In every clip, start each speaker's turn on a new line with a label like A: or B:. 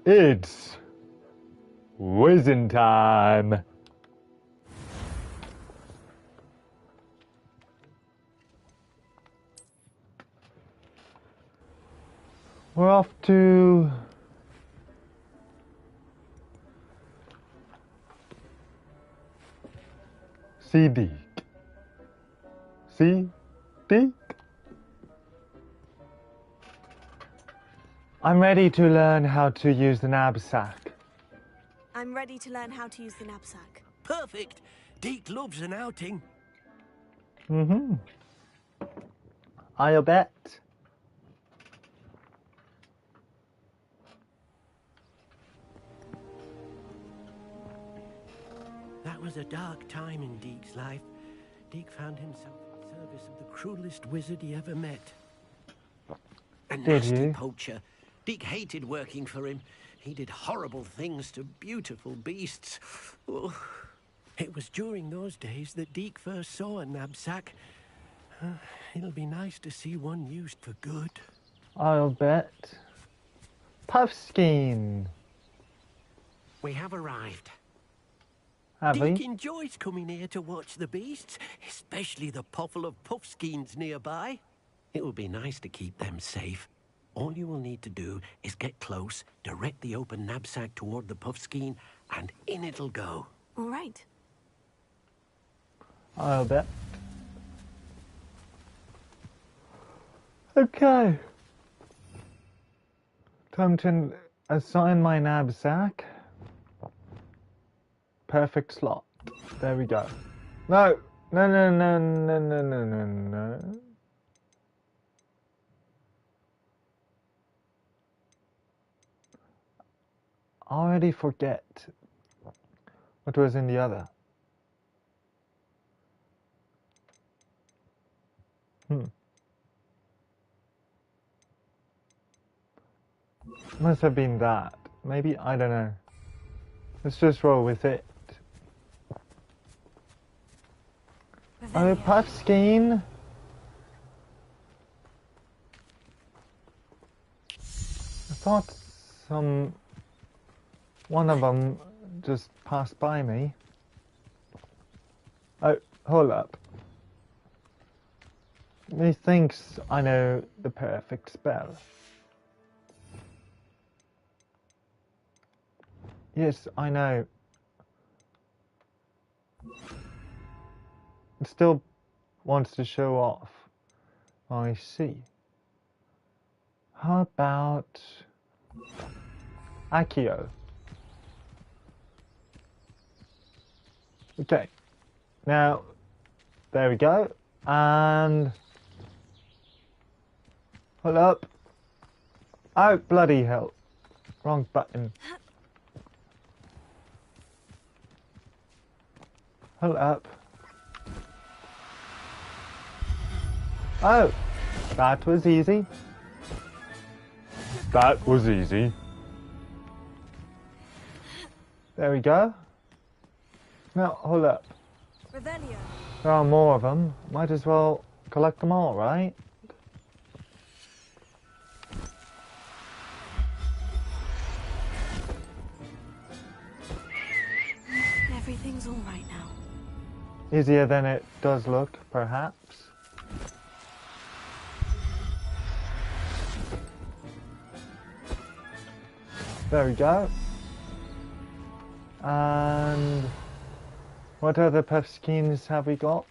A: It's whizzing time. We're off to see Deek. See Deek? I'm ready to learn how to use the Nab-Sack.
B: I'm ready to learn how to use the Nab-Sack.
C: Perfect. Deke loves an outing.
A: Mm-hmm. I'll bet.
C: That was a dark time in Deke's life. Deke found himself in service of the cruelest wizard he ever met. A nasty poacher. Deke hated working for him. He did horrible things to beautiful beasts. Oh. It was during those days that Deke first saw a Nab-Sack. It'll be nice to see one used for good.
A: I'll bet. Puffskein.
C: We have arrived.
A: Have we?
C: Deke enjoys coming here to watch the beasts, especially the potful of puffskeins nearby. It will be nice to keep them safe. All you will need to do is get close, direct the open Nab-Sack toward the puffskein, and in it'll go.
B: All right.
A: I'll bet. Okay. Time to assign my Nab-Sack. Perfect slot. There we go. No. No, no, no, no, no, no, no, no. I already forget what was in the other. Must have been that. Maybe, I don't know. Let's just roll with it. Oh, Puffskein. I thought one of them just passed by me. Oh, hold up. He thinks I know the perfect spell. Yes, I know. It still wants to show off. I see. How about Accio? Okay. Now, there we go. And hold up. Oh, bloody hell. Wrong button. Hold up. Oh, that was easy. That was easy. There we go. Now, hold up.
B: Revelio.
A: There are more of them. Might as well collect them all, right?
B: Everything's all right now.
A: Easier than it does look, perhaps. There we go. And what other puffskeins have we got?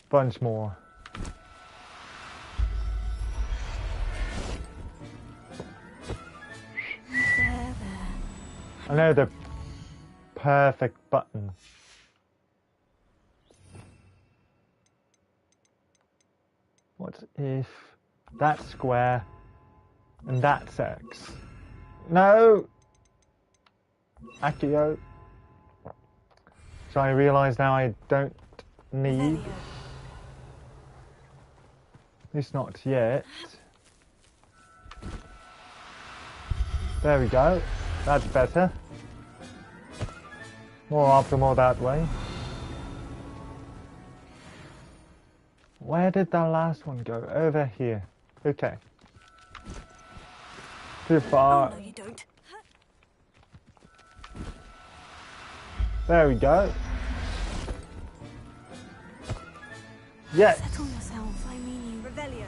A: Bunch more.
B: There.
A: I know the perfect button. What if that's square and that's X? No! Accio. So I realise now I don't need... At least not yet. There we go. That's better. More optimal that way. Where did the last one go? Over here. Okay. Too far.
B: Oh, no, you don't.
A: There we go. Yes.
B: Settle yourself, I mean you. Revelio.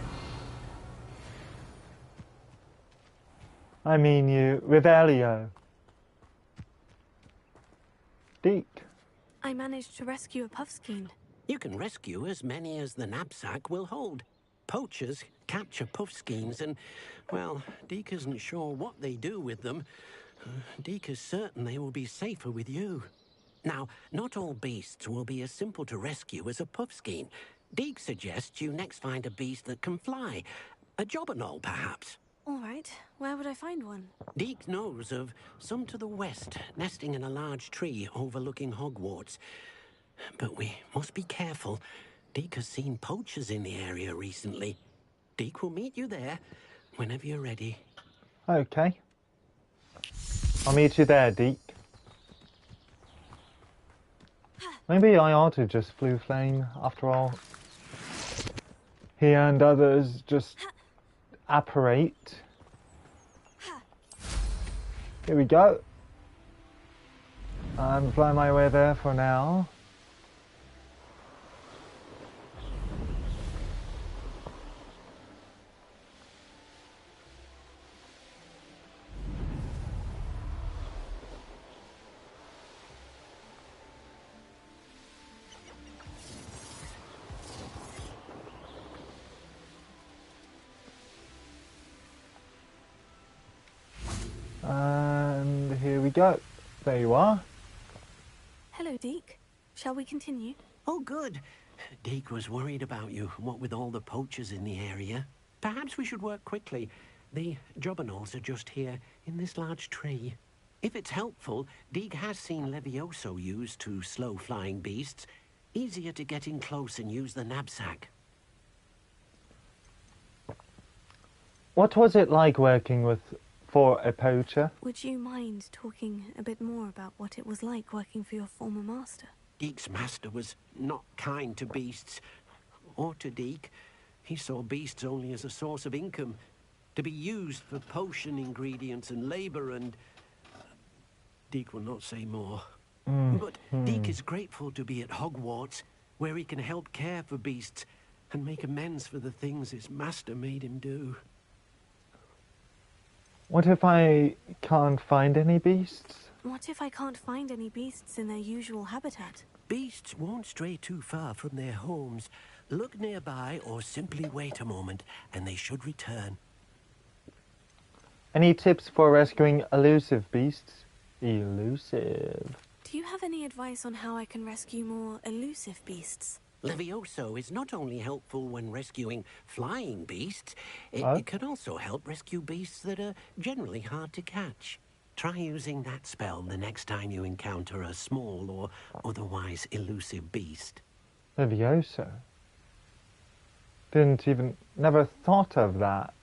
A: I mean you, Revelio. Deke.
B: I managed to rescue a puffskein.
C: You can rescue as many as the Nab-Sack will hold. Poachers capture puffskeins and, well, Deke isn't sure what they do with them. Deke is certain they will be safer with you. Now, not all beasts will be as simple to rescue as a puffskein. Deke suggests you next find a beast that can fly. A jobberknoll, perhaps.
B: All right, where would I find one?
C: Deke knows of some to the west, nesting in a large tree overlooking Hogwarts. But we must be careful. Deke has seen poachers in the area recently. Deke will meet you there whenever you're ready.
A: Okay. I'll meet you there, Deke. Maybe I ought to just flew flame after all. He and others just apparate. Here we go. I'm flying my way there for now. And here we go. There you are.
B: Hello, Deke. Shall we continue?
C: Oh, good. Deke was worried about you, what with all the poachers in the area. Perhaps we should work quickly. The jobberknolls are just here, in this large tree. If it's helpful, Deke has seen Levioso used to slow flying beasts. Easier to get in close and use the Nab-Sack.
A: What was it like working for a poacher?
B: Would you mind talking a bit more about what it was like working for your former master?
C: Deke's master was not kind to beasts, or to Deke. He saw beasts only as a source of income, to be used for potion ingredients and labor, and Deke will not say more. But Deke is grateful to be at Hogwarts, where he can help care for beasts and make amends for the things his master made him do.
A: What if I can't find any beasts?
B: What if I can't find any beasts in their usual habitat?
C: Beasts won't stray too far from their homes. Look nearby or simply wait a moment, and they should return.
A: Any tips for rescuing elusive beasts? Elusive.
B: Do you have any advice on how I can rescue more elusive beasts?
C: Levioso is not only helpful when rescuing flying beasts, it can also help rescue beasts that are generally hard to catch. Try using that spell the next time you encounter a small or otherwise elusive beast.
A: Levioso? Never thought of that.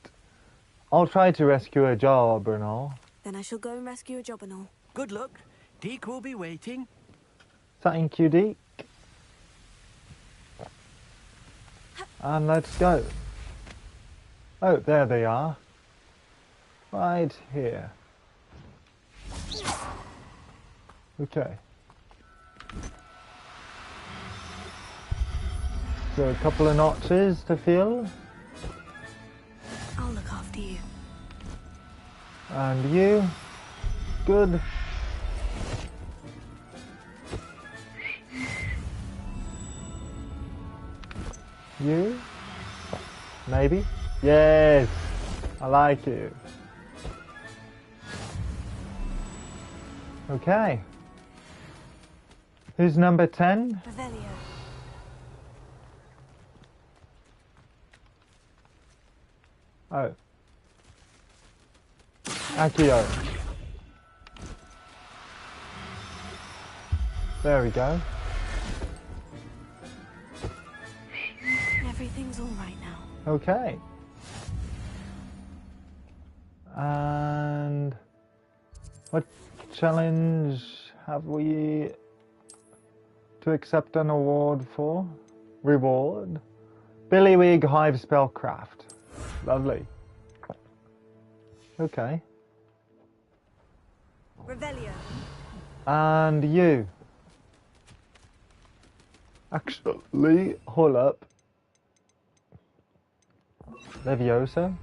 A: I'll try to rescue a jobberknoll.
B: Then I shall go and rescue a jobberknoll.
C: Good luck. Deke will be waiting.
A: Thank you, Deke. And let's go. Oh, there they are. Right here. Okay. So a couple of notches to fill.
B: I'll look after you.
A: And you. Good. You? Maybe? Yes! I like you. Okay. Who's number 10?
B: Revelio.
A: Oh. Accio. There we go.
B: Everything's all right now.
A: Okay. And what challenge have we to accept an award for? Reward? Billywig Hive Spellcraft. Lovely. Okay.
B: Revelio.
A: And you. Actually, hold up. Leviosa?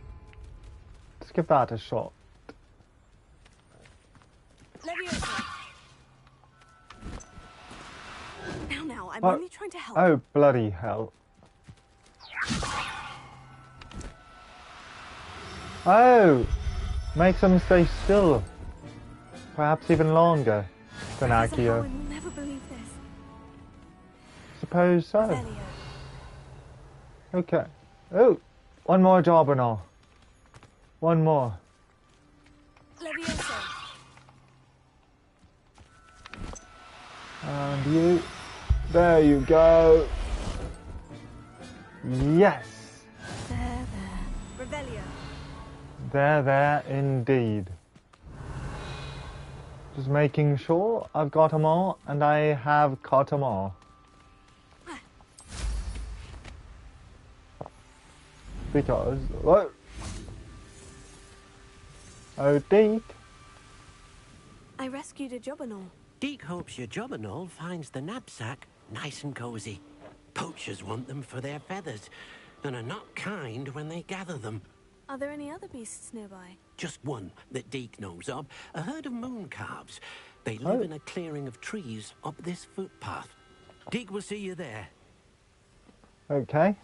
A: Let's give that a shot.
B: Leviosa. Now, I'm
A: Oh.
B: only trying to help.
A: Oh, bloody hell. Oh! Makes them stay still. Perhaps even longer than
B: Professor
A: Accio.
B: Howard will never believe this.
A: Suppose so.
B: Revelio.
A: Okay. Oh! One more job and all. One more.
B: Leviosa.
A: And you. There you go. Yes!
B: There. Revelio.
A: There, indeed. Just making sure I've got them all, and I have caught them all. Because, whoa! Oh, Deke.
B: I rescued a Jobberknoll.
C: Deke hopes your Jobberknoll finds the Nab-Sack nice and cozy. Poachers want them for their feathers, and are not kind when they gather them.
B: Are there any other beasts nearby?
C: Just one that Deke knows of, a herd of moon calves. They live in a clearing of trees up this footpath. Deke will see you there.
A: Okay.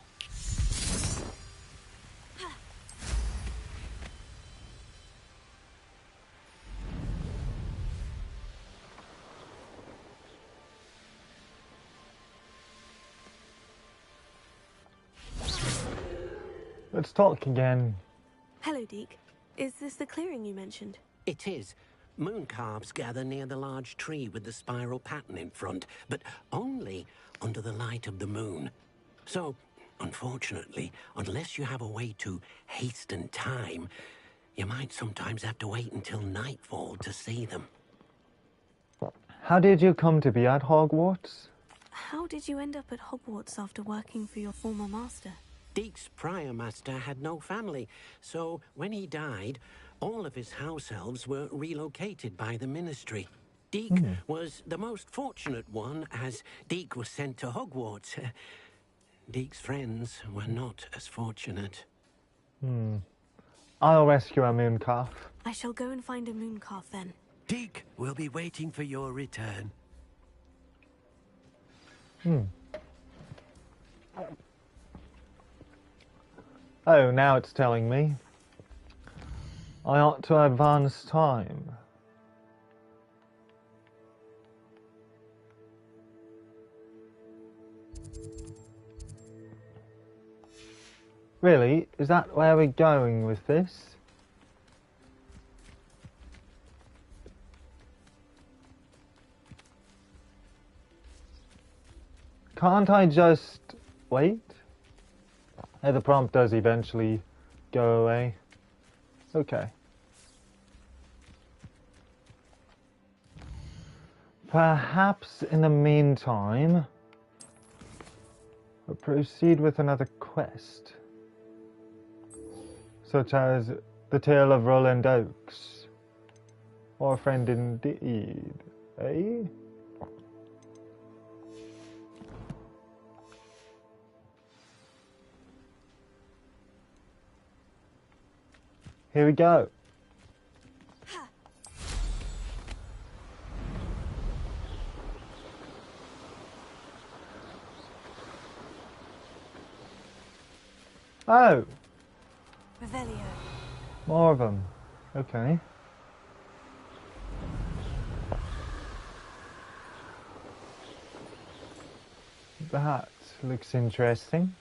A: Let's talk again.
B: Hello, Deke. Is this the clearing you mentioned?
C: It is. Moon calves gather near the large tree with the spiral pattern in front, but only under the light of the moon. So, unfortunately, unless you have a way to hasten time, you might sometimes have to wait until nightfall to see them.
A: How did you come to be at Hogwarts?
B: How did you end up at Hogwarts after working for your former master?
C: Deke's prior master had no family, so when he died, all of his house elves were relocated by the ministry. Deke was the most fortunate one, as Deke was sent to Hogwarts. Deke's friends were not as fortunate.
A: I'll rescue a moon calf.
B: I shall go and find a moon calf then.
C: Deke will be waiting for your return.
A: Oh, now it's telling me I ought to advance time. Really? Is that where we're going with this? Can't I just wait? Hey, the prompt does eventually go away. Okay. Perhaps in the meantime, we'll proceed with another quest. Such as the Tale of Roland Oaks. Or a friend indeed, eh? Here we go. Oh,
B: Revelio.
A: more of them. Okay. That looks interesting.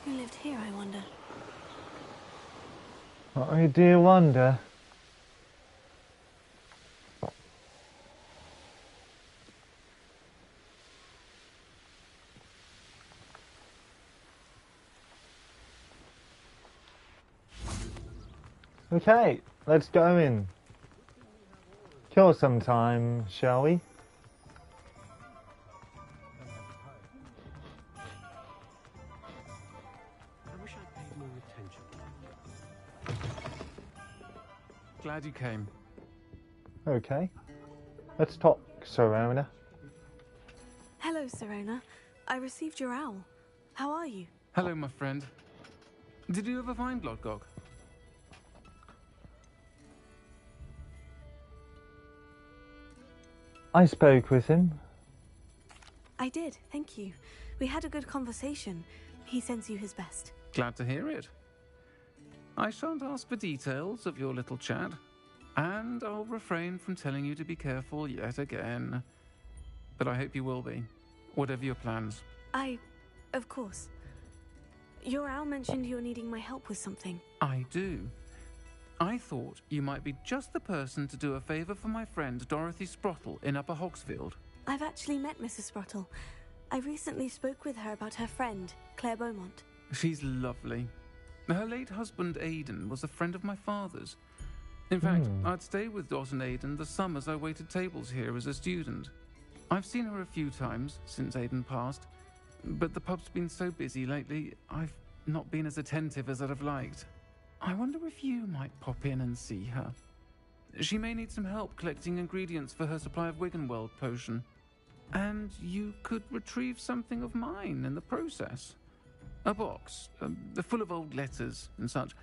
B: Who lived here, I wonder?
A: I do wonder. Okay, let's go in. Kill some time, shall we?
D: Glad you came.
A: Okay. Let's talk, Sirona.
B: Hello, Sirona. I received your owl. How are you?
D: Hello, my friend. Did you ever find Lodgok?
A: I spoke with him.
B: I did, thank you. We had a good conversation. He sends you his best.
D: Glad to hear it. I shan't ask for details of your little chat, and I'll refrain from telling you to be careful yet again. But I hope you will be, whatever your plans.
B: Of course. Your owl mentioned you're needing my help with something.
D: I do. I thought you might be just the person to do a favour for my friend Dorothy Sprottle in Upper Hogsfield.
B: I've actually met Mrs. Sprottle. I recently spoke with her about her friend, Claire Beaumont.
D: She's lovely. Her late husband Aidan was a friend of my father's. In fact, I'd stay with Dot and Aidan the summers I waited tables here as a student. I've seen her a few times since Aidan passed, but the pub's been so busy lately, I've not been as attentive as I'd have liked. I wonder if you might pop in and see her. She may need some help collecting ingredients for her supply of Wiggenweld potion. And you could retrieve something of mine in the process. A box, full of old letters and such.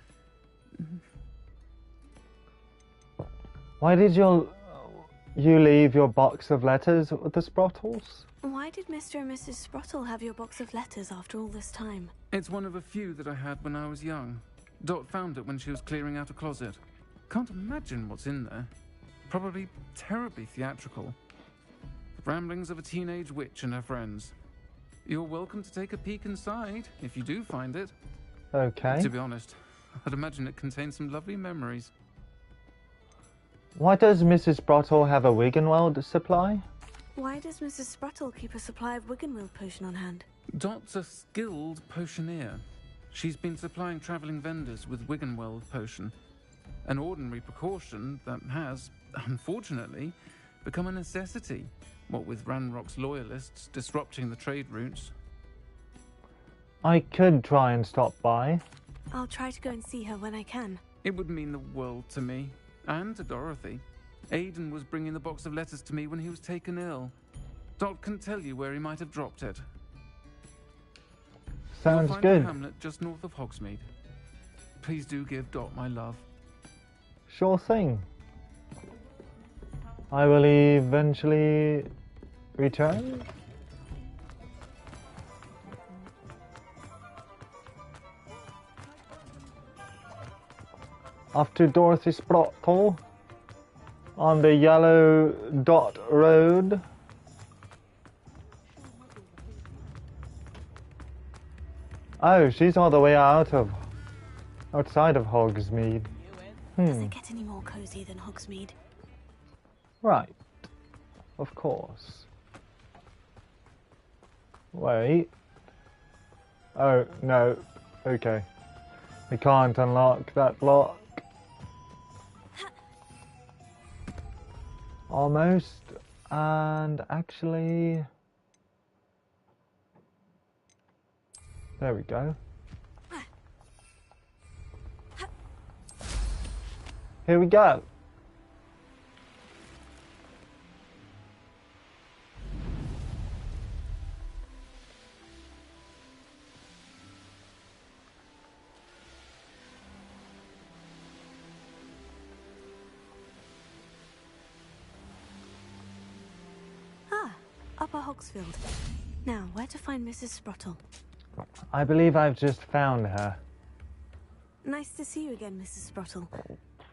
A: Why did you leave your box of letters with the Sprottles?
B: Why did Mr. and Mrs. Sprottle have your box of letters after all this time?
D: It's one of a few that I had when I was young. Dot found it when she was clearing out a closet. Can't imagine what's in there. Probably terribly theatrical. The ramblings of a teenage witch and her friends. You're welcome to take a peek inside, if you do find it.
A: Okay.
D: To be honest, I'd imagine it contains some lovely memories.
A: Why does Mrs. Sprottle have a Wiggenweld supply?
B: Why does Mrs. Sprottle keep a supply of Wiggenweld potion on hand?
D: Dot's a skilled potioneer. She's been supplying travelling vendors with Wiggenweld potion. An ordinary precaution that has, unfortunately, become a necessity, what with Ranrock's loyalists disrupting the trade routes.
A: I could try and stop by.
B: I'll try to go and see her when I can.
D: It would mean the world to me, and to Dorothy. Aidan was bringing the box of letters to me when he was taken ill. Dot can tell you where he might have dropped it.
A: Sounds
D: You'll find
A: good.
D: a hamlet just north of Hogsmeade. Please do give Dot my love.
A: Sure thing. I will eventually return. Off to Dorothy Sprottle on the Yellow Dot Road. Oh, she's all the way outside of Hogsmeade.
B: Does it get any more cozy than Hogsmeade?
A: Right. Of course. Wait. Oh, no. Okay. I can't unlock that lock. Almost. And actually... There we go. Here we go.
B: Upper Hogsfield. Now, where to find Mrs. Sprottle?
A: I believe I've just found her.
B: Nice to see you again, Mrs. Sprottle.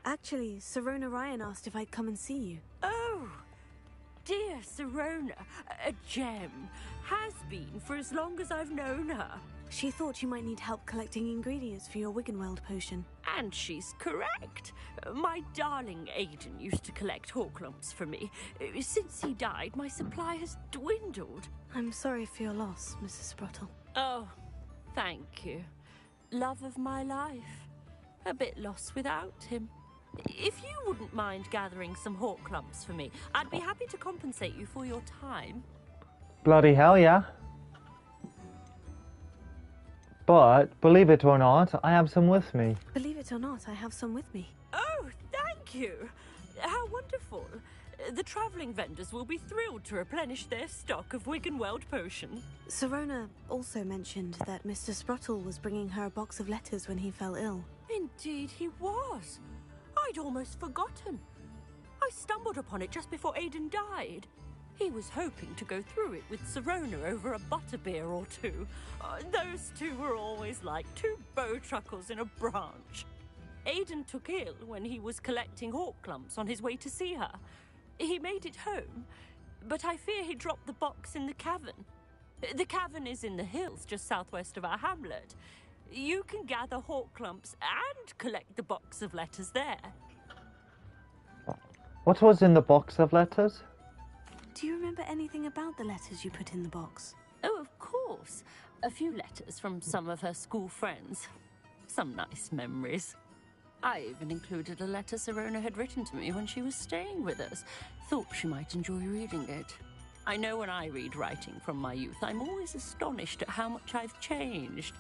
B: Actually, Sirona Ryan asked if I'd come and see you.
E: Oh, dear Sirona, a gem. Has been for as long as I've known her.
B: She thought you might need help collecting ingredients for your Wiggenweld potion.
E: And she's correct. My darling Aidan used to collect horklumps for me. Since he died, my supply has dwindled.
B: I'm sorry for your loss, Mrs. Sprottle.
E: Oh, thank you. Love of my life. A bit lost without him. If you wouldn't mind gathering some horklumps for me, I'd be happy to compensate you for your time.
A: Bloody hell, yeah. But, believe it or not, I have some with me.
B: Believe it or not, I have some with me.
E: Oh, thank you. How wonderful. The travelling vendors will be thrilled to replenish their stock of Wiggenweld potion.
B: Sirona also mentioned that Mr. Sprottle was bringing her a box of letters when he fell ill.
E: Indeed he was. I'd almost forgotten. I stumbled upon it just before Aidan died. He was hoping to go through it with Sirona over a butterbeer or two. Those two were always like two bowtruckles in a branch. Aidan took ill when he was collecting hawk clumps on his way to see her. He made it home, but I fear he dropped the box in the cavern. The cavern is in the hills just southwest of our hamlet. You can gather hawk clumps and collect the box of letters there.
A: What was in the box of letters?
B: Do you remember anything about the letters you put in the box?
E: Oh, of course. A few letters from some of her school friends. Some nice memories. I even included a letter Sirona had written to me when she was staying with us. Thought she might enjoy reading it. I know when I read writing from my youth, I'm always astonished at how much I've changed,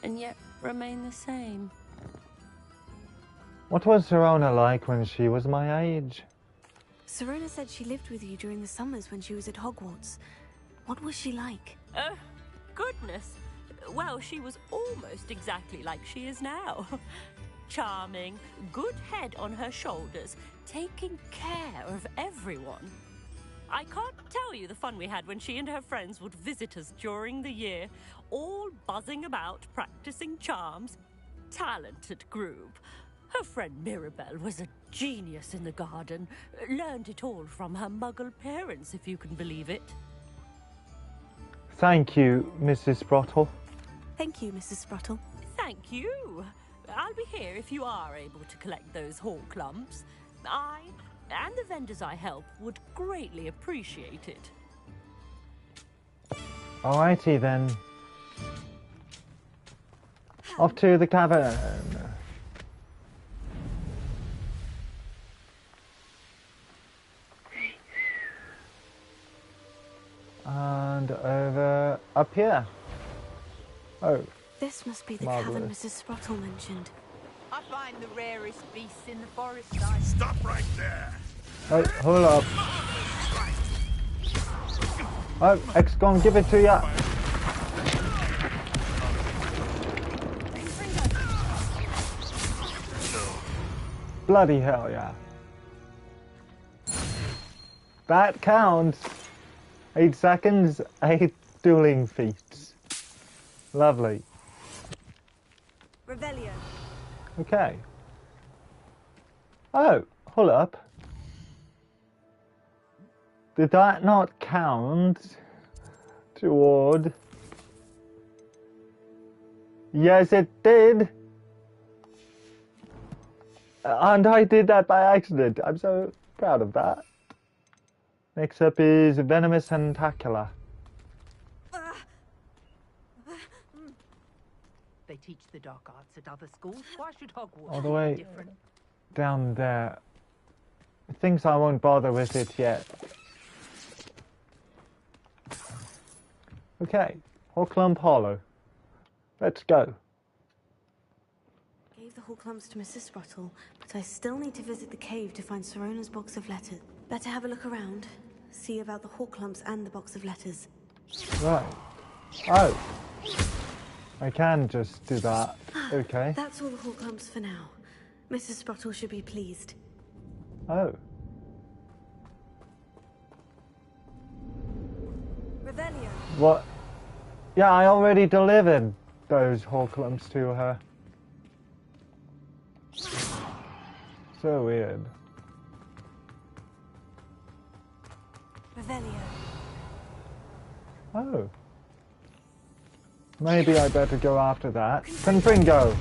E: and yet remain the same.
A: What was Sirona like when she was my age?
B: Sirona said she lived with you during the summers when she was at Hogwarts. What was she like?
E: Oh, goodness. Well, she was almost exactly like she is now. Charming, good head on her shoulders, taking care of everyone. I can't tell you the fun we had when she and her friends would visit us during the year, all buzzing about, practicing charms. Talented group. Her friend Mirabelle was a genius in the garden. Learned it all from her muggle parents, if you can believe it.
A: Thank you, Mrs. Sprottle.
B: Thank you, Mrs. Sprottle.
E: Thank you. I'll be here if you are able to collect those hawk clumps. I and the vendors I help would greatly appreciate it.
A: Alrighty then. Off to the cavern. And over up here. Oh.
B: This must be the
A: Marvelous.
B: cavern Mrs. Sprottle mentioned.
F: I find the rarest beasts in the forest.
G: Stop right there!
A: Oh, hold up. Oh, X gonna give it to ya. Bloody hell, yeah. That counts. 8 seconds, 8 dueling feats. Lovely.
B: Revelio.
A: Okay. Oh, hold up. Did that not count toward... Yes, it did. And I did that by accident. I'm so proud of that. Next up is Venomous Tentacular.
F: They teach the dark arts at other schools. Why should Hogwarts
A: All the
F: be
A: way
F: different?
A: down there. Thinks I won't bother with it yet. Okay, Hawklump Hollow. Let's go.
B: Gave the hawk lumps to Mrs. Sprottle, but I still need to visit the cave to find Sirona's box of letters. Better have a look around, see about the hawk lumps and the box of letters.
A: Right. Oh. I can just do that. Okay.
B: That's all the hawk lumps for now. Mrs. Sprottle should be pleased.
A: Oh.
B: Revelio.
A: What? Yeah, I already delivered those Hawklumps to her. So weird.
B: Revelio.
A: Oh. Maybe I better go after that. Confringo!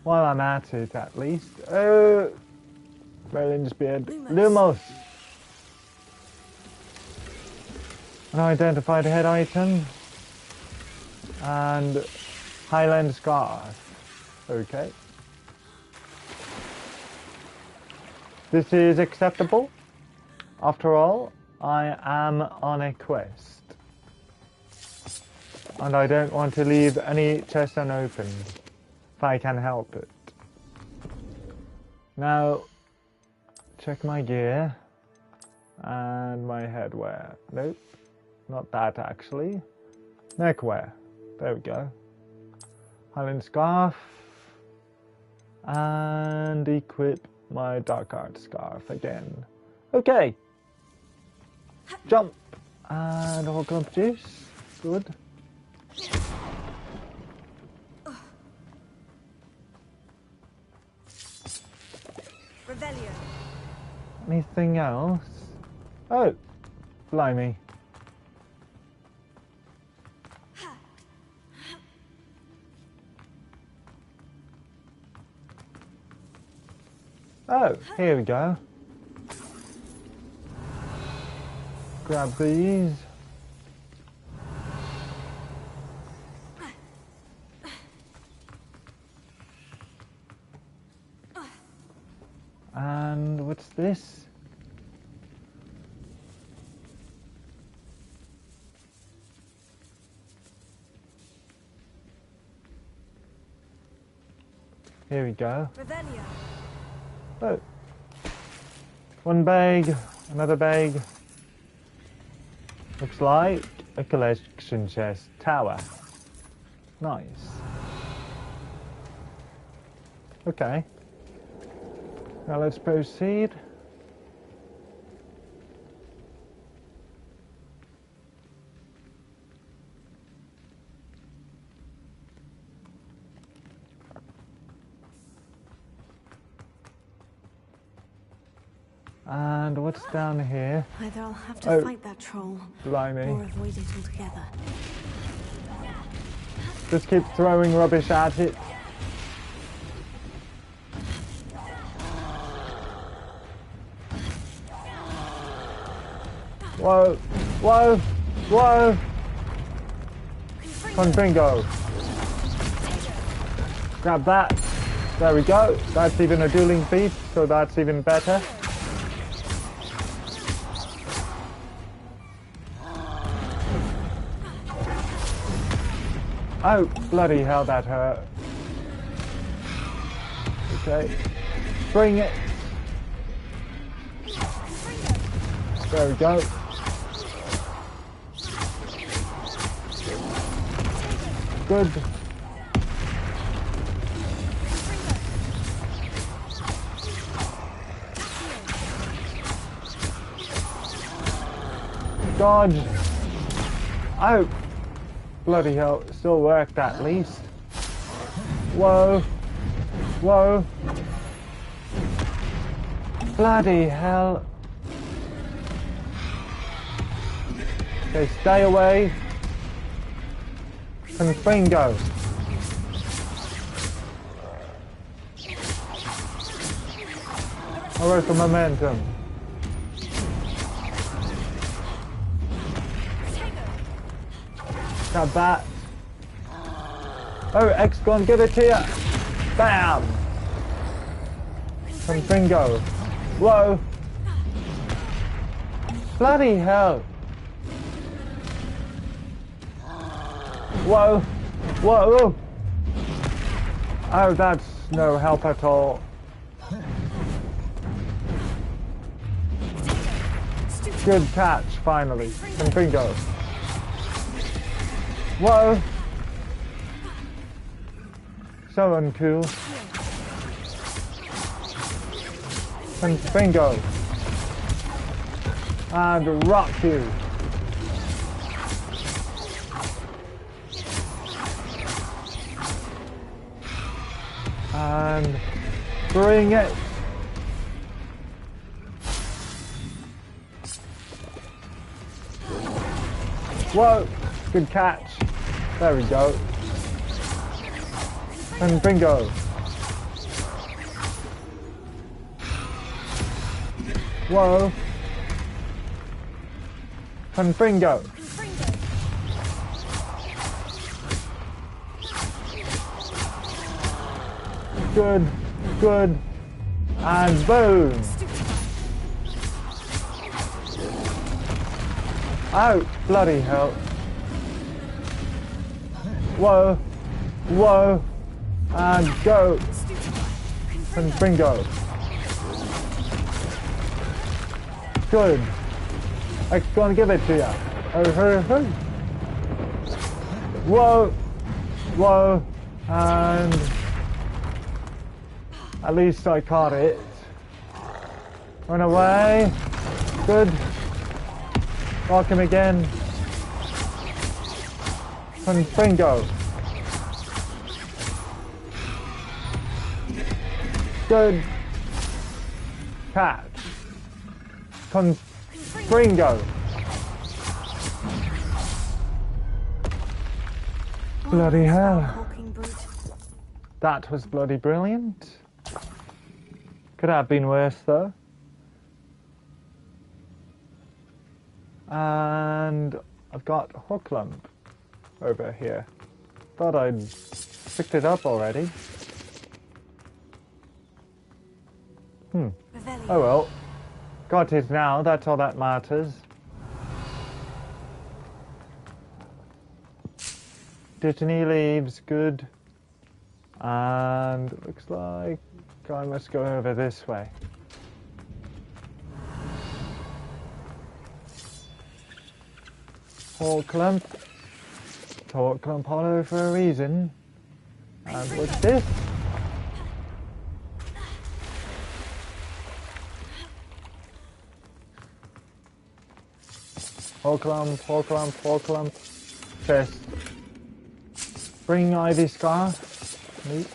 A: While I'm at it, at least. Oh! Merlin's beard. Lumos! Unidentified head item. And Highland Scarf. Okay. This is acceptable. After all, I am on a quest. And I don't want to leave any chest unopened. if I can help it. Now, check my gear and my headwear. Nope, not that actually. Neckwear. There we go. Highland scarf. And equip my dark art scarf again. Okay. Jump. And a whole clump of juice. Good.
B: Revelio.
A: Anything else? Oh, blimey. Oh, here we go. Grab these. And what's this? Here we go.
B: Revelio.
A: Oh. One bag, another bag. Looks like a collection chest tower. Nice. Okay. Now let's proceed. And what's down here?
B: Either I'll have to fight that troll,
A: blimey.
B: or avoid it altogether.
A: Just keep throwing rubbish at it. Whoa, whoa, whoa! Confringo. Grab that. There we go. That's even a dueling feat, so that's even better. Oh, bloody hell, that hurt. Okay. Bring it. There we go. Good. Dodge. Oh. Bloody hell, it still worked at least. Whoa. Whoa. Bloody hell. Okay, stay away. Confringo. Alright, the momentum. Grab that. Oh, X-Gon, give it to ya. Bam! Confringo. Whoa. Bloody hell. Whoa. Whoa. Oh, that's no help at all. Good catch, finally. Confringo. Whoa! So uncool. Confringo. And rock you. And bring it. Whoa! Good catch. There we go. And bingo. Whoa. And bingo. Good, good. And boom. Oh, bloody hell. Whoa, whoa, And go! And bingo! Good! I'm gonna give it to you! Whoa! Whoa! And... at least I caught it. Run away! Good! Lock him again! And bingo! Good catch. Bingo. Bloody hell. That was bloody brilliant. Could have been worse though. And I've got hook lump over here. Thought I'd picked it up already. Oh well. Got it now, that's all that matters. Dittany leaves, good. And looks like I must go over this way. Hole clump. Torque clump hollow for a reason. And what's this? Hole clump, hole clump, hole clump. Chest. Bring ivy scarf. Neat.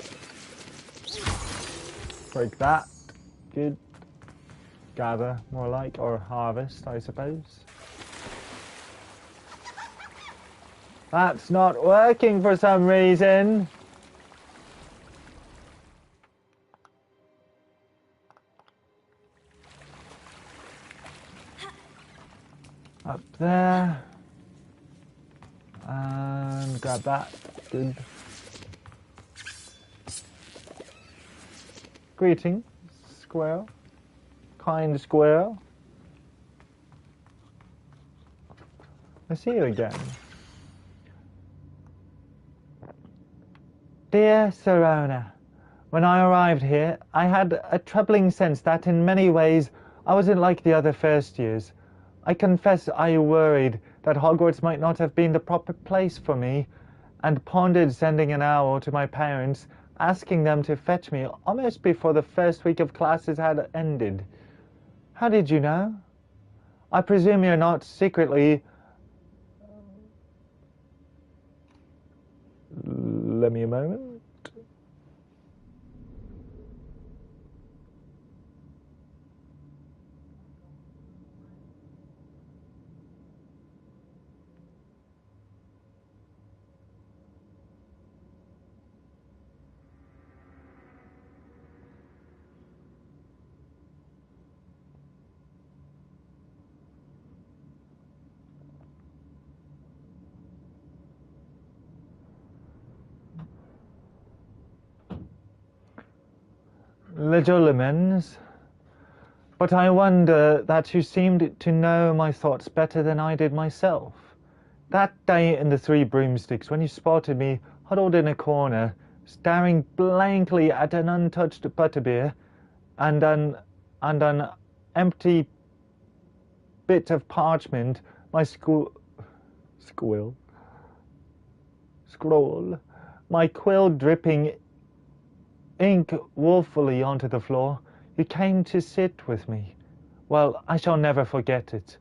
A: Break that. Good. Gather, more like, or harvest, I suppose. That's not working for some reason. Up there. And grab that. Good. Greetings, squirrel. Kind squirrel. I see you again. Dear Sirona, when I arrived here, I had a troubling sense that in many ways I wasn't like the other first years. I confess I worried that Hogwarts might not have been the proper place for me, and pondered sending an owl to my parents, asking them to fetch me almost before the first week of classes had ended. How did you know? I presume you're not secretly... Let me a moment. Legilimens, but I wonder that you seemed to know my thoughts better than I did myself. That day in the Three Broomsticks, when you spotted me huddled in a corner, staring blankly at an untouched butterbeer and an empty bit of parchment, my scroll, my quill dripping ink woefully onto the floor, you came to sit with me. Well, I shall never forget it.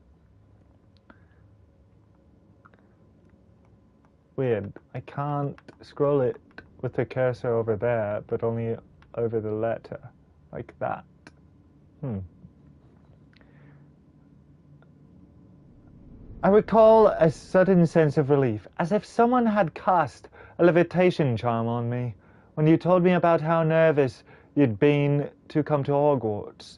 A: Weird. I can't scroll it with the cursor over there, but only over the letter. Like that. I recall a sudden sense of relief, as if someone had cast a levitation charm on me, when you told me about how nervous you'd been to come to Hogwarts.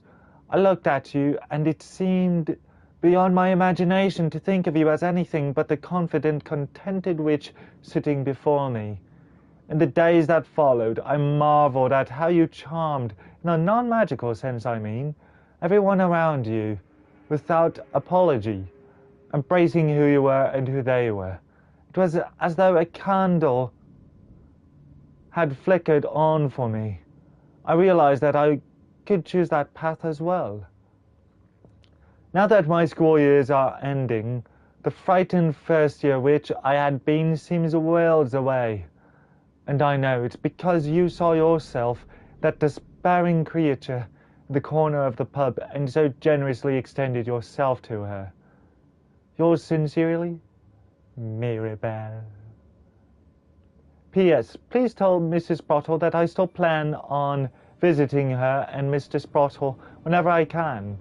A: I looked at you, and it seemed beyond my imagination to think of you as anything but the confident, contented witch sitting before me. In the days that followed, I marveled at how you charmed, in a non-magical sense I mean, everyone around you, without apology, embracing who you were and who they were. It was as though a candle had flickered on for me, I realized that I could choose that path as well. Now that my school years are ending, the frightened first year which I had been seems worlds away. And I know it's because you saw yourself, that despairing creature, in the corner of the pub and so generously extended yourself to her. Yours sincerely, Mirabelle. P.S. Please tell Mrs. Sprottle that I still plan on visiting her and Mr. Sprottle whenever I can,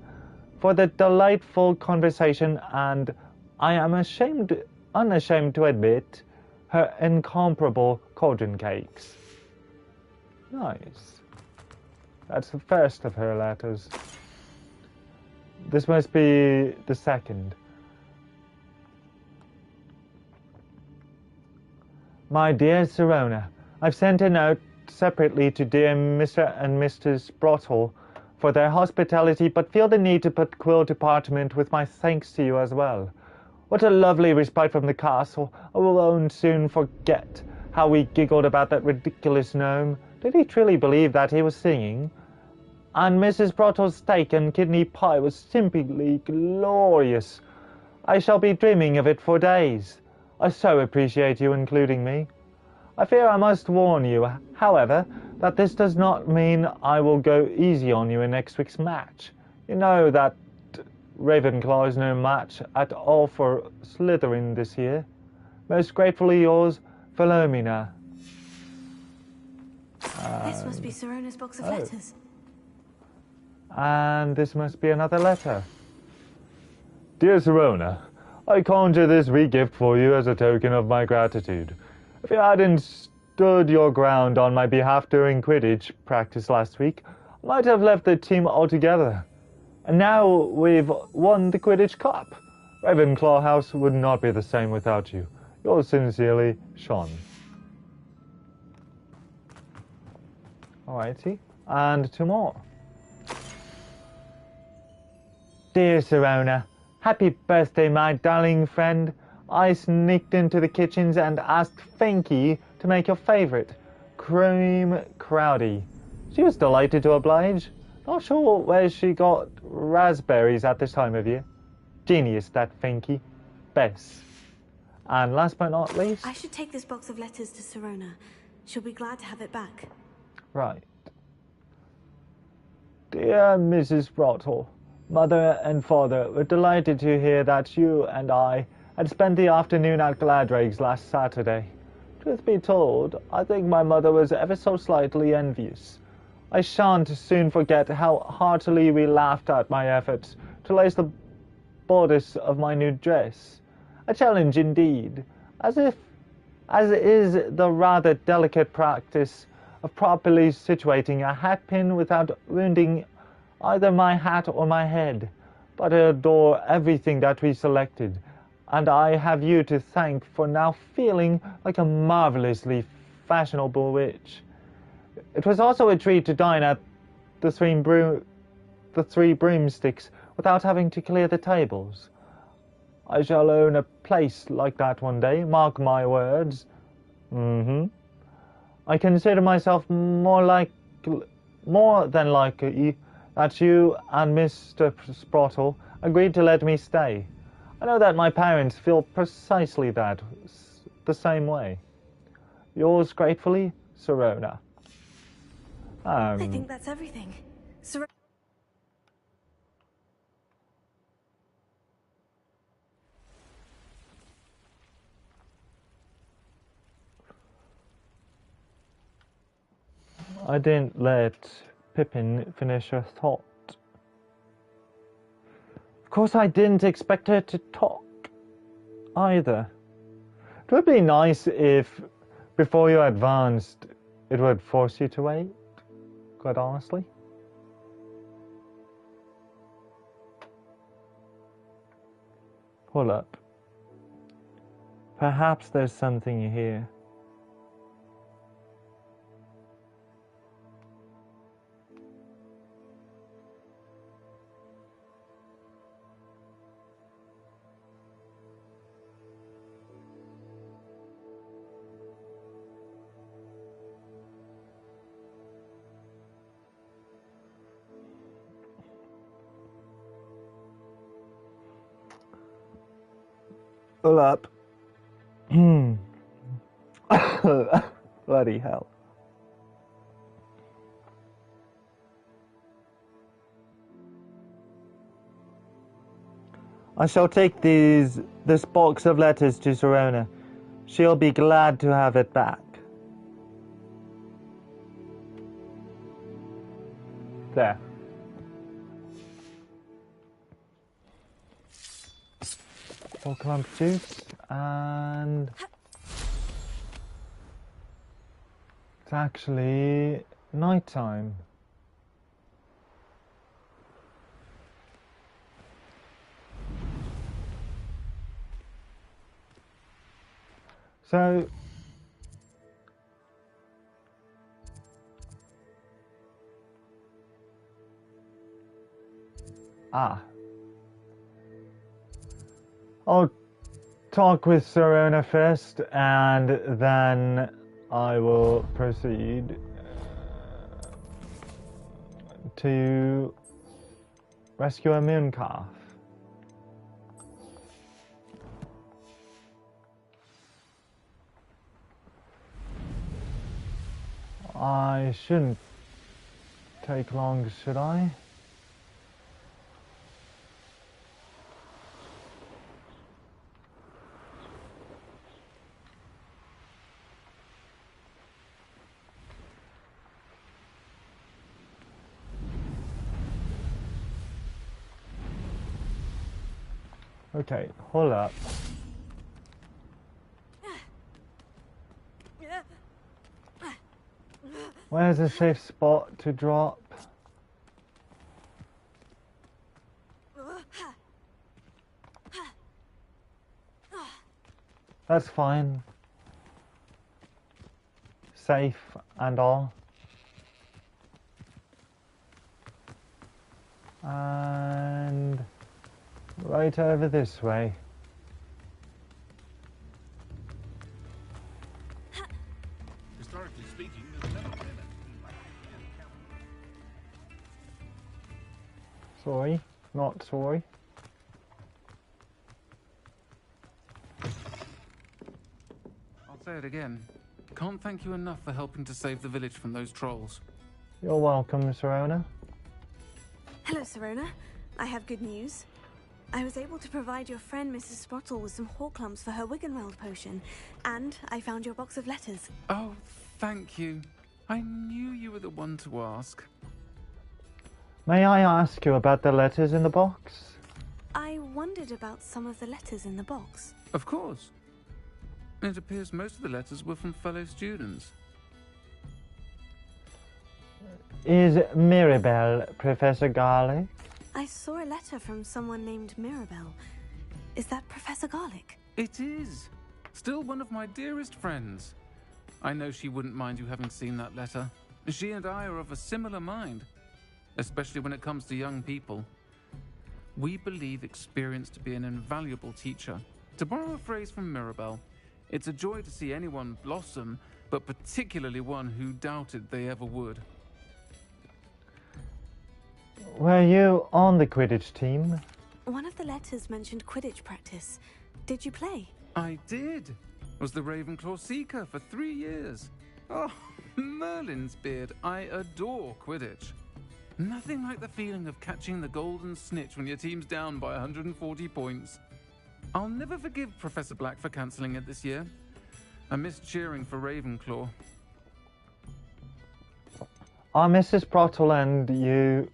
A: for the delightful conversation and, I am unashamed to admit, her incomparable cauldron cakes. Nice. That's the first of her letters. This must be the second. My dear Sirona, I've sent a note separately to dear Mr. and Mrs. Sprottle for their hospitality, but feel the need to put Quill Department with my thanks to you as well. What a lovely respite from the castle. I will soon forget how we giggled about that ridiculous gnome. Did he truly believe that he was singing? And Mrs. Sprottle's steak and kidney pie was simply glorious. I shall be dreaming of it for days. I so appreciate you including me. I fear I must warn you, however, that this does not mean I will go easy on you in next week's match. You know that Ravenclaw is no match at all for Slytherin this year. Most gratefully yours, Philomena.
B: This must be Sirona's box of letters.
A: And this must be another letter. Dear Sirona, I conjure this wee gift for you as a token of my gratitude. If you hadn't stood your ground on my behalf during Quidditch practice last week, I might have left the team altogether. And now we've won the Quidditch Cup. Ravenclaw House would not be the same without you. Yours sincerely, Sean. Alrighty, and two more. Dear Sirona, happy birthday, my darling friend. I sneaked into the kitchens and asked Finky to make your favorite, cream crowdy. She was delighted to oblige. Not sure where she got raspberries at this time of year. Genius, that Finky. Bess. And last but not least...
B: I should take this box of letters to Sirona. She'll be glad to have it back.
A: Right. Dear Mrs. Sprottle, Mother and Father were delighted to hear that you and I had spent the afternoon at Gladrags last Saturday. Truth be told, I think my mother was ever so slightly envious. I shan't soon forget how heartily we laughed at my efforts to lace the bodice of my new dress. A challenge indeed, as is the rather delicate practice of properly situating a hat pin without wounding either my hat or my head. But I adore everything that we selected, and I have you to thank for now feeling like a marvelously fashionable witch. It was also a treat to dine at the Three Broomsticks without having to clear the tables. I shall own a place like that one day, mark my words. I consider myself more than likely that you and Mr. Sprottle agreed to let me stay. I know that my parents feel precisely the same way. Yours gratefully, Sirona.
B: I think that's everything.
A: I didn't let Pippin finish her thought. Of course, I didn't expect her to talk either. It would be nice if, before you advanced, it would force you to wait, quite honestly. Hold up. Perhaps there's something here. Pull up. Bloody hell. I shall take this box of letters to Sirona. She'll be glad to have it back. There. Full clump juice, and it's actually night time. So I'll talk with Sirona first, and then I will proceed to rescue a moon calf. I shouldn't take long, should I? Okay, hold up. Where's a safe spot to drop? That's fine. Safe and all. And right over this way.
G: Historically speaking, there's never been a
A: Sorry, not sorry.
D: I'll say it again. Can't thank you enough for helping to save the village from those trolls.
A: You're welcome, Sirona.
B: Hello, Sirona. I have good news. I was able to provide your friend Mrs. Sprottle with some hawk lumps for her Wiggenweld potion, and I found your box of letters.
D: Oh, thank you. I knew you were the one to ask.
A: May I ask you about the letters in the box?
B: I wondered about some of the letters in the box.
D: Of course. It appears most of the letters were from fellow students.
A: Is Mirabelle Professor Garlic?
B: I saw a letter from someone named Mirabelle. Is that Professor Garlic?
D: It is. Still one of my dearest friends. I know she wouldn't mind you having seen that letter. She and I are of a similar mind, especially when it comes to young people. We believe experience to be an invaluable teacher. To borrow a phrase from Mirabelle, it's a joy to see anyone blossom, but particularly one who doubted they ever would.
A: Were you on the Quidditch team?
B: One of the letters mentioned Quidditch practice. Did you play?
D: I did. Was the Ravenclaw Seeker for 3 years. Oh, Merlin's beard. I adore Quidditch. Nothing like the feeling of catching the golden snitch when your team's down by 140 points. I'll never forgive Professor Black for cancelling it this year. I missed cheering for Ravenclaw.
A: Are Mrs. Sprottle and you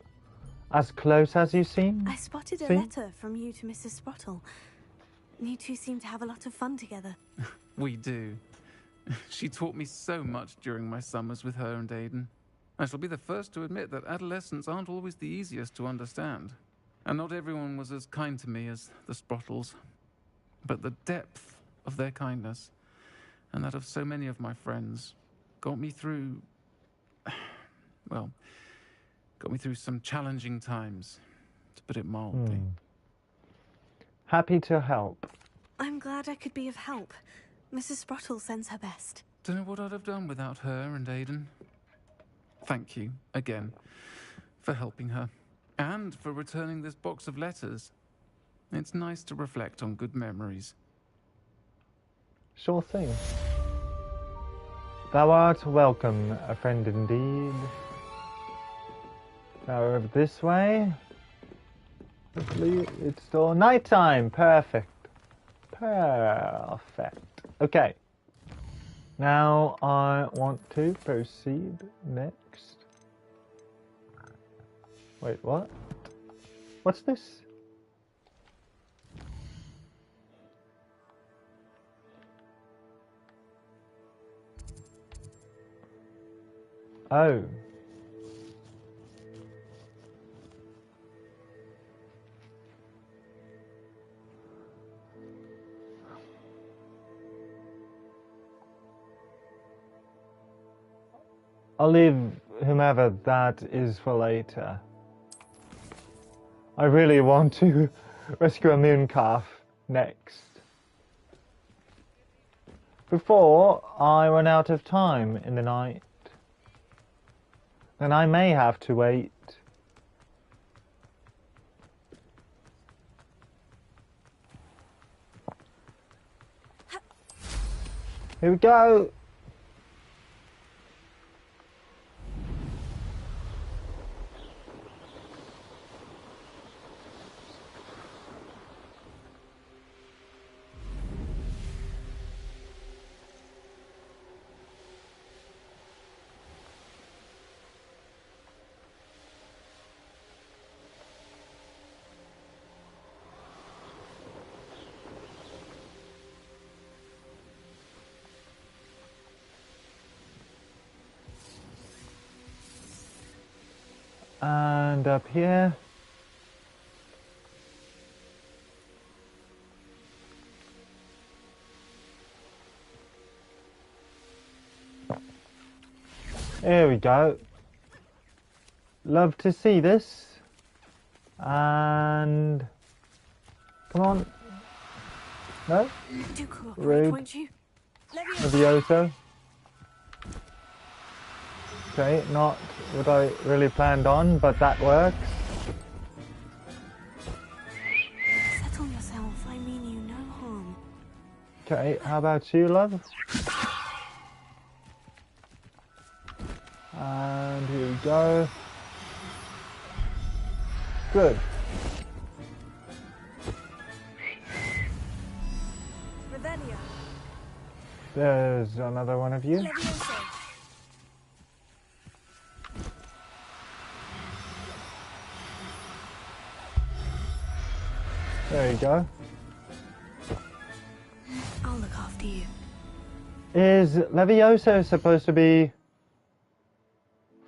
A: as close as you seem?
B: I spotted a letter from you to Mrs. Sprottle. You two seem to have a lot of fun together.
D: We do. She taught me so much during my summers with her and Aidan. I shall be the first to admit that adolescents aren't always the easiest to understand. And not everyone was as kind to me as the Sprottles. But the depth of their kindness, and that of so many of my friends, got me through... well, got me through some challenging times, to put it mildly.
A: Happy to help.
B: I'm glad I could be of help. Mrs. Sprottle sends her best.
D: Don't know what I'd have done without her and Aidan. Thank you, again, for helping her, and for returning this box of letters. It's nice to reflect on good memories.
A: Sure thing. Thou art welcome, a friend indeed. Now over this way. Hopefully it's still nighttime. Perfect. Perfect. Okay. Now I want to proceed next. Wait, what? What's this? Oh. I'll leave whomever that is for later. I really want to rescue a moon calf next. Before I run out of time in the night. Then I may have to wait. Here we go. And up here. There we go. Love to see this. And come on. No?
B: Do cooperate,
A: Rude.
B: won't you?
A: Levioso. Okay, not what I really planned on, but that works.
B: Settle yourself. I mean you no harm.
A: Okay, how about you, love? And here we go. Good.
B: Revelio.
A: There's another one of you.
B: Levioso.
A: There you go.
B: I'll look after you.
A: Is Levioso supposed to be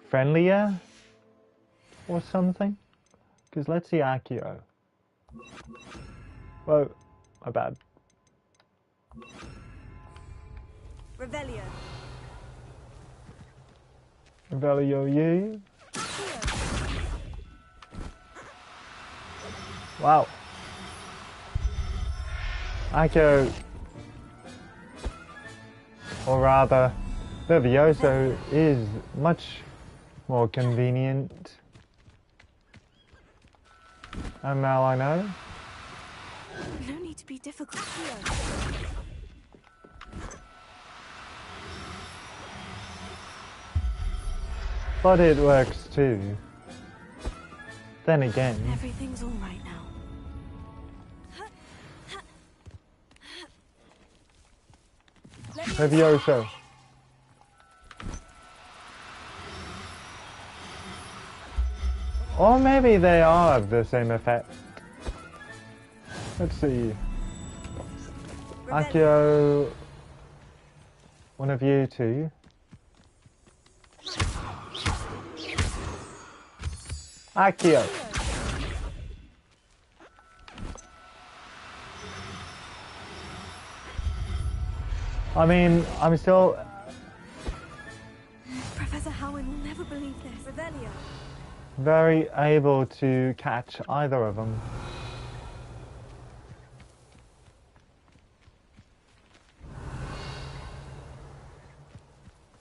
A: friendlier or something? Because let's see Accio. Whoa, my bad.
B: Revelio.
A: Revelio you. Wow. Accio, or rather, Levioso is much more convenient. And now I know.
B: No need to be difficult here.
A: But it works too. Then again.
B: Everything's all right now.
A: Levioso. Or maybe they are of the same effect. Let's see. Accio, one of you two. Accio. I mean, I'm still
B: Professor Howard will never believe this. Revelio.
A: very able to catch either of them.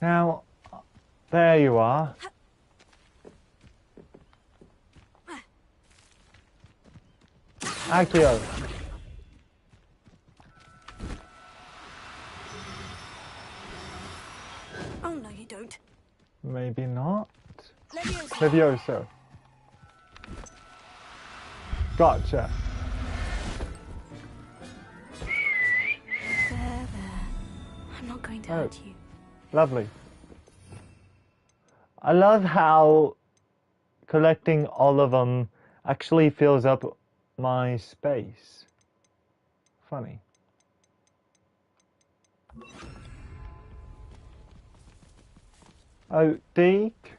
A: Now, there you are. Accio.
B: Oh, no, you don't.
A: Maybe not.
B: Leviosa.
A: Levioso. Gotcha.
B: There. I'm not going to hurt you.
A: Lovely. I love how collecting all of them actually fills up my space. Funny. Oh, Deke.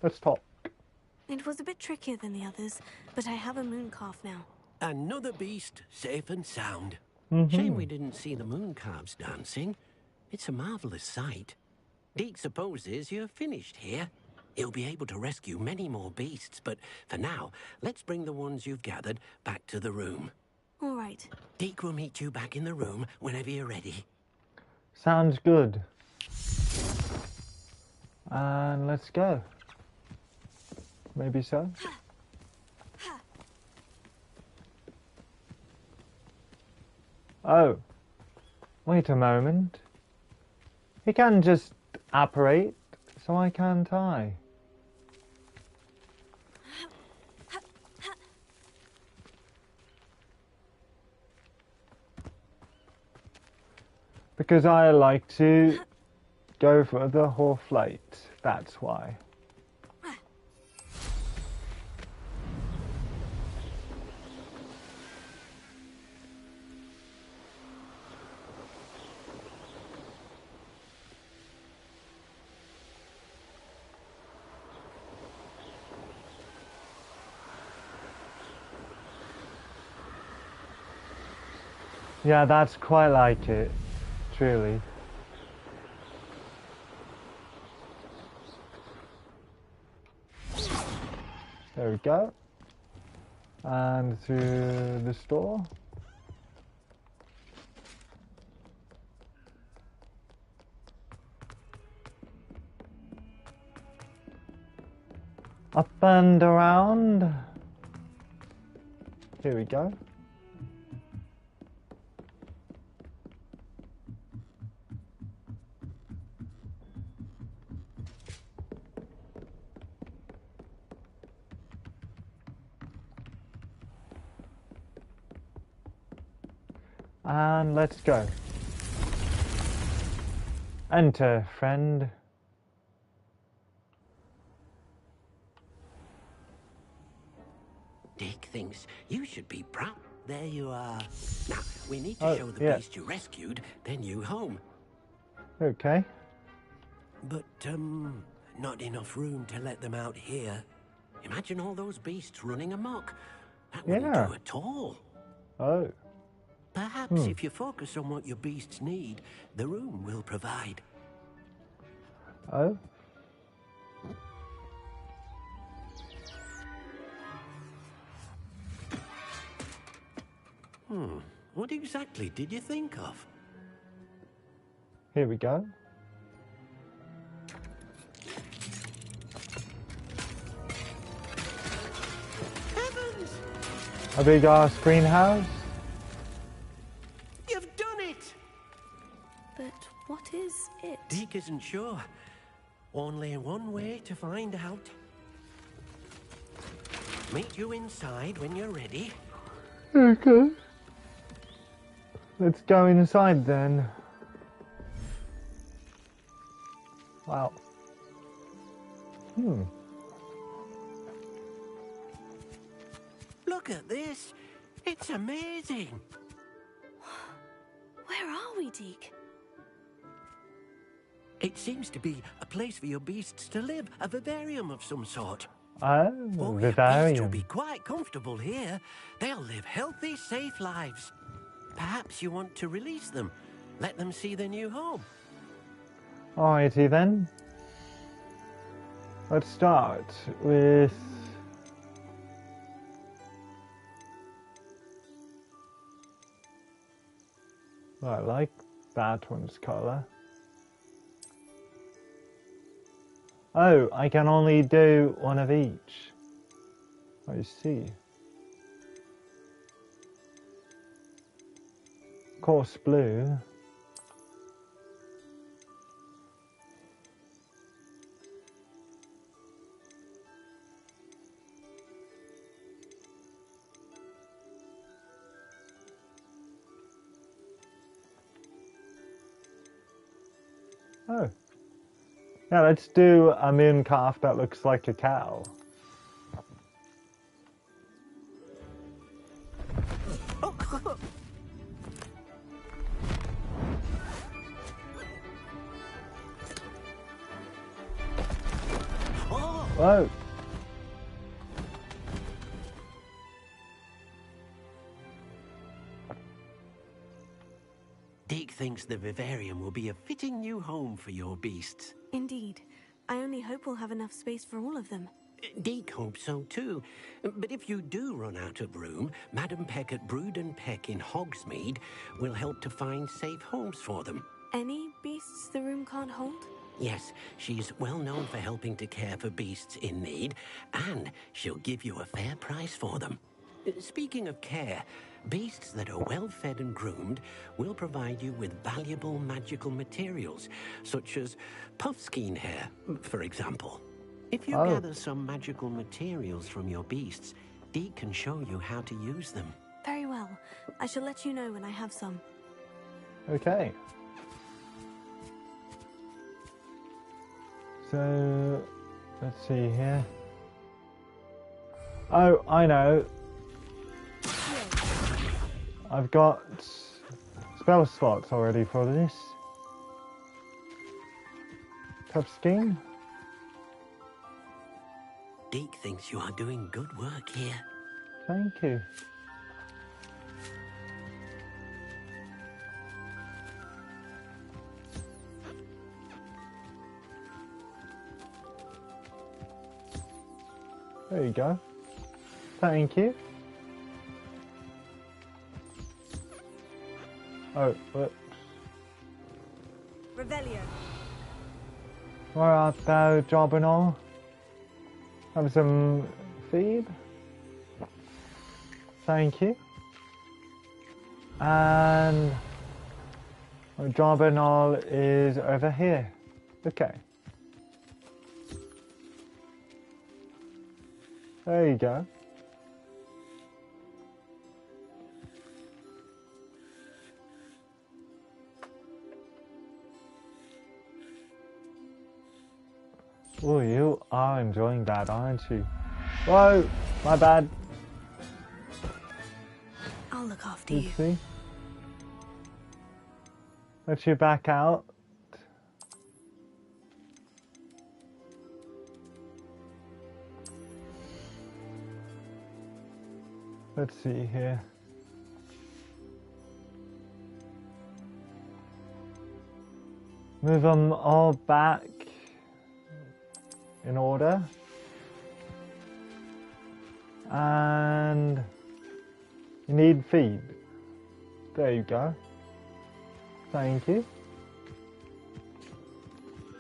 A: Let's talk.
B: It was a bit trickier than the others, but I have a moon calf now.
C: Another beast, safe and sound.
A: Mm-hmm.
C: Shame we didn't see the moon calves dancing. It's a marvelous sight. Deke supposes you're finished here. He'll be able to rescue many more beasts, but for now, let's bring the ones you've gathered back to the room.
B: All right.
C: Deke will meet you back in the room whenever you're ready.
A: Sounds good. And let's go. Maybe so. Oh. Wait a moment. He can just apparate, so why can't I? Because I like to go for the whole flight, that's why. Yeah, that's quite like it, truly. There we go. And through the store. Up and around. Here we go. And let's go. Enter, friend.
C: Deke thinks you should be proud. There you are. Now, we need to show the beast you rescued their new home.
A: Okay.
C: But, not enough room to let them out here. Imagine all those beasts running amok. That wouldn't do at all.
A: Oh.
C: Perhaps if you focus on what your beasts need, the room will provide.
A: Oh.
C: What exactly did you think of?
A: Here we go.
C: Heavens!
A: A big ass greenhouse.
C: You've done it!
B: But what is it?
C: Deke isn't sure. Only one way to find out. Meet you inside when you're ready.
A: Okay. Let's go inside then. Wow.
C: Look at this. It's amazing.
B: Where are we, Deke?
C: It seems to be a place for your beasts to live, a vivarium of some sort.
A: Oh,
C: Your
A: vivarium.
C: beasts will be quite comfortable here. They'll live healthy, safe lives. Perhaps you want to release them. Let them see their new home.
A: Alrighty then. Let's start with... I like that one's colour. Oh, I can only do one of each. I see. Coarse blue. Oh. Now let's do a moon calf that looks like a cow. Whoa.
C: Deke thinks the vivarium will be a fitting new home for your beasts.
B: Indeed. I only hope we'll have enough space for all of them.
C: Deke hopes so too. But if you do run out of room, Madam Peck at Brood and Peck in Hogsmeade will help to find safe homes for them.
B: Any beasts the room can't hold?
C: Yes, she's well known for helping to care for beasts in need, and she'll give you a fair price for them. Speaking of care, beasts that are well fed and groomed will provide you with valuable magical materials, such as puffskein hair, for example. If you gather some magical materials from your beasts, Deke can show you how to use them.
B: Very well. I shall let you know when I have some.
A: Okay. So, let's see here. Oh, I know. I've got spell slots already for this. Puffskein.
C: Deke thinks you are doing good work here.
A: Thank you. There you go. Thank you. Oh, whoops.
B: Revelio.
A: Where art thou, job and all? Have some feed. Thank you. And job and all is over here. Okay. There you go. Oh, you are enjoying that, aren't you? Whoa, my bad.
B: I'll look after you.
A: See? Let you back out. Let's see here. Move them all back in order. And you need feed. There you go. Thank you.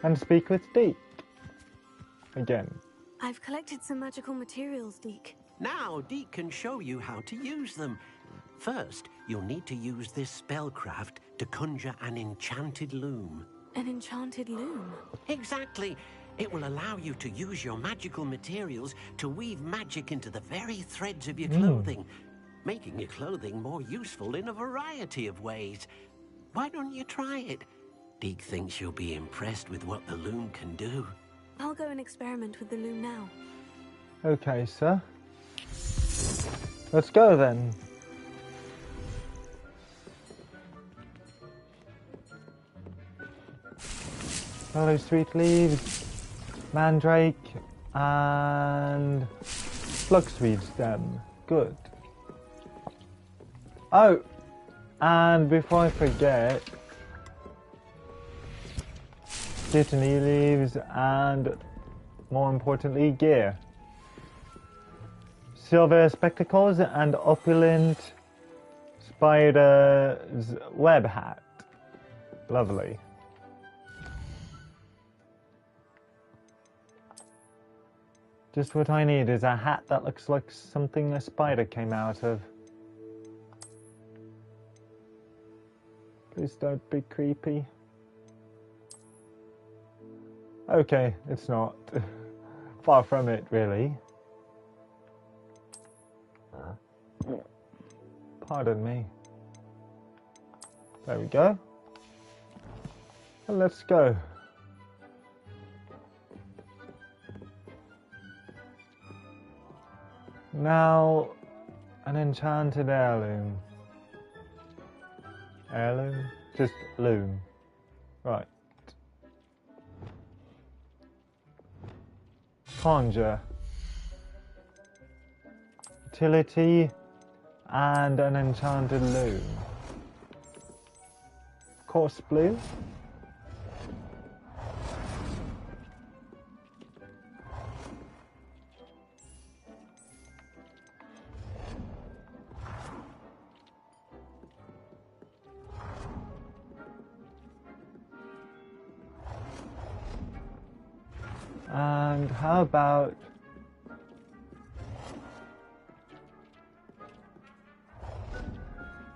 A: And speak with Deke. Again.
B: I've collected some magical materials, Deke.
C: Now, Deke can show you how to use them. First, you'll need to use this spellcraft to conjure an enchanted loom.
B: An enchanted loom?
C: Exactly. It will allow you to use your magical materials to weave magic into the very threads of your clothing, making your clothing more useful in a variety of ways. Why don't you try it? Deke thinks you'll be impressed with what the loom can do.
B: I'll go and experiment with the loom now.
A: Okay, sir. Let's go then. Hello, sweet leaves, mandrake, and fluxweed stem. Good. Oh, and before I forget, dittany leaves and, more importantly, gear. Silver spectacles and opulent spider's web hat. Lovely. Just what I need is a hat that looks like something a spider came out of. Please don't be creepy. Okay, it's not. Far from it, really. Pardon me. There we go. And let's go. Now, an enchanted heirloom. Heirloom? Just loom. Right. Conjure. Utility and an enchanted loom. Course blue. And how about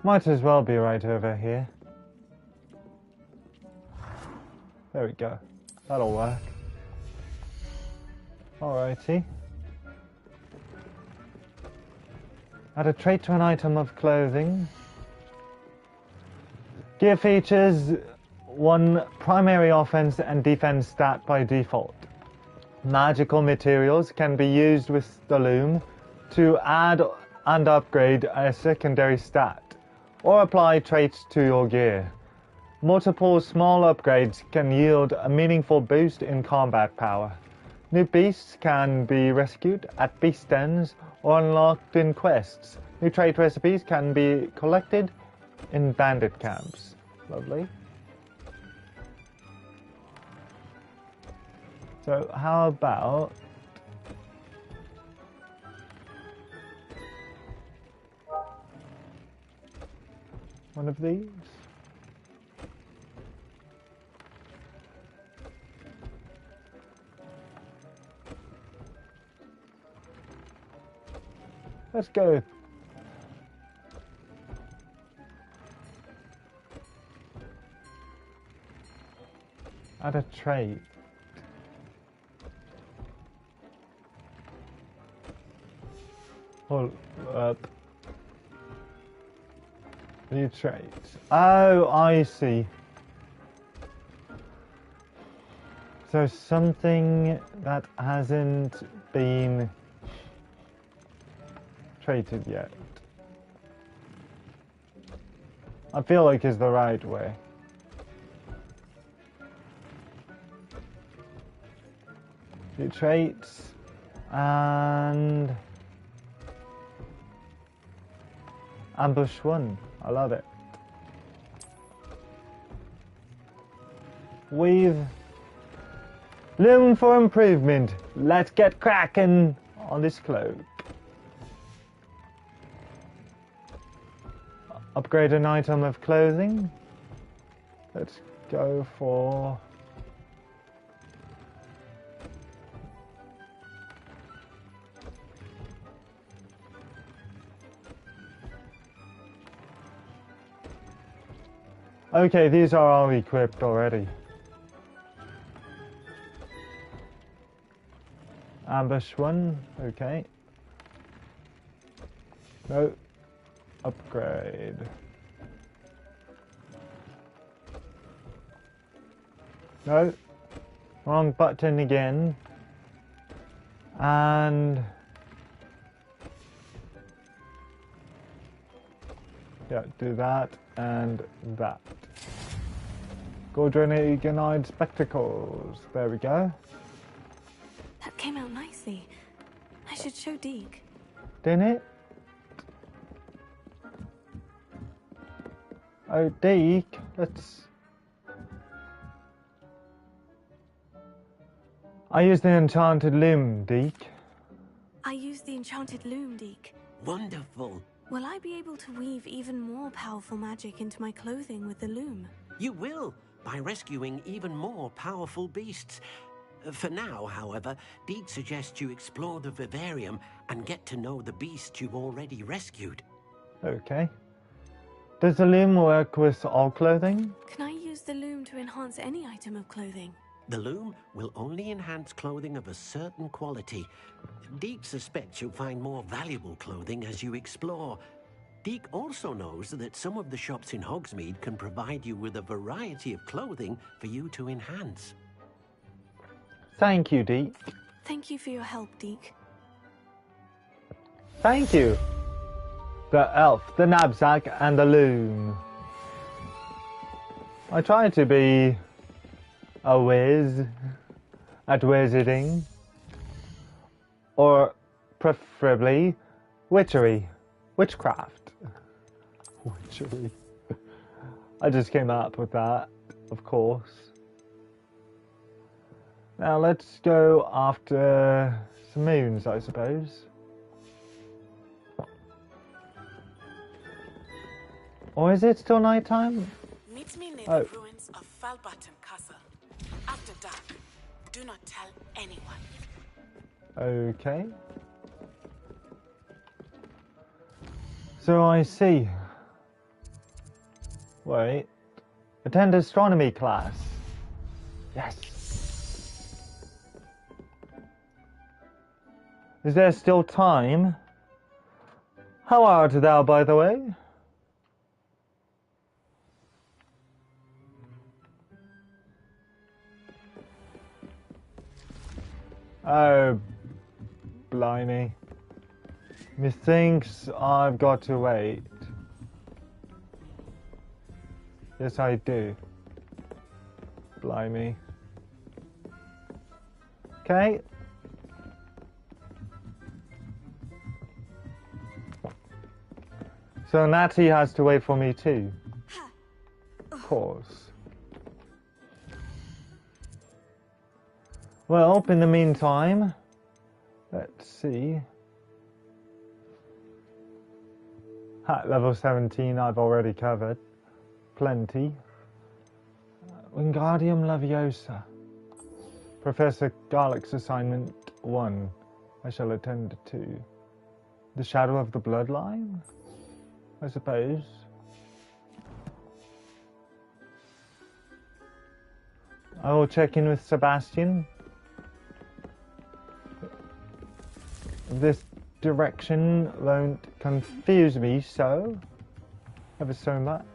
A: might as well be right over here. There we go. That'll work. Alrighty. Add a trait to an item of clothing. Gear features one primary offense and defense stat by default. Magical materials can be used with the loom to add and upgrade a secondary stat, or apply traits to your gear. Multiple small upgrades can yield a meaningful boost in combat power. New beasts can be rescued at beast dens or unlocked in quests. New trait recipes can be collected in bandit camps. Lovely. So how about one of these? Let's go. Add a trait. Hold up. New traits. Oh, I see. So something that hasn't been traded yet. I feel like is the right way. New traits and ambush 1. I love it. We've room for improvement. Let's get cracking on this cloak. Upgrade an item of clothing. Let's go for okay, these are all equipped already. Ambush 1, okay. No. Upgrade. No. Wrong button again. And yeah, do that and that. Gordronide spectacles. There we go.
B: That came out nicely. I should show Deke.
A: Didn't it? Oh, Deke, let's... I use the enchanted loom, Deke.
B: I use the enchanted loom, Deke.
C: Wonderful.
B: Will I be able to weave even more powerful magic into my clothing with the loom?
C: You will, by rescuing even more powerful beasts. For now, however, Deke suggests you explore the vivarium and get to know the beasts you've already rescued.
A: Okay. Does the loom work with all clothing?
B: Can I use the loom to enhance any item of clothing?
C: The loom will only enhance clothing of a certain quality. Deke suspects you'll find more valuable clothing as you explore. Deke also knows that some of the shops in Hogsmeade can provide you with a variety of clothing for you to enhance.
A: Thank you, Deke.
B: Thank you for your help, Deke.
A: Thank you. The elf, the Nab-Sack, and the Loom. I try to be a whiz at wizarding. Or preferably witchery. Witchcraft. Witchery. I just came up with that, of course. Now let's go after some moons, I suppose. Or is it still night time?
H: Meet me near the ruins of Falbottom Castle. After dark. Do not tell anyone.
A: Okay. So I see. Wait. Attend astronomy class. Yes. Is there still time? How art thou, by the way? Oh, blimey. Methinks I've got to wait. Yes, I do. Blimey. Okay. So Natty has to wait for me too. Of course. Well, in the meantime, let's see. At level 17 I've already covered. Plenty. Wingardium Leviosa. Professor Garlick's assignment 1. I shall attend to. The Shadow of the Bloodline? I suppose. I will check in with Sebastian. This direction won't confuse me ever so much.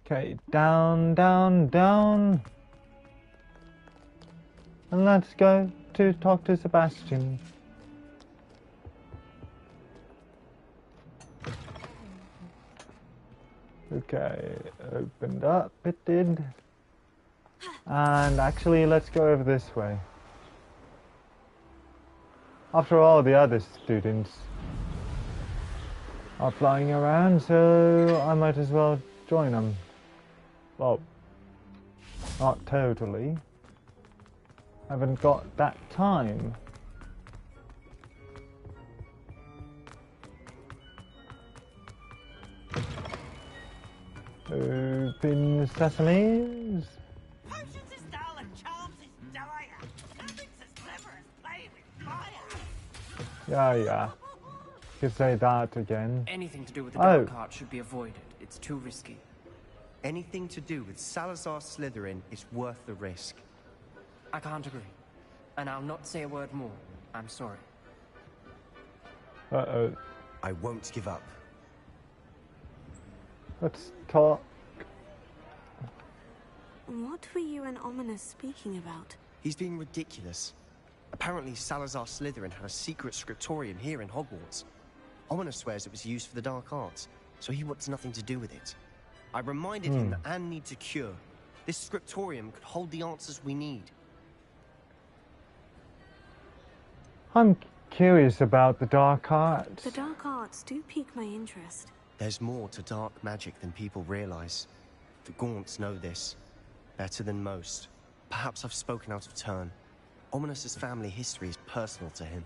A: Okay, down, down, down. And let's go to talk to Sebastian. Okay, opened up, it did. And actually, let's go over this way. After all, the other students are flying around, so I might as well join them. Well, not totally. Haven't got that time. Open sesames.
F: Potions is dull and charms is dire. Nothing's as clever as playing with fire.
A: Yeah. Could say that again.
I: Anything to do with the dark art should be avoided. It's too risky.
J: Anything to do with Salazar Slytherin is worth the risk.
I: I can't agree. And I'll not say a word more. I'm sorry.
A: Uh-oh.
J: I won't give up.
A: Let's talk.
B: What were you and Ominous speaking about?
J: He's being ridiculous. Apparently Salazar Slytherin had a secret scriptorium here in Hogwarts. Ominous swears it was used for the dark arts, so he wants nothing to do with it. I reminded him that Anne needs a cure. This scriptorium could hold the answers we need.
A: I'm curious about the dark arts.
B: The dark arts do pique my interest.
J: There's more to dark magic than people realize. The Gaunts know this better than most. Perhaps I've spoken out of turn. Ominous's family history is personal to him.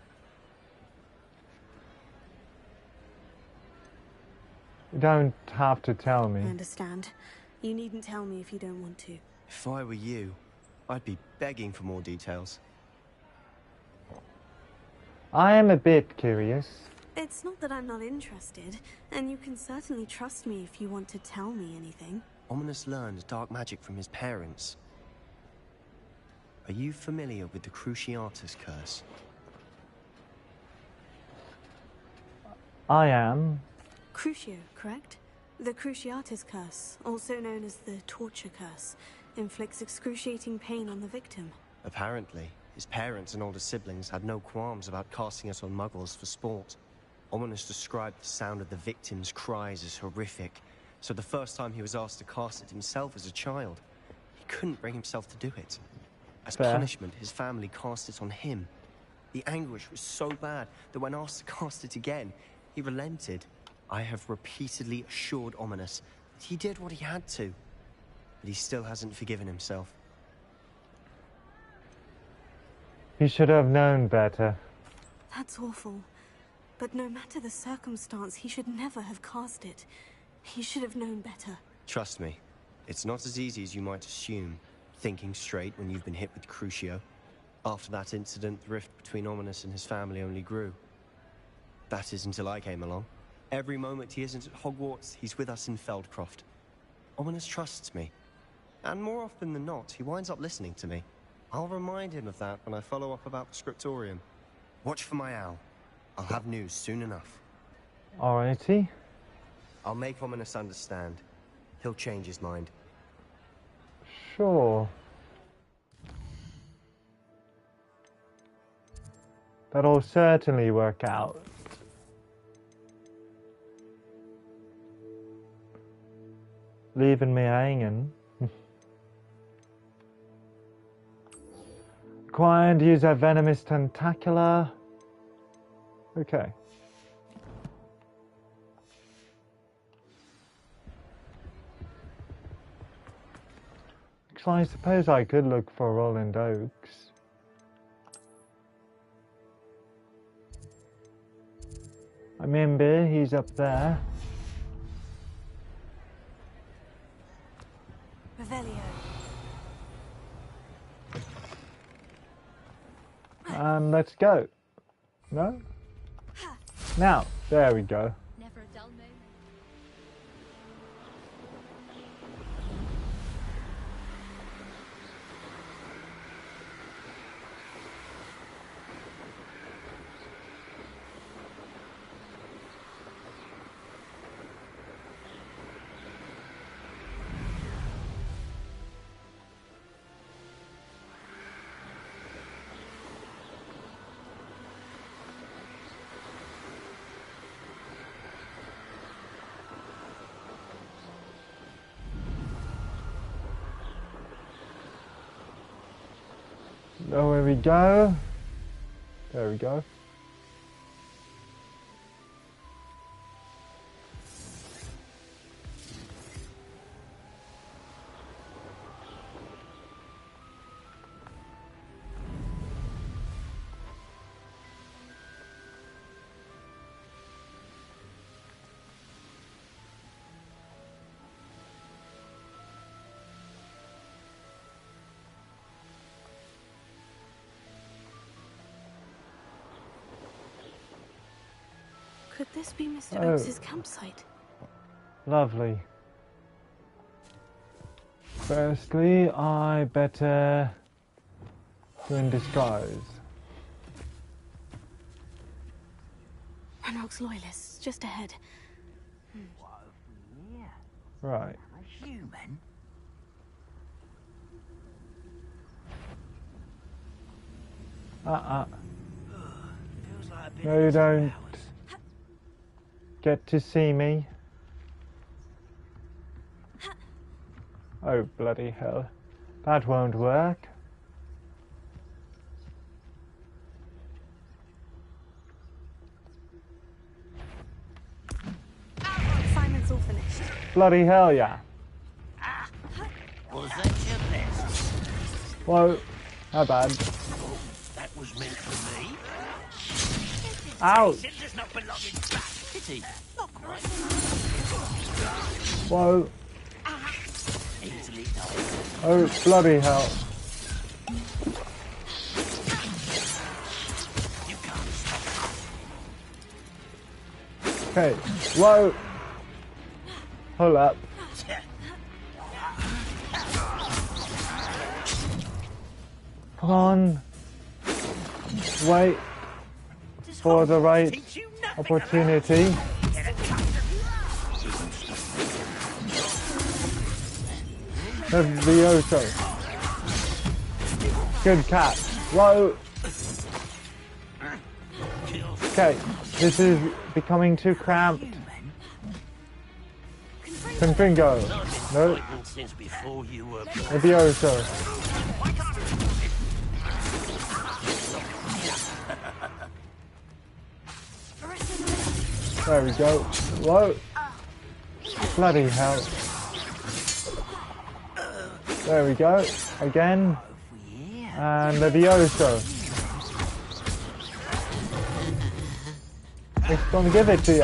A: You don't have to tell me.
B: I understand. You needn't tell me if you don't want to.
J: If I were you, I'd be begging for more details.
A: I am a bit curious.
B: It's not that I'm not interested, and you can certainly trust me if you want to tell me anything.
J: Ominous learned dark magic from his parents. Are you familiar with the Cruciatus curse?
A: I am.
B: Crucio, correct? The Cruciatus curse, also known as the torture curse, inflicts excruciating pain on the victim.
J: Apparently, his parents and older siblings had no qualms about casting it on muggles for sport. Ominous described the sound of the victim's cries as horrific, so the first time he was asked to cast it himself as a child, he couldn't bring himself to do it. As punishment, his family cast it on him. The anguish was so bad that when asked to cast it again, he relented. I have repeatedly assured Ominous that he did what he had to, but he still hasn't forgiven himself.
A: He should have known better.
B: That's awful. But no matter the circumstance, he should never have cast it. He should have known better.
J: Trust me, it's not as easy as you might assume, thinking straight when you've been hit with Crucio. After that incident, the rift between Ominous and his family only grew. That is until I came along. Every moment he isn't at Hogwarts, he's with us in Feldcroft. Ominous trusts me. And more often than not, he winds up listening to me. I'll remind him of that when I follow up about the scriptorium. Watch for my owl. I'll have news soon enough.
A: Alrighty.
J: I'll make Ominous understand. He'll change his mind.
A: Sure. That'll certainly work out. Leaving me hanging. Acquire and use a venomous tentacular. Okay. So I suppose I could look for Roland Oaks. I remember he's up there.
B: Revelio.
A: Let's go. No? Now, there we go.
E: Never a dull moment.
A: There we go. There we go.
B: Could this be Mr. Oakes' campsite?
A: Lovely. Firstly, I better go in disguise.
B: Ranrock's loyalists, just ahead.
A: Right.
F: A human?
A: No, you don't get to see me. Oh, bloody hell. That won't work.
B: Simon's all finished.
A: Bloody hell, yeah.
F: Was that your best?
A: Whoa. How bad.
F: That was meant for me.
A: Ouch.
F: Does not belong in back. Pity. Not quite.
A: Whoa.
F: Easily done.
A: Oh, bloody hell.
F: You can't stop.
A: Okay. Whoa. Hold up. Come on. Wait for the right opportunity. Levioso. Good catch. Whoa. Okay, this is becoming too cramped. Confringo. No. Levioso. There we go. Whoa. Bloody hell. There we go. Again. And Levioso. It's gonna give it to you.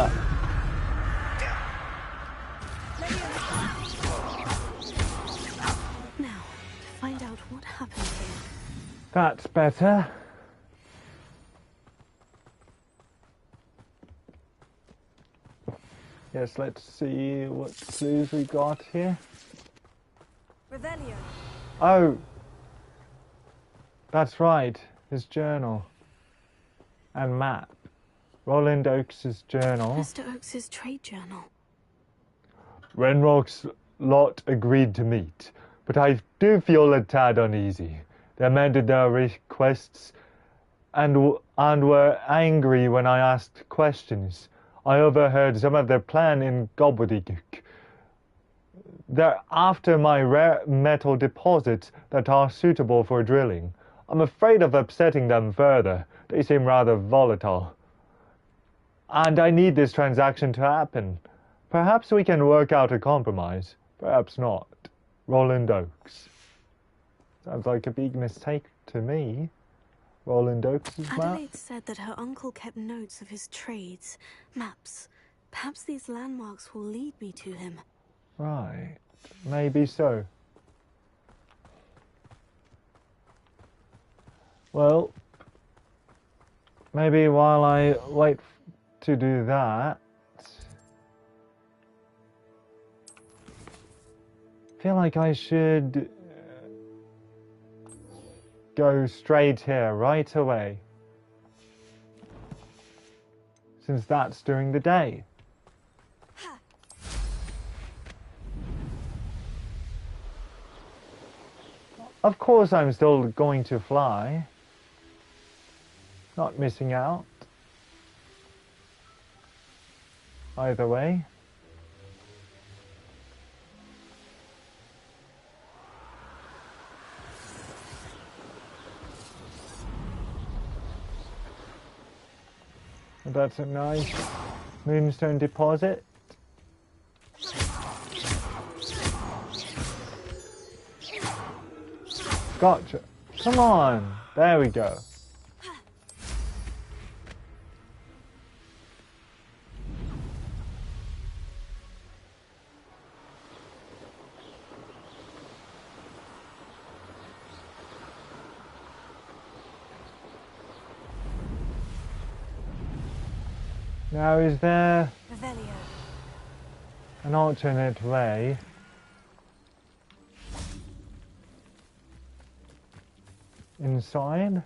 B: Now, to find out what happened here.
A: That's better. Yes, let's see what clues we got here.
B: Revelio.
A: Oh, that's right. His journal and map. Roland Oakes' journal.
B: Mr. Oakes' trade journal.
A: Renrock's lot agreed to meet, but I do feel a tad uneasy. They amended their requests and were angry when I asked questions. I overheard some of their plan in gobbledygook. They're after my rare metal deposits that are suitable for drilling. I'm afraid of upsetting them further. They seem rather volatile. And I need this transaction to happen. Perhaps we can work out a compromise. Perhaps not. Roland Oakes. Sounds like a big mistake to me. Roland Oakes' map.
B: Adelaide said that her uncle kept notes of his trades, maps. Perhaps these landmarks will lead me to him.
A: Right. Maybe so. Well, maybe while I wait to do that, I feel like I should go straight here right away, since that's during the day. Of course I'm still going to fly. Not missing out. Either way. That's a nice moonstone deposit. Gotcha. Come on. There we go. Now, is there an alternate way? Inside?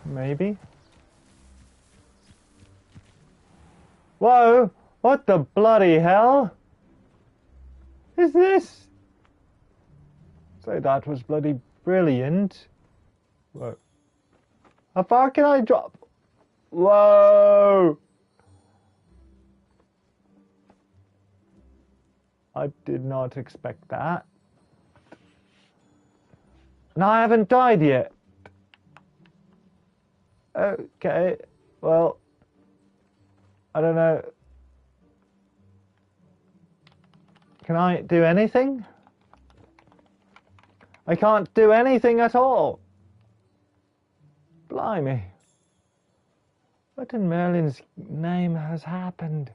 A: Maybe? Whoa! What the bloody hell is this? So that was bloody brilliant. Whoa. How far can I drop? Whoa! I did not expect that. No, I haven't died yet. Okay, well, I don't know. Can I do anything? I can't do anything at all. Blimey. What in Merlin's name has happened?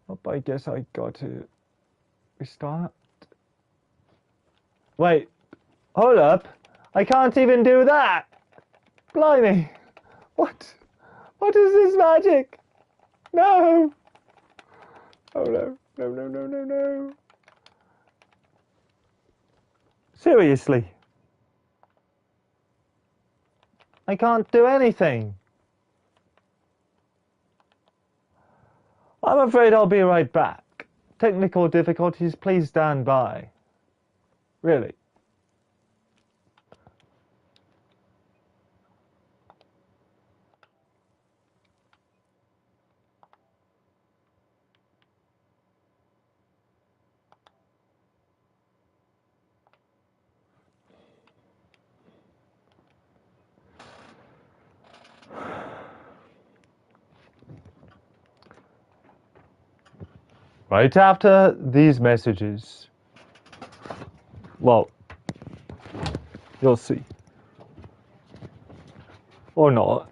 A: Oh, I guess I got to restart. Wait, hold up. I can't even do that. Blimey. What? What is this magic? No. Oh no, no, no, no, no, no. Seriously. I can't do anything. I'm afraid I'll be right back. Technical difficulties, please stand by. Really? Right after these messages, well, you'll see. Or not.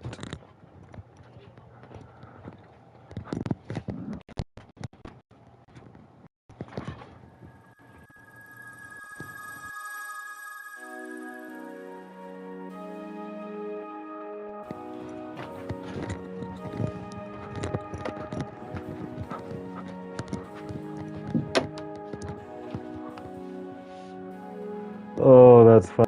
A: Oh, that's fun.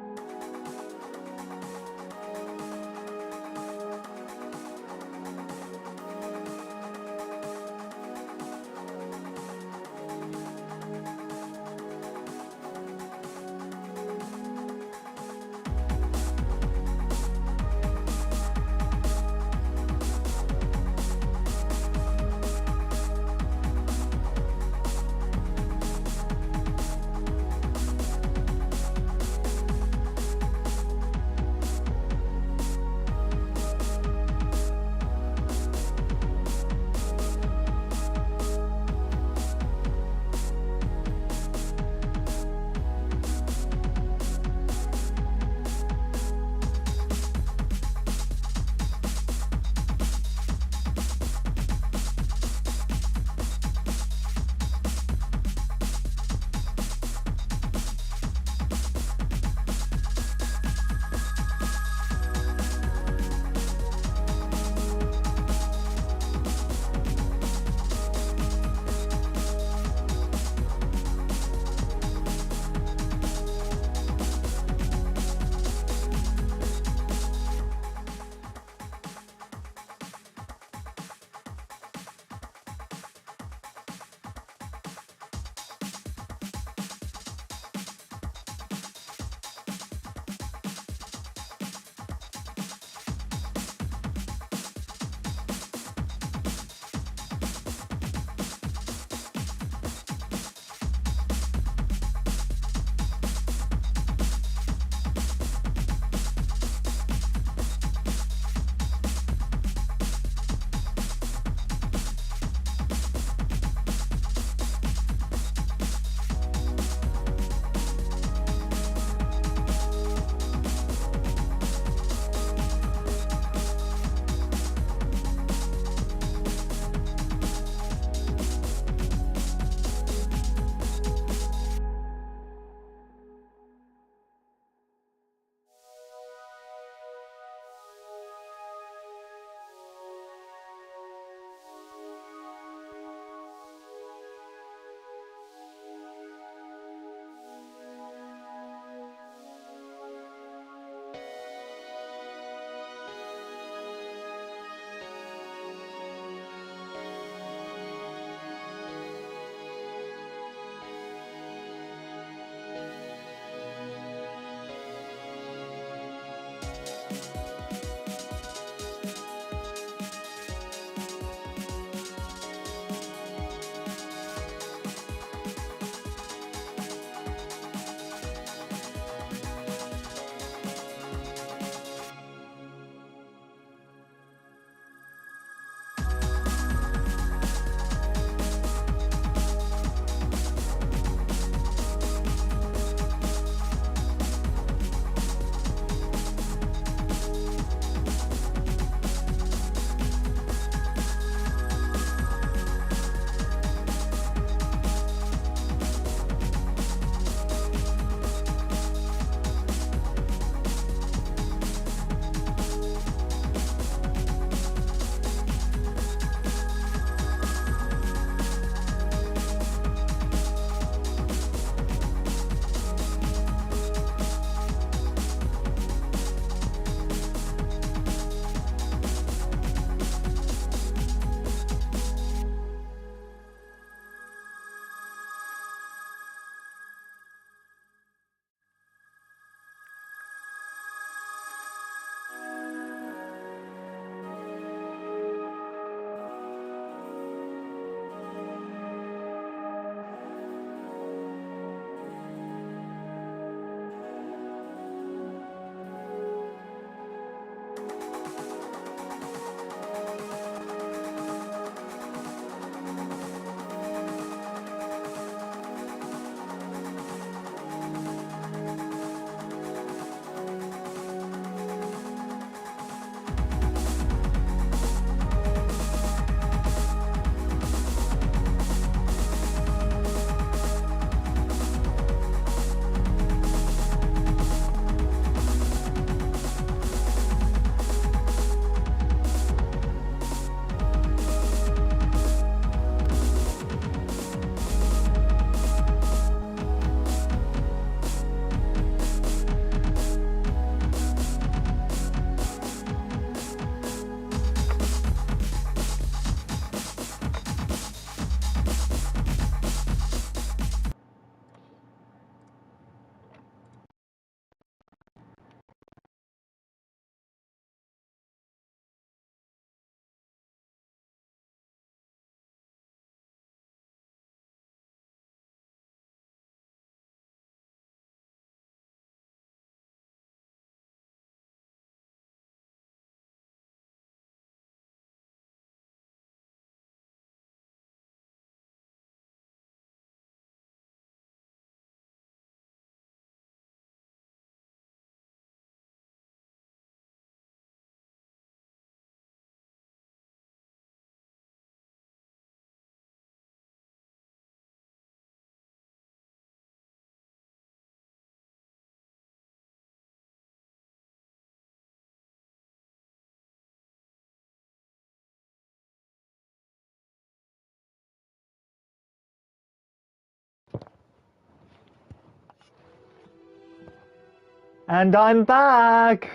A: And I'm back!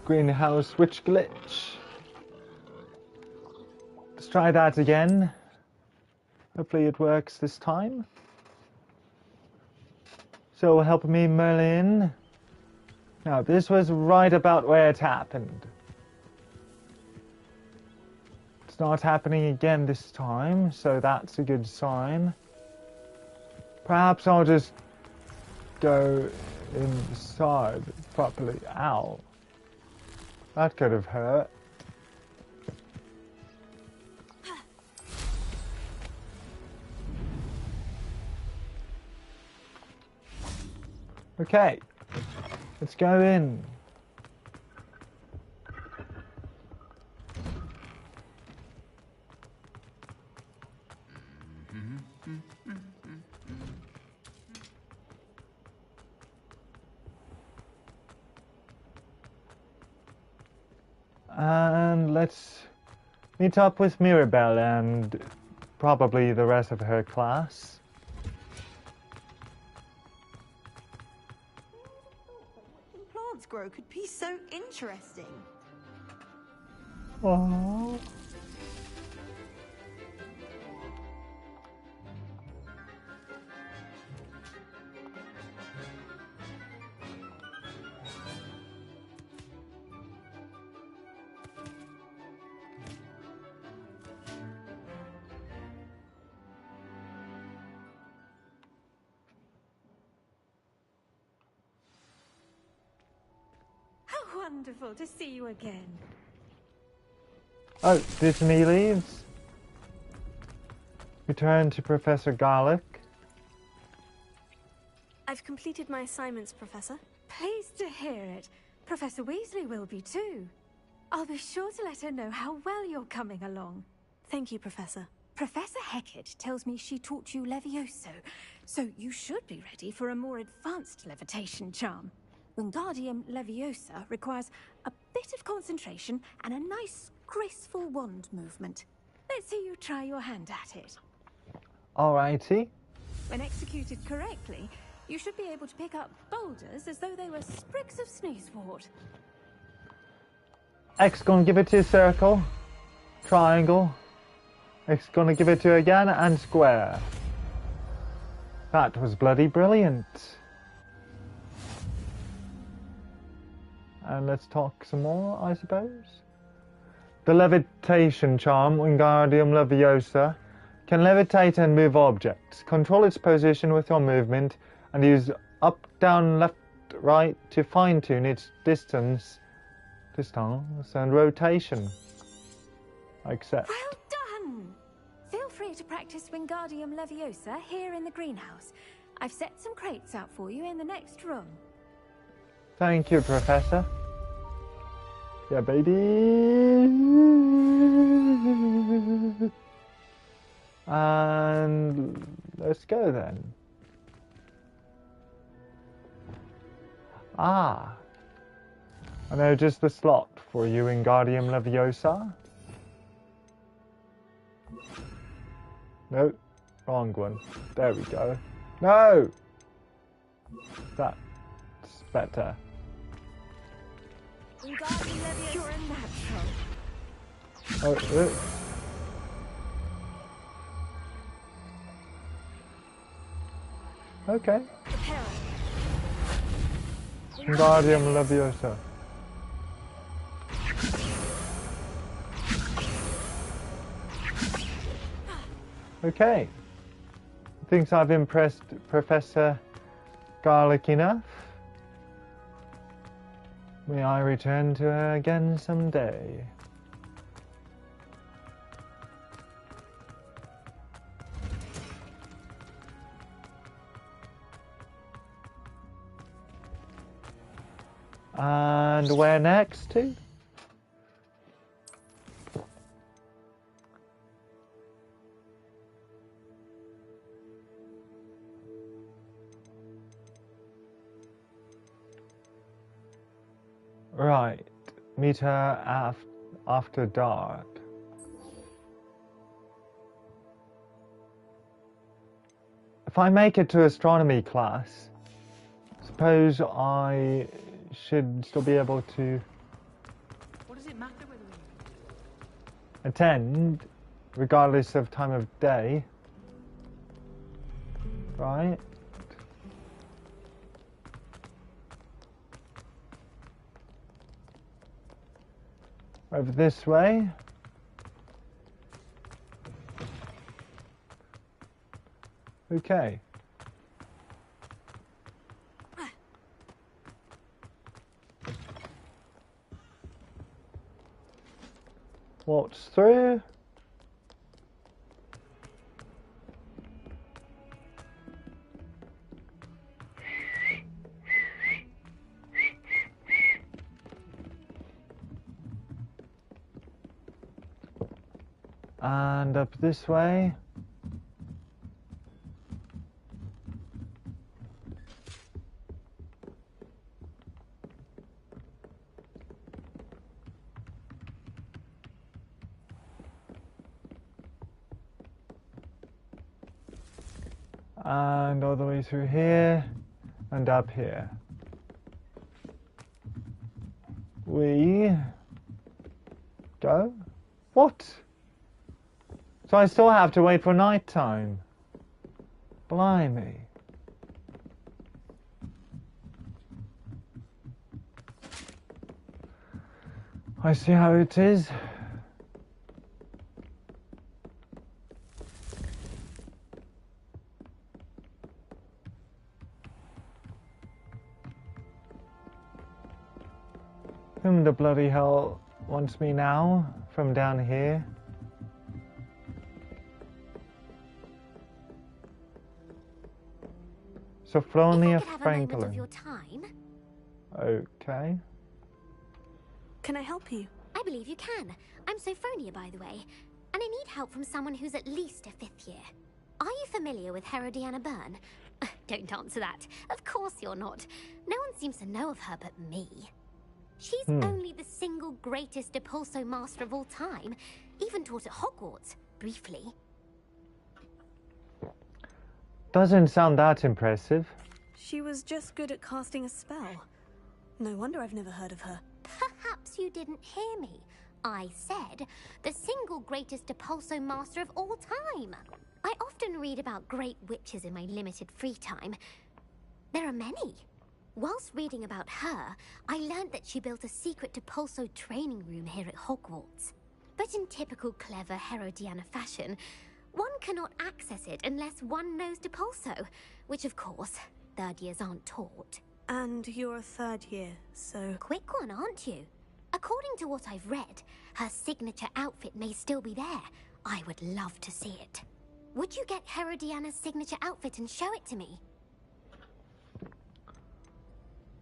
A: Greenhouse switch glitch. Let's try that again. Hopefully it works this time. So help me, Merlin. Now, this was right about where it happened. It's not happening again this time, so that's a good sign. Perhaps I'll just go inside properly. Ow. That could have hurt. Okay, let's go in. And let's meet up with Mirabelle and probably the rest of her class.
K: Plants grow could be so interesting.
A: Aww.
K: Wonderful to see you again.
A: Oh, Disney leaves. Return to Professor Garlic.
B: I've completed my assignments, Professor.
K: Pleased to hear it. Professor Weasley will be too. I'll be sure to let her know how well you're coming along.
B: Thank you, Professor.
K: Professor Hecat tells me she taught you Levioso, so you should be ready for a more advanced levitation charm. Wingardium Leviosa requires a bit of concentration and a nice, graceful wand movement. Let's see you try your hand at it.
A: Alrighty.
K: When executed correctly, you should be able to pick up boulders as though they were sprigs of sneezewort.
A: X gonna give it to circle, triangle. X gonna give it to again, and square. That was bloody brilliant. And let's talk some more, I suppose. The levitation charm, Wingardium Leviosa, can levitate and move objects. Control its position with your movement and use up, down, left, right to fine-tune its distance and rotation. Accept.
K: Well done! Feel free to practice Wingardium Leviosa here in the greenhouse. I've set some crates out for you in the next room.
A: Thank you, Professor. Yeah, baby. And let's go then. Ah. I know just the slot for you, Wingardium Leviosa. Nope, wrong one. There we go. No! That's better.
K: You're a natural.
A: Oh, okay. Wingardium Leviosa. Okay. Thinks I've impressed Professor Garlic enough. May I return to her again someday? And where next to? Right, meet her after dark. If I make it to astronomy class, suppose I should still be able to
F: What does it matter whether we
A: attend regardless of time of day, right? Over this way. Okay. Waltz through. And up this way. And all the way through here and up here. We go. What? So I still have to wait for night time. Blimey. I see how it is. Whom the bloody hell wants me now from down here? Sophronia Franklin.
L: Of your time.
A: Okay.
B: Can I help you?
L: I believe you can. I'm Sophronia, by the way, and I need help from someone who's at least a 5th year. Are you familiar with Herodiana Byrne? Don't answer that. Of course you're not. No one seems to know of her but me. She's only the single greatest Depulso master of all time. Even taught at Hogwarts, briefly.
A: Doesn't sound that impressive.
B: She was just good at casting a spell. No wonder I've never heard of her.
L: Perhaps you didn't hear me. I said the single greatest Depulso master of all time. I often read about great witches in my limited free time. There are many. Whilst reading about her, I learned that she built a secret Depulso training room here at Hogwarts. But in typical clever Herodiana fashion, one cannot access it unless one knows Depulso, which of course, 3rd years aren't taught.
B: And you're a 3rd year, so...
L: Quick one, aren't you? According to what I've read, her signature outfit may still be there. I would love to see it. Would you get Herodiana's signature outfit and show it to me?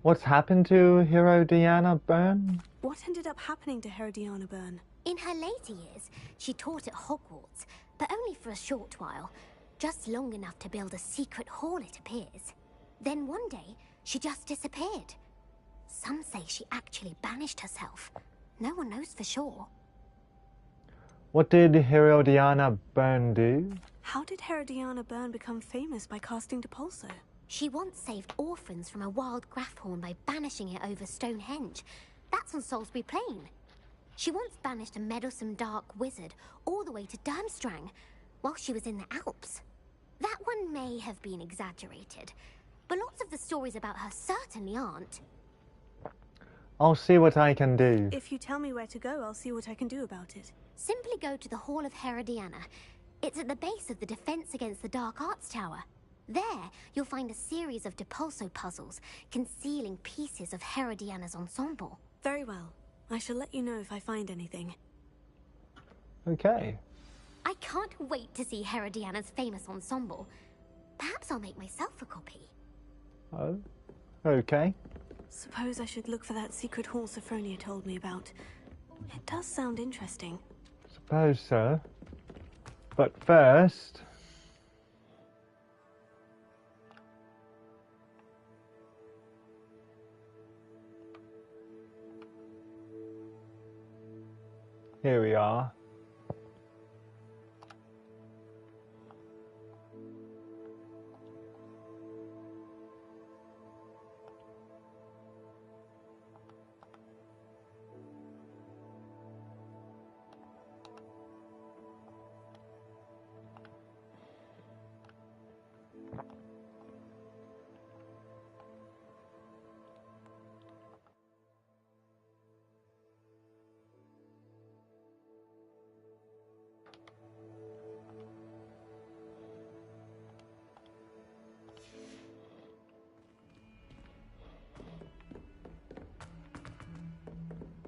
A: What's happened to Herodiana Byrne?
B: What ended up happening to Herodiana Byrne?
L: In her later years, she taught at Hogwarts, but only for a short while. Just long enough to build a secret hall, it appears. Then one day, she just disappeared. Some say she actually banished herself. No one knows for sure.
A: What did Herodiana Byrne do?
B: How did Herodiana Byrne become famous by casting Depulso?
L: She once saved orphans from a wild Graffhorn by banishing it over Stonehenge. That's on Salisbury Plain. She once banished a meddlesome dark wizard all the way to Durmstrang while she was in the Alps. That one may have been exaggerated, but lots of the stories about her certainly aren't.
A: I'll see what I can do.
B: If you tell me where to go, I'll see what I can do about it.
L: Simply go to the Hall of Herodiana. It's at the base of the Defense Against the Dark Arts Tower. There, you'll find a series of Depulso puzzles concealing pieces of Herodiana's ensemble.
B: Very well. I shall let you know if I find anything.
A: Okay.
L: I can't wait to see Herodiana's famous ensemble. Perhaps I'll make myself a copy.
A: Oh, okay.
B: Suppose I should look for that secret hall Sophronia told me about. It does sound interesting.
A: Suppose so. But first... Here we are.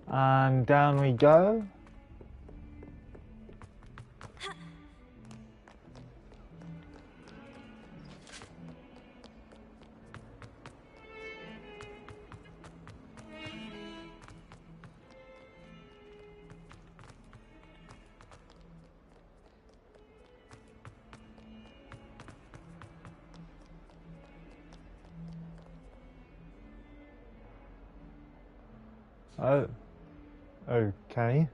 A: And down we go. Oh, okay.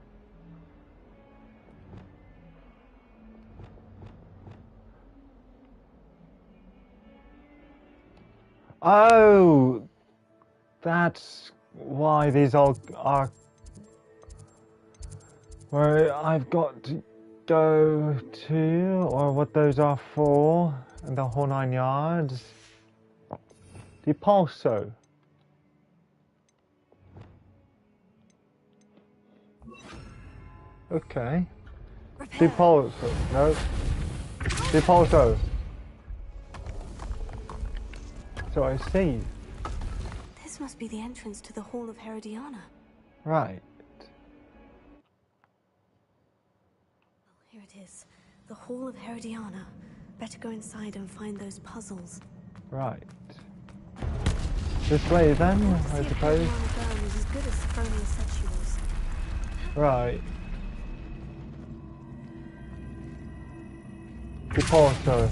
A: Oh, that's why these all are where I've got to go to, or what those are for, and the whole 9 yards. The pulso. Okay. Depulso. No. Depulso. So I see.
B: This must be the entrance to the Hall of Herodiana.
A: Right.
B: Here it is. The Hall of Herodiana. Better go inside and find those puzzles.
A: Right. This way then, I suppose.
B: Herodiana was as good as Sophronia said she was.
A: Right. Depulso.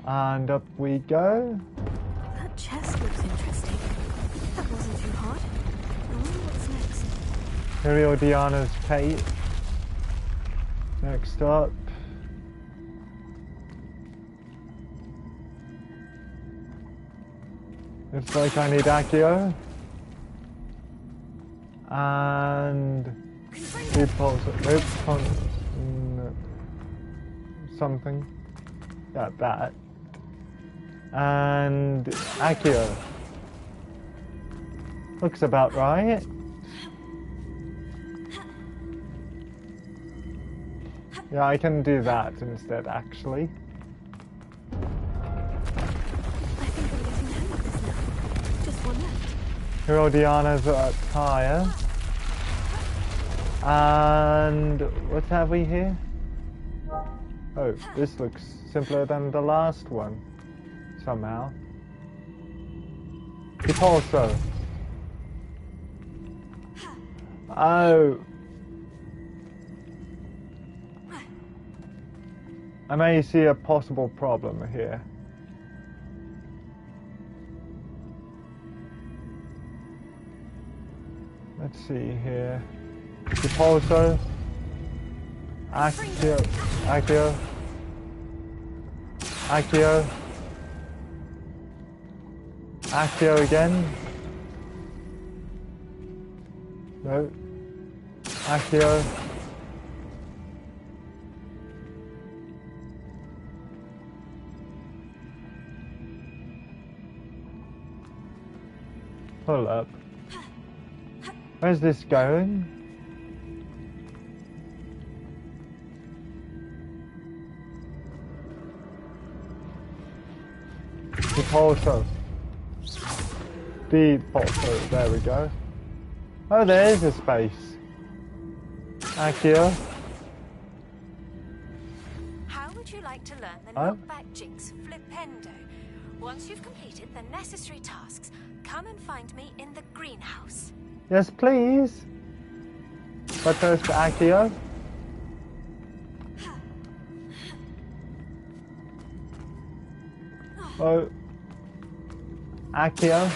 A: And up we go.
B: That chest looks interesting. That wasn't too hard. I wonder what's next.
A: Herodiana's Kate. Next up. Looks like I need Accio. And Depulso. No. Something. Yeah, that. And Accio. Looks about right. Yeah, I can do that instead, actually.
B: I think I'm getting the hang of this now. Just one left.
A: Herodiana's attire. And what have we here? Oh, this looks simpler than the last one. Somehow. Depulso. Oh. I may see a possible problem here. Let's see here. Depulso. Accio. Accio. Accio. Accio again. No. Accio. Pull up. Where's this going? Depulso. Depulso, there we go. Oh, there is a space. Accio.
K: How would you like to learn the knockback jinx flipendo? Once you've completed the necessary tasks, come and find me in the greenhouse.
A: Yes, please. But first, Accio. Oh. Accio.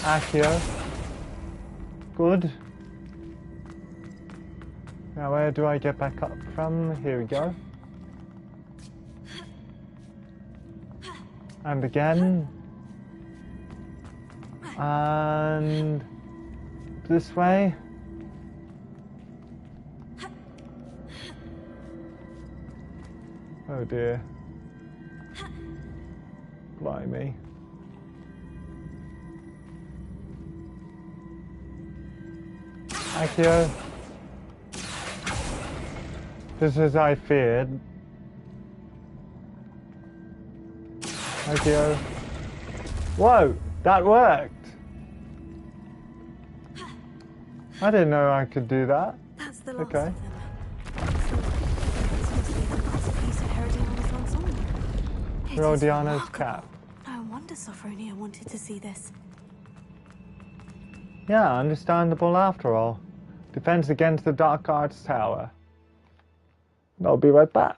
A: Accio. Good. Now where do I get back up from? Here we go. And again. And this way. Oh dear. Blimey. Accio. Just as I feared. Thank you. Whoa, that worked. I didn't know I could do that.
B: That's the last
A: Okay.
B: of them. Piece of Herodiana's ensemble. It is
A: Herodiana's
B: remarkable.
A: cap.
B: No wonder Sophronia wanted to see this.
A: Yeah, understandable after all. Defense against the Dark Arts Tower. I'll be right back.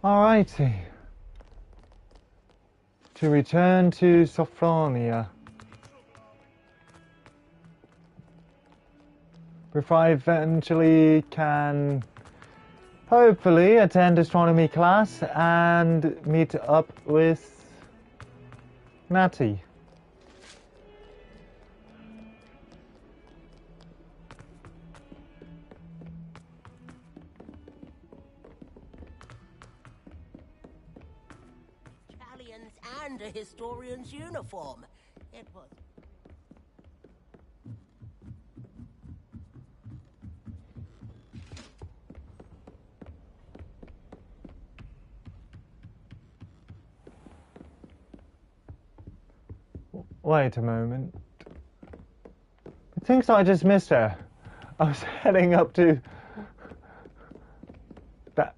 A: Alrighty. To return to Sophronia. Before I eventually can hopefully attend astronomy class and meet up with Natty.
C: Italians and a historian's uniform. It was...
A: Wait a moment. I think so I just missed her. I was heading up to that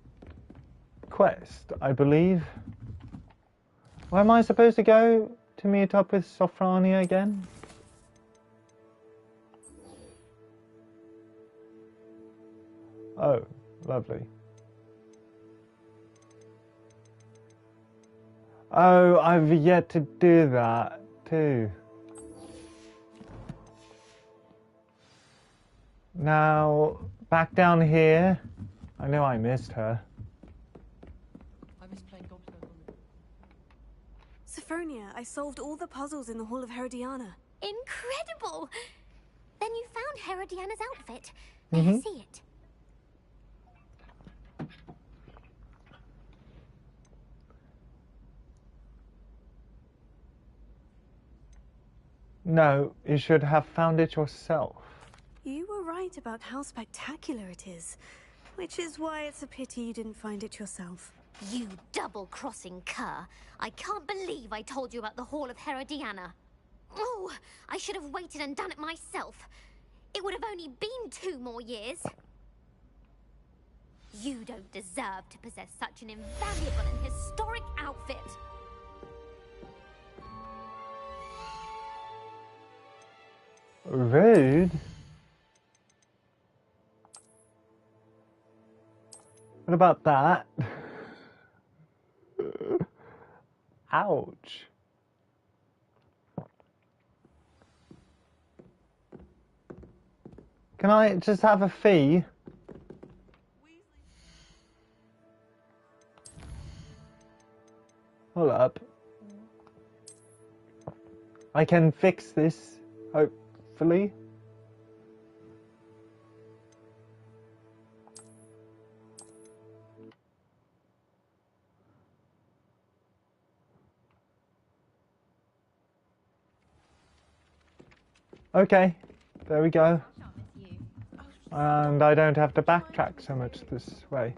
A: quest, I believe. Where am I supposed to go to meet up with Sophronia again? Oh, lovely. Oh, I've yet to do that too. Now, back down here. I know I missed her.
I: I miss playing Gobble.
B: Sophronia, I solved all the puzzles in the Hall of Herodiana.
L: Incredible! Then you found Herodiana's outfit. May I see it?
A: No, you should have found it yourself.
B: You were right about how spectacular it is, which is why it's a pity you didn't find it yourself.
L: You double-crossing cur. I can't believe I told you about the Hall of Herodiana. Oh, I should have waited and done it myself. It would have only been 2 more years. You don't deserve to possess such an invaluable and historic outfit.
A: Rude? What about that? Ouch. Can I just have a fee? Hold up. I can fix this, hopefully. Okay, there we go. And I don't have to backtrack so much this way.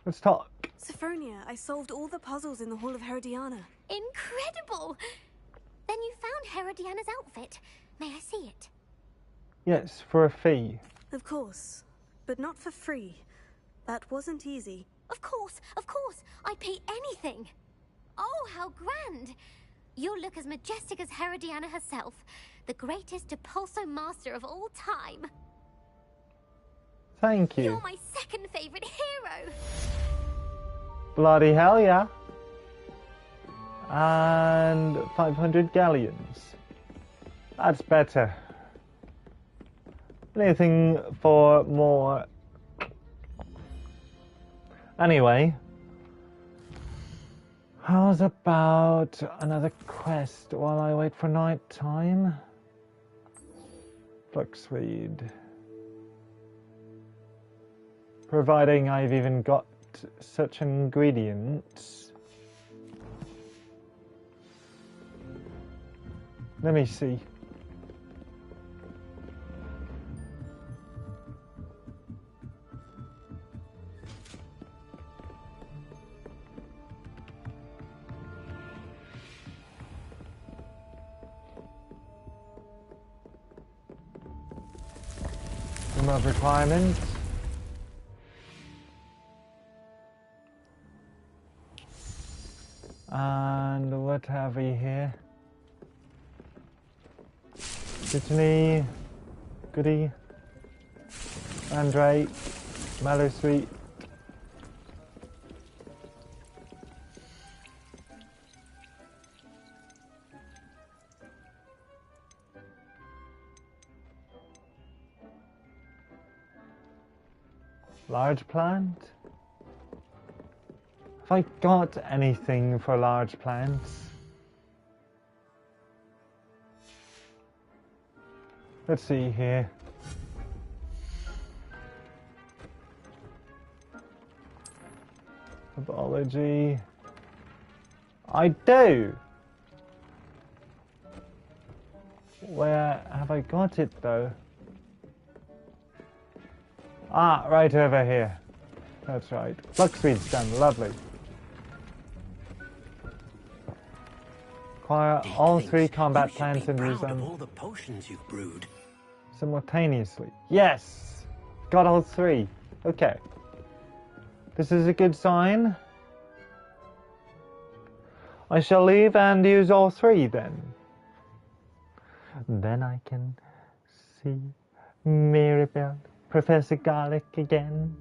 A: Let's talk.
B: Sophronia, I solved all the puzzles in the Hall of Herodiana.
L: Incredible! Then you found Herodiana's outfit. May I see it?
A: Yes, for a fee.
B: Of course, but not for free. That wasn't easy.
L: Of course, I'd pay anything. Oh, how grand! You'll look as majestic as Herodiana herself, the greatest Depulso master of all time.
A: Thank you.
L: You're my second favorite hero.
A: Bloody hell, yeah. And 500 galleons. That's better. Anything for more. Anyway. How's about another quest while I wait for night time? Fluxweed. Providing I've even got such ingredients. Let me see. Remove requirements. And what have we here? Brittany, Goody, Andre, Mallow Sweet, Large plant? Have I got anything for large plants? Let's see here. Herbology. I do! Where have I got it though? Ah, right over here. That's right. Bucksweet's done. Lovely. Acquire all 3 combat plants and use them
C: all the potions you've brewed.
A: simultaneously. Yes! Got all 3. Okay. This is a good sign. I shall leave and use all 3 then. Then I can see Mirabelle, Professor Garlic again.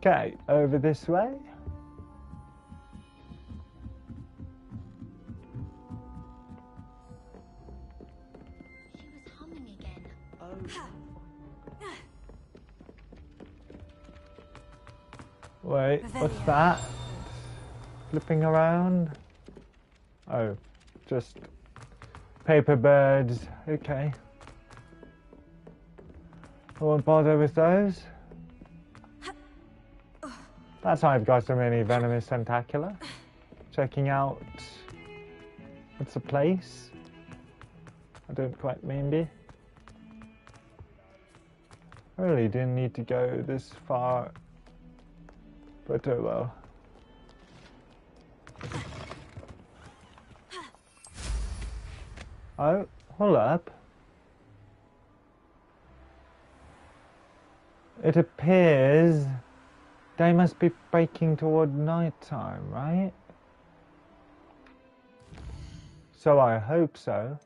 A: Okay, over this way.
L: She was humming again.
A: Wait, what's that? Flipping around? Oh, just paper birds. Okay. I won't bother with those. That's how I've got so many venomous tentacula. Checking out what's the place? I don't quite remember. I really didn't need to go this far, but oh well. Oh, hold up. It appears they must be breaking toward night time, right? So I hope so.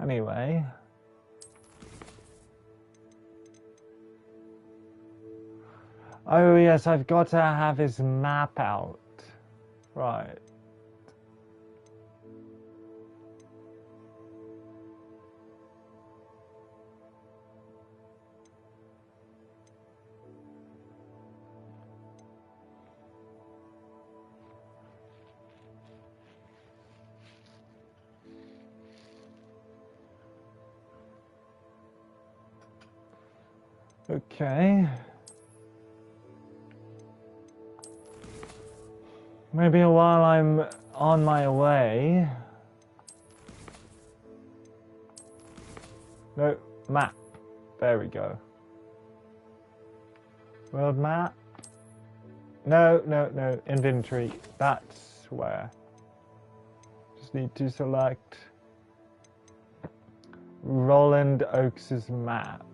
A: Anyway. Oh yes, I've got to have his map out. Right. Okay. Maybe while I'm on my way. No, map. There we go. World map. No, inventory. That's where. Just need to select Roland Oakes' map.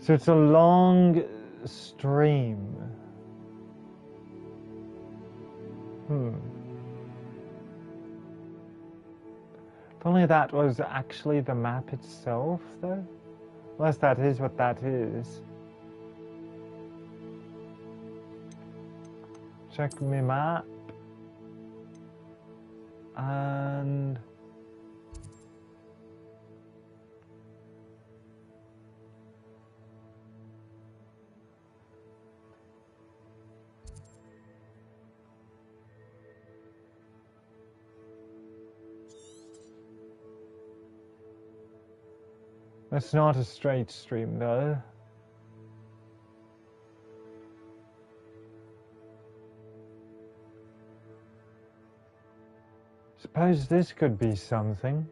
A: So it's a long stream. If only that was actually the map itself, though. Unless that is what that is. Check my map. And it's not a straight stream, though. Suppose this could be something.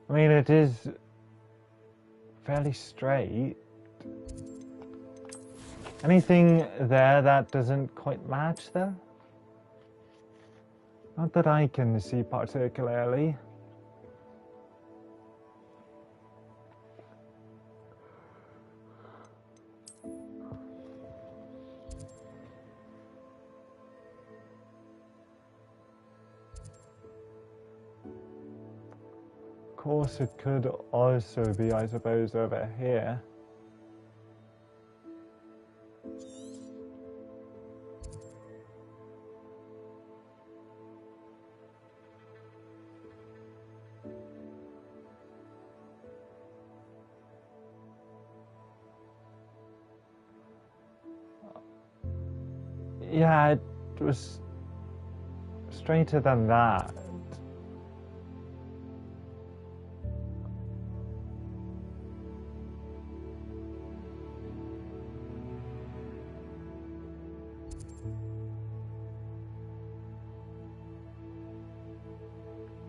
A: I mean, it is fairly straight. Anything there that doesn't quite match, though? Not that I can see particularly. course, it could also be, I suppose, over here. Yeah, it was straighter than that.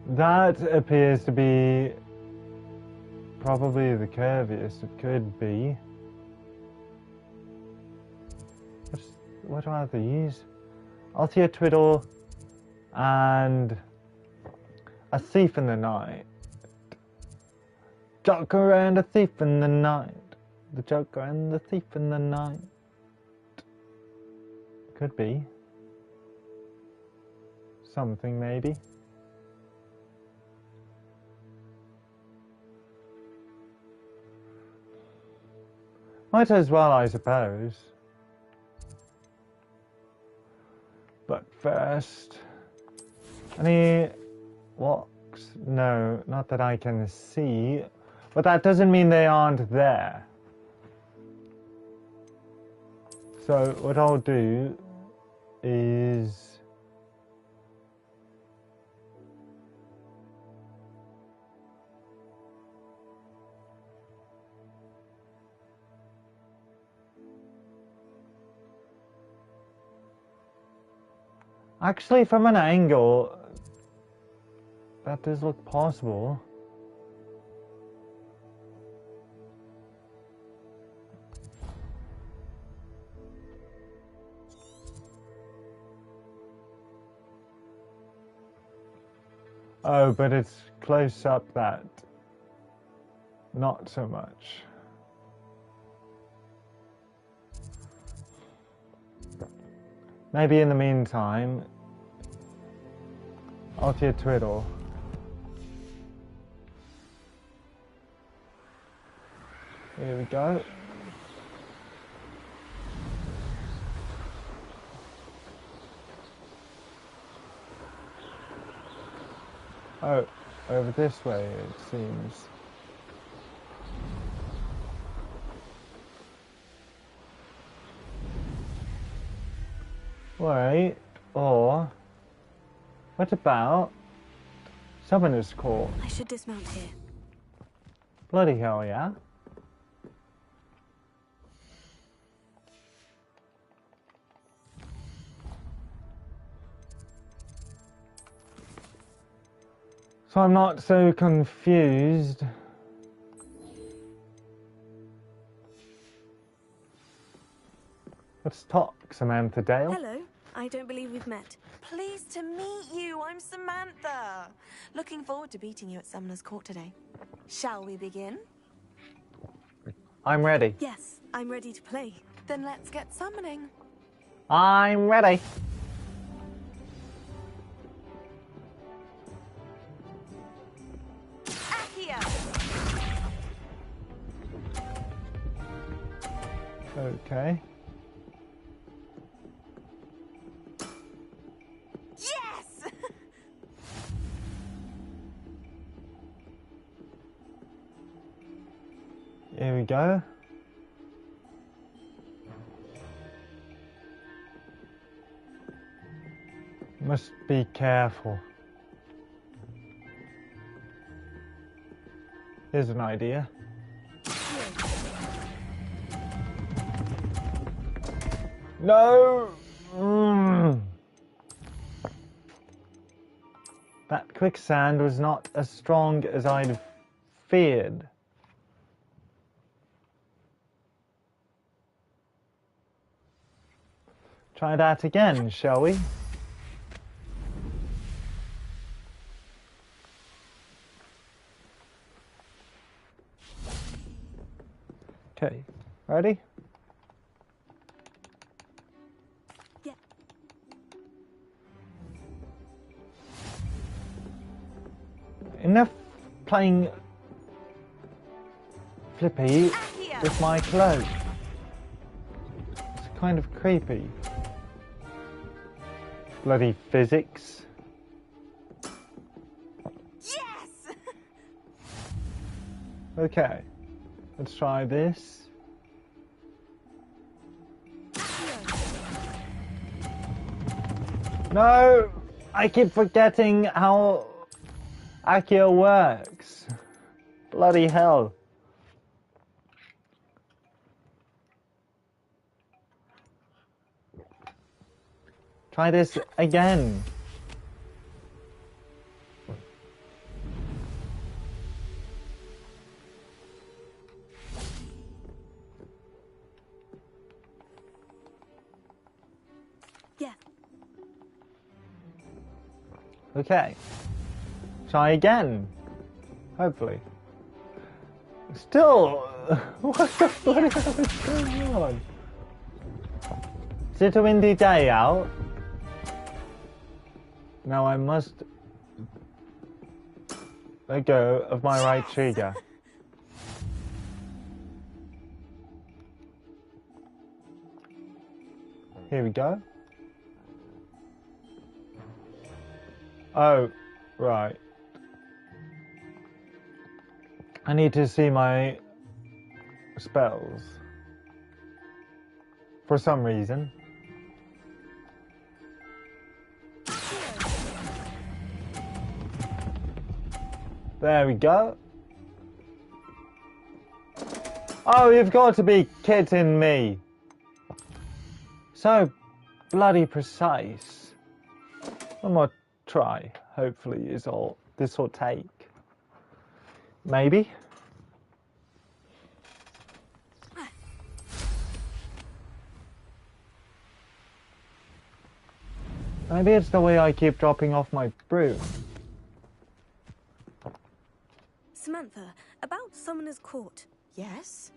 A: That appears to be probably the curviest it could be. What are these? Althea Twiddle and a thief in the night. Joker and a thief in the night. The Joker and the thief in the night. Could be. Something maybe. Might as well, I suppose. But first, any walks? No, not that I can see. But that doesn't mean they aren't there. So what I'll do is actually, from an angle, that does look possible. Oh, but it's close up that not so much. Maybe in the meantime, Althea Twiddle. Here we go. Oh, over this way it seems. Wait, or what about Summoner's Call?
B: I should dismount here.
A: Bloody hell, yeah. So I'm not so confused. Let's talk, Samantha Dale.
B: Hello. I don't believe we've met.
M: Pleased to meet you. I'm Samantha. Looking forward to beating you at Summoner's Court today. Shall we begin?
A: I'm ready.
B: Yes, I'm ready to play.
M: Then let's get summoning.
A: I'm ready. Okay.
M: Yes!
A: Here we go. Must be careful. Here's an idea. No! That quicksand was not as strong as I'd feared. Try that again, shall we? Okay, ready?
B: Yeah.
A: Enough playing Flippy with my clothes. It's kind of creepy. Bloody physics.
M: Yes!
A: Okay, let's try this. No! I keep forgetting how Accio works. Bloody hell. Try this again.
B: Yeah.
A: Okay. Try again. Hopefully. Still, what the bloody hell is going on? Is it a windy day out? Now I must let go of my right trigger. Here we go. Oh, right. I need to see my spells. For some reason. There we go. Oh, you've got to be kidding me. So bloody precise. One more try, hopefully, is all this will take. Maybe. Maybe it's the way I keep dropping off my broom.
B: Samantha, about Summoner's Court.
M: Yes?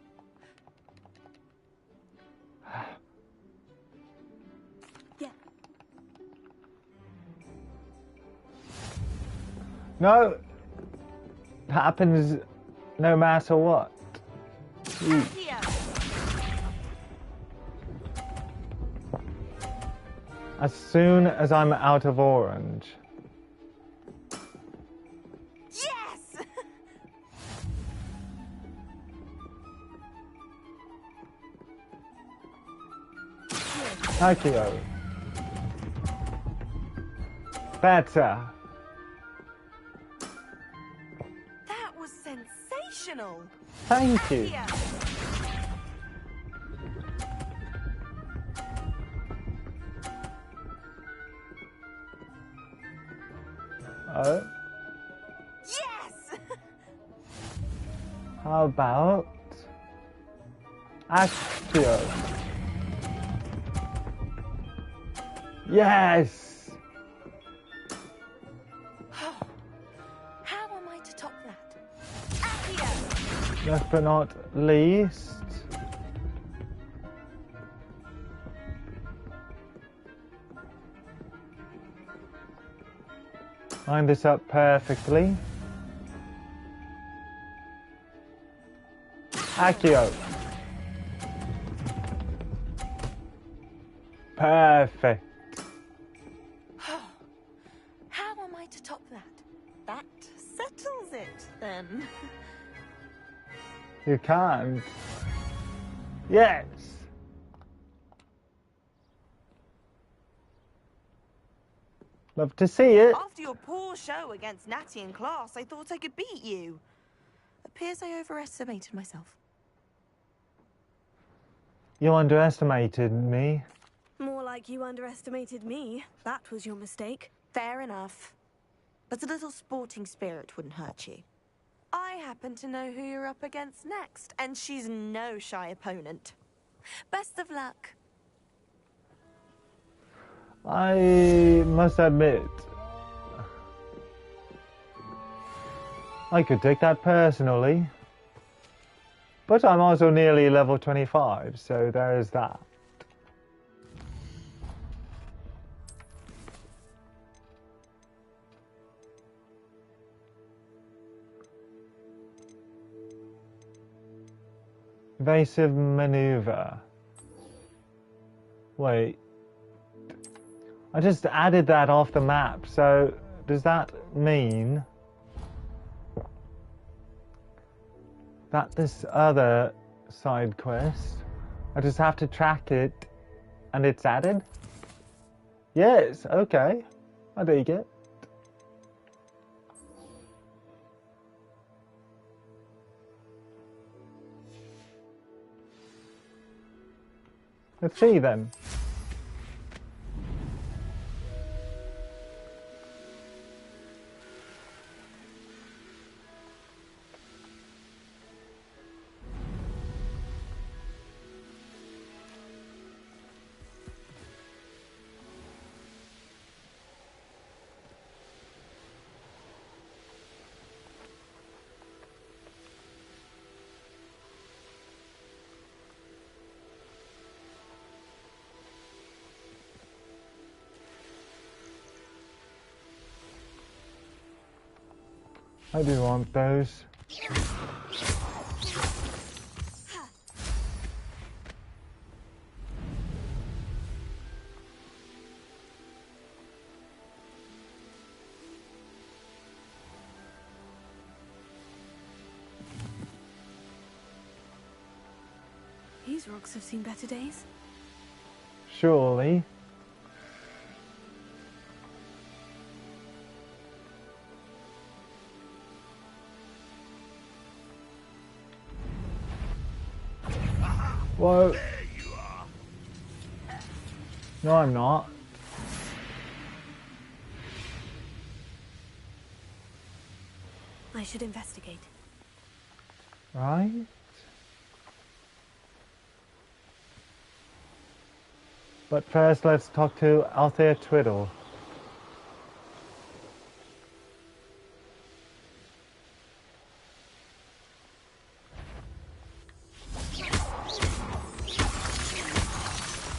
B: Yeah.
A: No. Happens no matter what. As soon as I'm out of orange.
M: Yes!
A: Accio. Better.
M: That was sensational.
A: Thank you. Oh.
M: Yes!
A: How about Accio? Yes!
M: How am I to top that? Accio!
A: Last but not least. Line this up perfectly. Accio. Perfect.
M: How am I to top that? That settles it, then.
A: You can't. Yes. Love to see it.
M: After your poor show against Natty in class, I thought I could beat you. Appears I overestimated myself.
A: You underestimated me.
B: More like you underestimated me. That was your mistake.
M: Fair enough. But a little sporting spirit wouldn't hurt you. I happen to know who you're up against next, and she's no shy opponent. Best of luck.
A: I must admit, I could take that personally. But I'm also nearly level 25, so there is that. Evasive maneuver. Wait. I just added that off the map, so does that mean that this other side quest, I just have to track it and it's added? Yes, okay. I dig it. Let's see then. I do want those.
B: These rocks have seen better days.
A: Surely. Whoa.
C: There you are.
A: No, I'm not.
B: I should investigate.
A: Right? But first, let's talk to Althea Twiddle.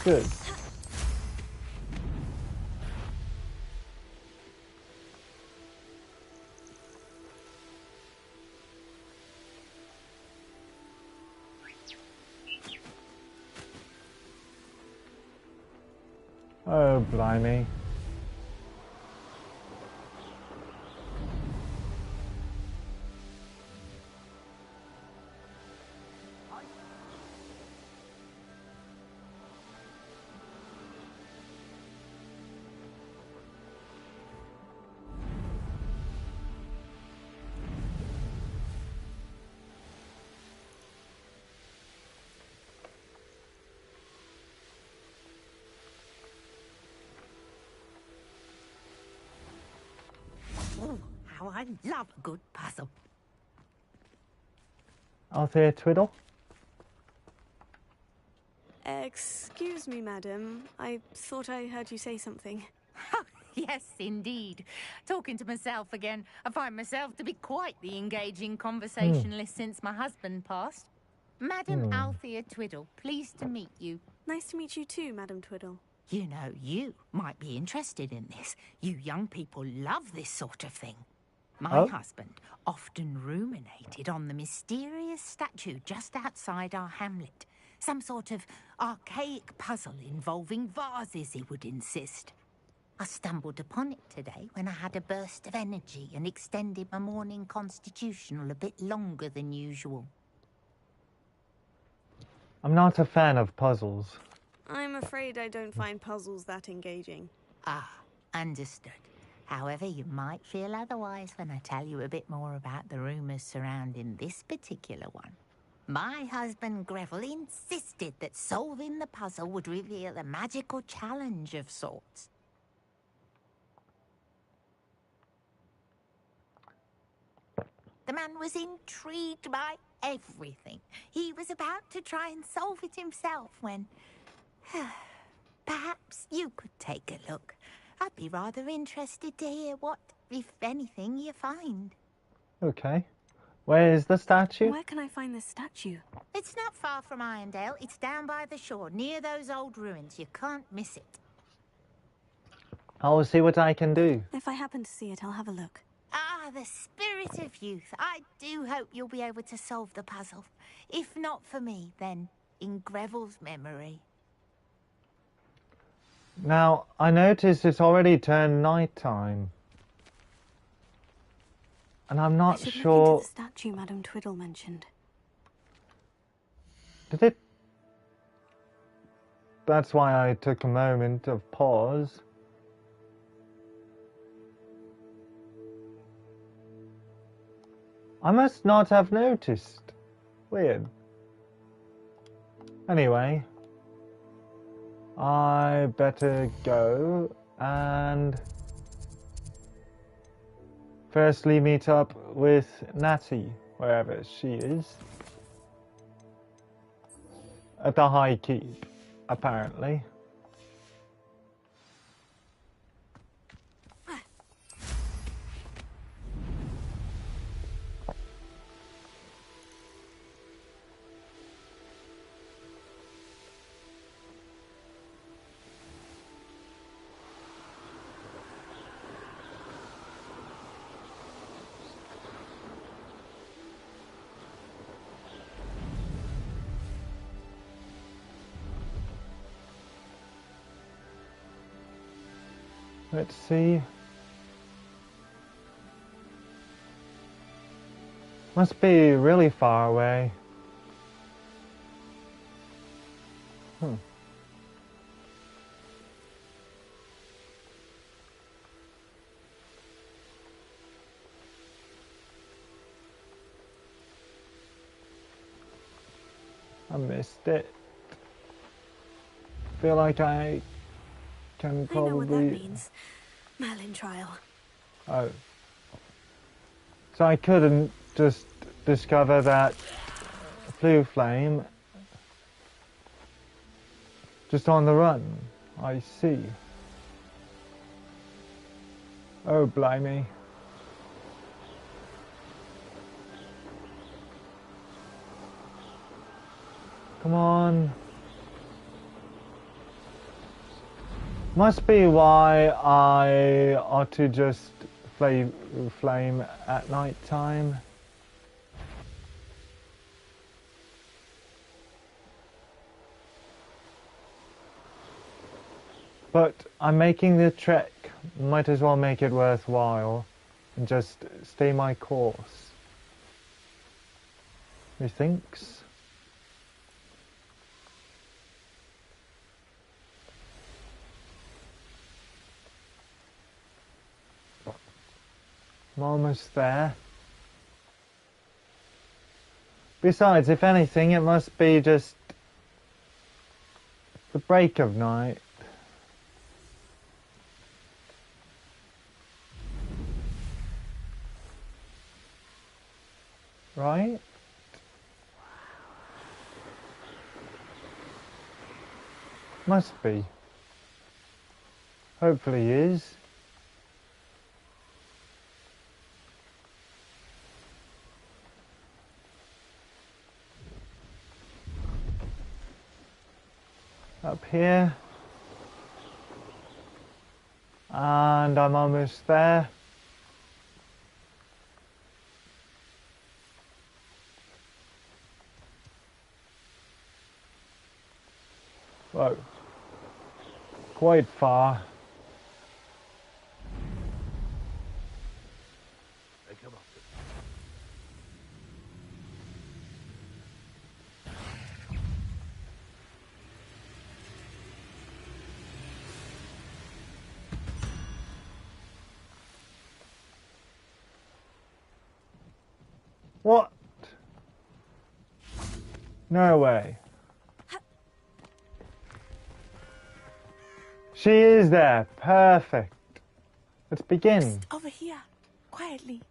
A: Good. Oh, blimey.
N: How I love a good puzzle.
A: Althea Twiddle?
B: Excuse me, madam. I thought I heard you say something.
N: Yes, indeed. Talking to myself again. I find myself to be quite the engaging conversationalist since my husband passed. Madam Althea Twiddle, pleased to meet you.
B: Nice to meet you too, Madam Twiddle.
N: You know, you might be interested in this. You young people love this sort of thing. My husband often ruminated on the mysterious statue just outside our hamlet. Some sort of archaic puzzle involving vases, he would insist. I stumbled upon it today when I had a burst of energy and extended my morning constitutional a bit longer than usual.
A: I'm not a fan of puzzles.
B: I'm afraid I don't find puzzles that engaging.
N: Ah, understood. However, you might feel otherwise when I tell you a bit more about the rumours surrounding this particular one. My husband Greville insisted that solving the puzzle would reveal a magical challenge of sorts. The man was intrigued by everything. He was about to try and solve it himself when... Perhaps you could take a look. I'd be rather interested to hear what, if anything, you find.
A: Okay. Where is the statue?
B: Where can I find this statue?
N: It's not far from Irondale. It's down by the shore, near those old ruins. You can't miss it.
A: I'll see what I can do.
B: If I happen to see it, I'll have a look.
N: Ah, the spirit of youth. I do hope you'll be able to solve the puzzle. If not for me, then in Greville's memory.
A: Now, I noticed it's already turned night time. And I'm not
B: I should
A: sure...
B: look into the statue Madame Twiddle mentioned.
A: Did it? That's why I took a moment of pause. I must not have noticed. Weird. Anyway, I better go and firstly meet up with Natty, wherever she is. At the High Keep, apparently. Let's see. Must be really far away. I missed it. Feel like I can probably...
B: I know what that means. Merlin trial.
A: Oh. So I couldn't just discover that blue flame just on the run. I see. Oh, blimey. Come on. Must be why I ought to just flame at night time. But I'm making the trek. Might as well make it worthwhile and just stay my course. Methinks. I'm almost there. Besides, if anything, it must be just the break of night. Right? Must be. Hopefully is. Up here. And I'm almost there. Whoa. Quite far.
G: Hey, come on.
A: What? No way. She is there. Perfect. Let's begin.
H: Over here. Quietly.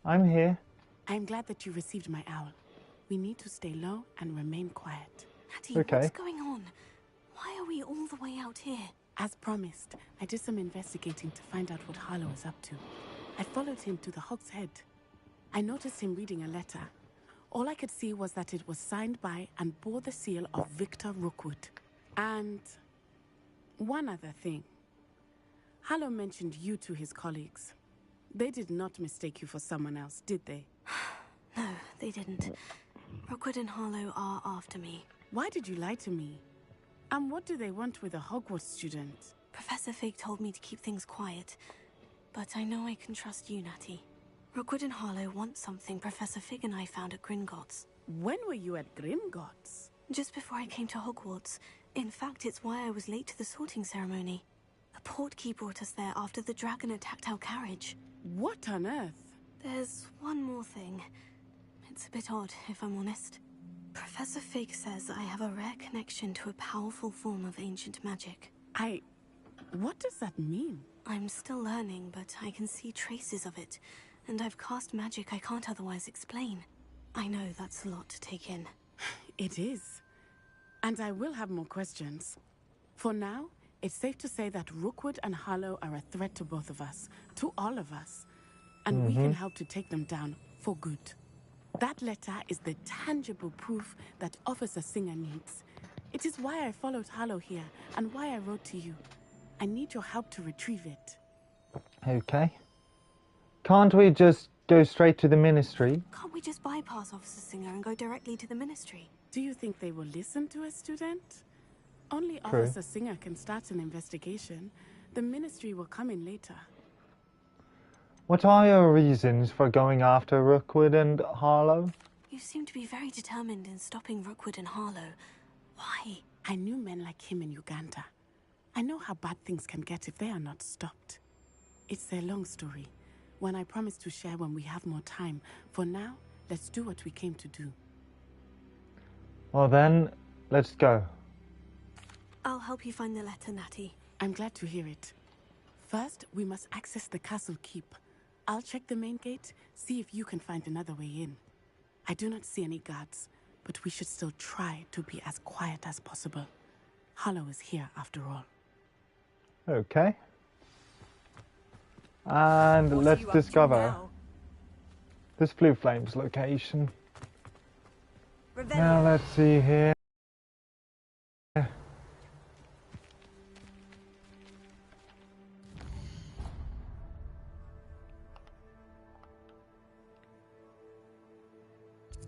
A: I'm here.
H: I'm glad that you received my owl. We need to stay low and remain quiet.
B: Hattie, what's going on? Why are we all the way out here?
H: As promised, I did some investigating to find out what Harlow is up to. I followed him to the Hog's Head. I noticed him reading a letter. All I could see was that it was signed by and bore the seal of Victor Rookwood. And one other thing. Harlow mentioned you to his colleagues. They did not mistake you for someone else, did they?
B: No, they didn't. Rookwood and Harlow are after me.
H: Why did you lie to me? And what do they want with a Hogwarts student?
B: Professor Fig told me to keep things quiet, but I know I can trust you, Natty. Rookwood and Harlow want something Professor Fig and I found at Gringotts.
H: When were you at Gringotts?
B: Just before I came to Hogwarts. In fact, it's why I was late to the sorting ceremony. The portkey brought us there after the dragon attacked our carriage.
H: What on earth?
B: There's one more thing. It's a bit odd, if I'm honest. Professor Fig says I have a rare connection to a powerful form of ancient magic.
H: What does that mean?
B: I'm still learning, but I can see traces of it, and I've cast magic I can't otherwise explain. I know that's a lot to take in.
H: It is. And I will have more questions. For now, it's safe to say that Rookwood and Harlow are a threat to both of us, to all of us. And we can help to take them down for good. That letter is the tangible proof that Officer Singer needs. It is why I followed Harlow here, and why I wrote to you. I need your help to retrieve it.
A: Okay. Can't we just go straight to the Ministry?
B: Can't we just bypass Officer Singer and go directly to the Ministry?
H: Do you think they will listen to a student? Only
A: True.
H: Officer Singer can start an investigation. The Ministry will come in later.
A: What are your reasons for going after Rookwood and Harlow?
B: You seem to be very determined in stopping Rookwood and Harlow. Why?
H: I knew men like him in Uganda. I know how bad things can get if they are not stopped. It's a long story, one I promise to share when we have more time. For now, let's do what we came to do.
A: Well then, let's go.
B: I'll help you find the letter, Natty.
H: I'm glad to hear it. First, we must access the castle keep. I'll check the main gate, see if you can find another way in. I do not see any guards, but we should still try to be as quiet as possible. Harlow is here after all.
A: Okay. And let's discover this Blue Flames location. Now let's see here.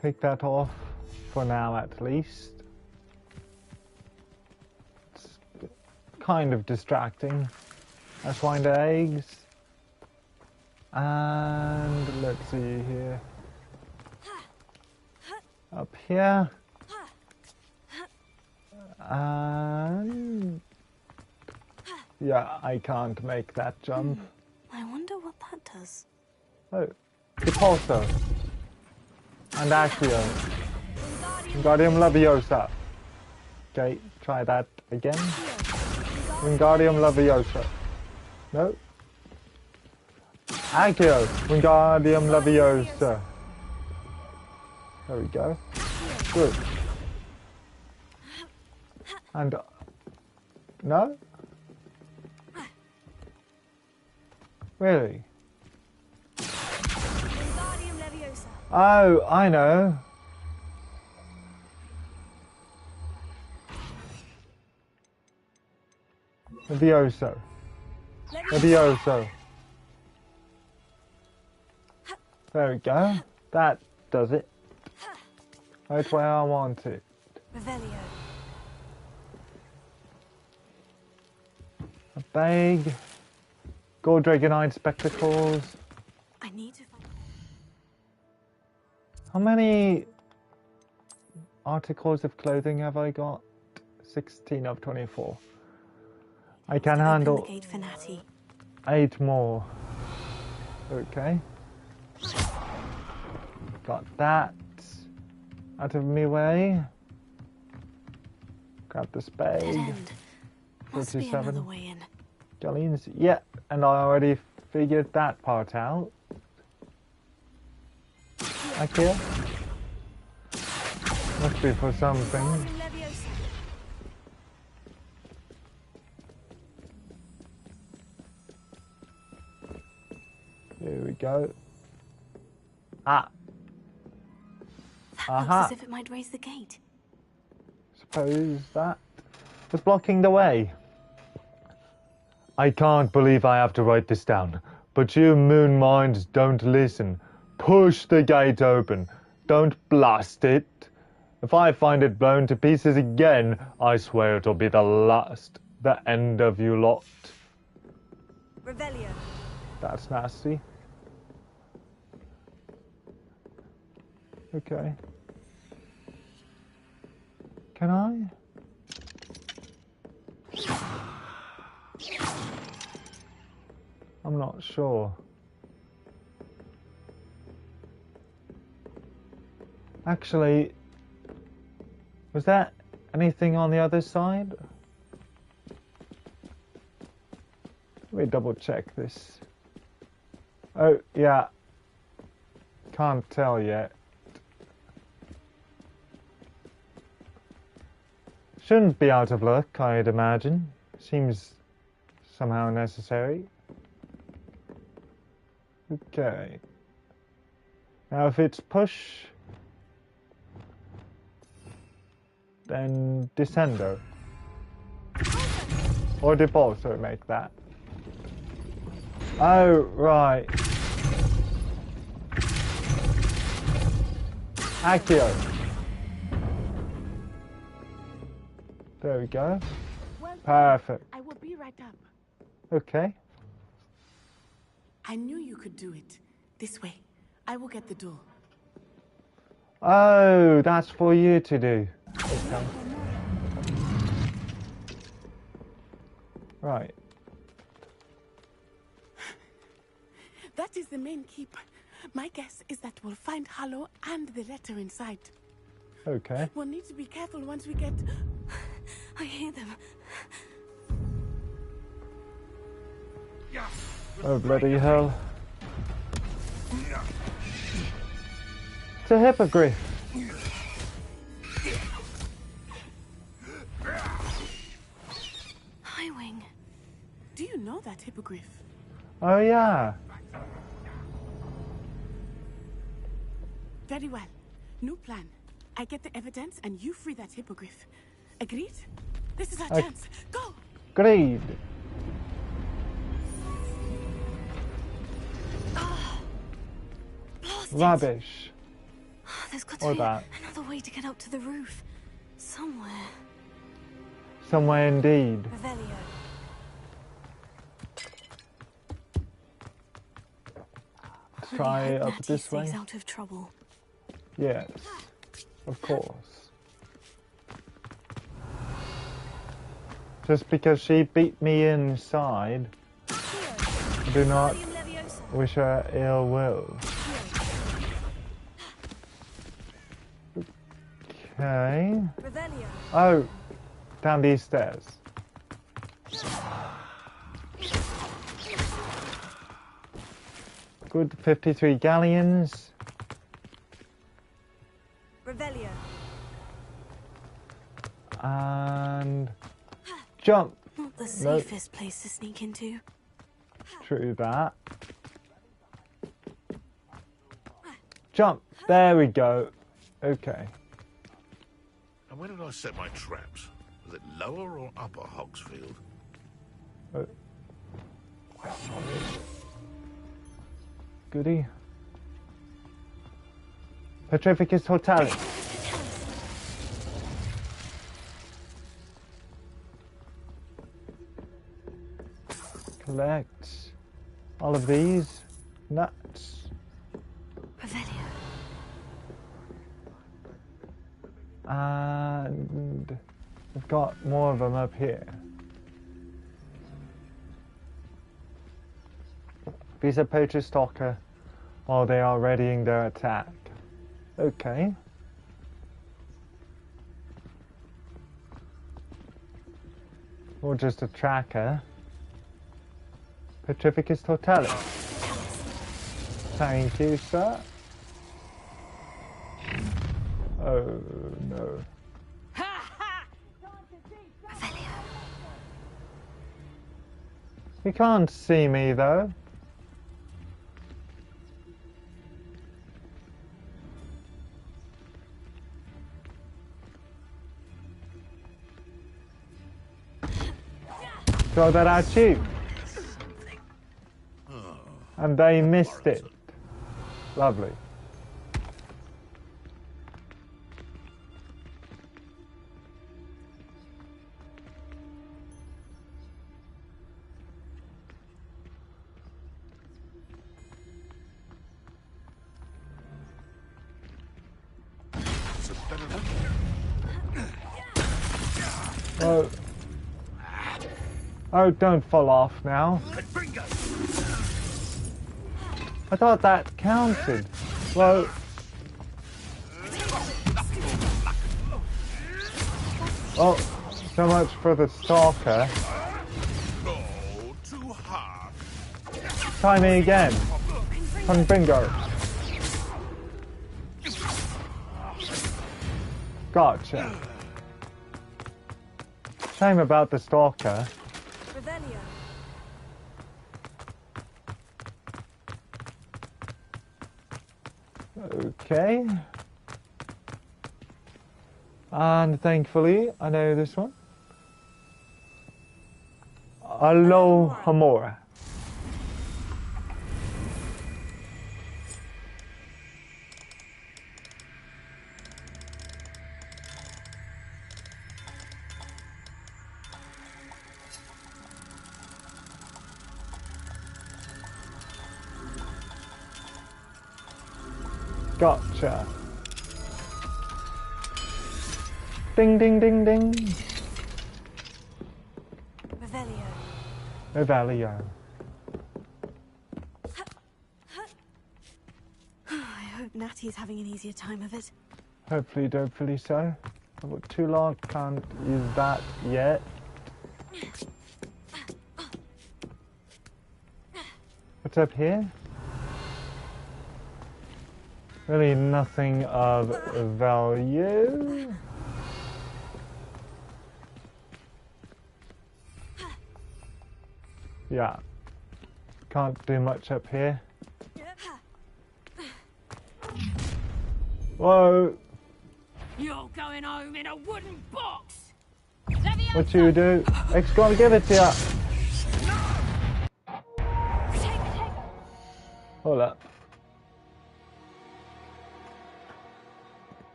A: Take that off for now at least. It's kind of distracting. Let's find the eggs. And let's see here. Up here. And yeah, I can't make that jump.
B: I wonder what that does.
A: Oh, Repulsor. And Accio. Wingardium Leviosa. Okay, try that again. Wingardium Leviosa. No. Accio. Wingardium Leviosa. There we go. Good. And no? Really? Oh, I know. Levioso. Levioso. There we go. That does it. Right where I want it.
B: Revelio.
A: A bag. Gold Dragonite spectacles.
B: I need to find...
A: How many articles of clothing have I got? 16 of 24. I can handle 8 more. Okay. Got that out of me way. Grab the spade. 47. Galleons. Yeah, and I already figured that part out. Okay. Must be for something. Here we go. Ah.
B: That looks as if it might raise the gate.
A: Suppose that was blocking the way. I can't believe I have to write this down. But you moon minds don't listen. Push the gate open. Don't blast it. If I find it blown to pieces again, I swear it'll be the end of you lot.
B: Revelio.
A: That's nasty. Okay. Can I? I'm not sure. Actually, was that anything on the other side? Let me double check this. Oh, yeah. Can't tell yet. Shouldn't be out of luck, I'd imagine. Seems somehow necessary. Okay. Now if it's push, then descendo. Or dip also make that. Oh, right. Accio. There we go.
H: Well,
A: perfect.
H: I will be right up.
A: Okay.
H: I knew you could do it. This way. I will get the door.
A: Oh, that's for you to do. Okay. Right.
H: That is the main keep. My guess is that we'll find Harlow and the letter inside.
A: Okay.
H: We'll need to be careful once we get...
B: I hear them.
A: Oh, bloody hell. It's a hippogriff.
B: Highwing.
H: Do you know that hippogriff?
A: Oh, yeah.
H: Very well. New plan. I get the evidence and you free that hippogriff. Agreed? This is our chance. Go!
A: Agreed. Rubbish.
B: There's got to
A: Or
B: be
A: that.
B: another way to get up to the roof. Somewhere.
A: Somewhere indeed.
B: Revelio.
A: Let's try
B: Hope
A: up
B: Natty
A: this way.
B: stays out of trouble.
A: Yes, of course. Just because she beat me inside, I do not wish her ill will. Okay. Oh, down these stairs. Good 53 galleons.
B: Revelio.
A: And jump.
B: Not the safest place to sneak into.
A: True that. Jump. There we go. Okay.
G: And where did I set my traps? Was it lower or upper Hogsfield?
A: Goody. Petrificus Hotalis. Collect all of these nuts.
B: Revelio.
A: And we've got more of them up here. These are poacher stalker while they are readying their attack. Okay. Or just a tracker. Petrificus Totalis. Thank you, sir. Oh no. You can't see me though. Throw that at you. And they missed it. Lovely. Oh. Oh, don't fall off now. I thought that counted. Well... Oh, so much for the stalker. Try me again. Con bingo. Gotcha. Shame about the stalker. Okay. And thankfully, I know this one. Alohomora. Gotcha. Ding, ding, ding, ding.
B: Revelio.
A: Revelio.
B: I hope Natty's having an easier time of it.
A: Hopefully so. I've got too long, can't use that yet. What's up here? Really nothing of value. Yeah. Can't do much up here. Whoa!
N: You're going home in a wooden box!
A: What you do? X gonna give it to ya! Hold up.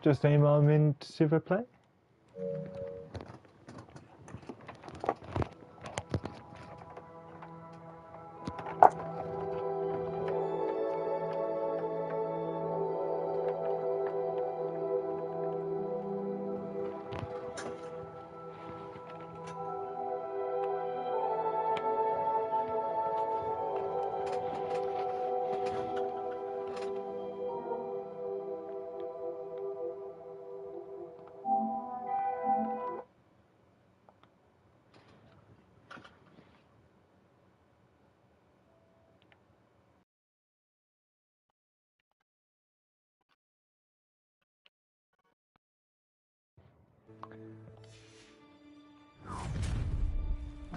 A: Just a moment, s'il vous plaît.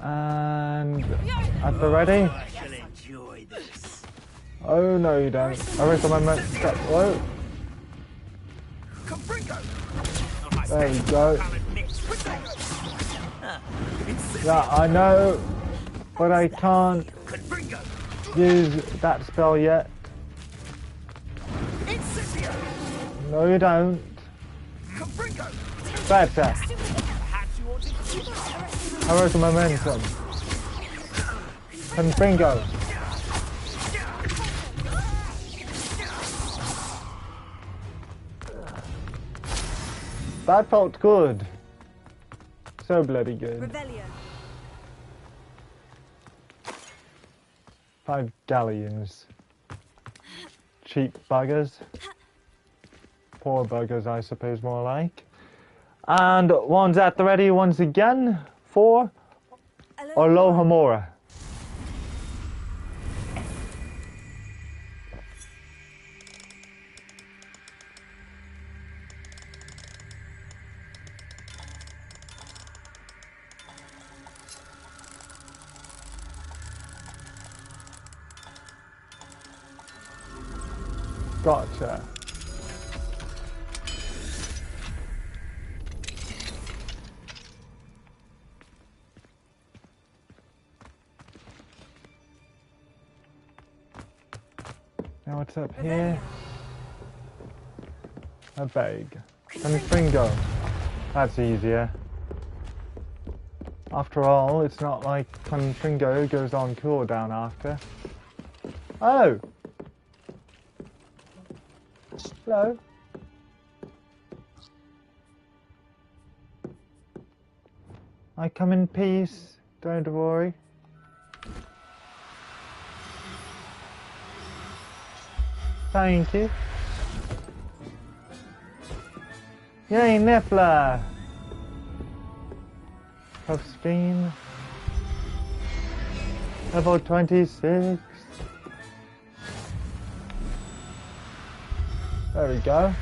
A: And at the ready.
F: I shall enjoy this.
A: Oh no, you don't. I reckon I meant to cut. Whoa. There we go. Yeah, I know, but I can't use that spell yet. No, you don't. Better. I wrote the momentum. And bingo. That felt good. So bloody good.
B: Revelio.
A: 5 galleons. Cheap buggers. Poor buggers, I suppose, more like. And one's at the ready once again for Alohomora. Gotcha. Now what's up here? A bag. Confringo. That's easier. After all, it's not like Confringo goes on cooldown after. Oh! Hello? I come in peace, don't worry. Thank you. Yay, Niffler! Puff Spin. Level 26. There we go.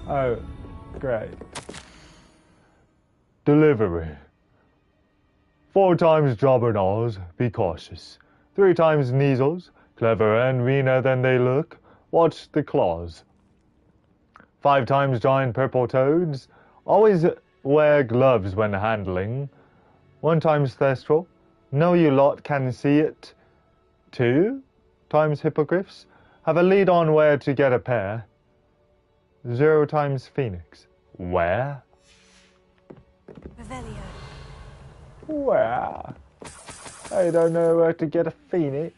A: Oh, great. Delivery. 4 times jobberknows, be cautious. 3 times measles, cleverer and meaner than they look. Watch the claws. 5 times giant purple toads, always wear gloves when handling. 1 times thestral, know you lot can see it. 2 times hippogriffs, have a lead on where to get a pair. 0 times phoenix, where?
B: Revelio.
A: Where? I don't know where to get a phoenix.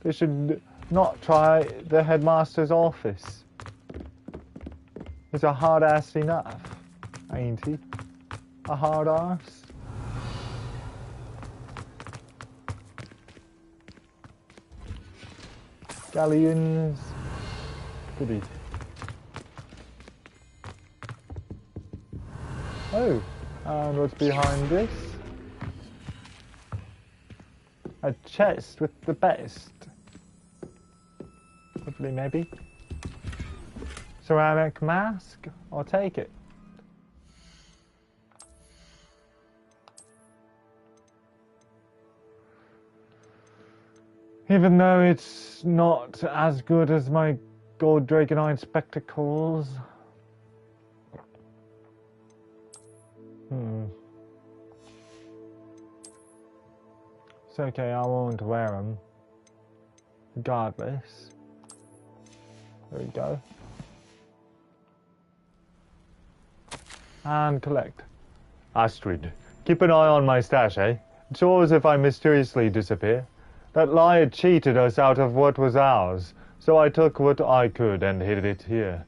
A: They should not try the headmaster's office. He's a hard ass enough, ain't he? A hard ass. Galleons. Goody. Oh, and what's behind this? A chest with the best. Hopefully, maybe. Ceramic mask? I'll take it. Even though it's not as good as my gold dragonite spectacles. It's okay, I won't wear them. Regardless. There we go. And collect. Astrid, keep an eye on my stash, eh? It's always if I mysteriously disappear. That liar cheated us out of what was ours, so I took what I could and hid it here.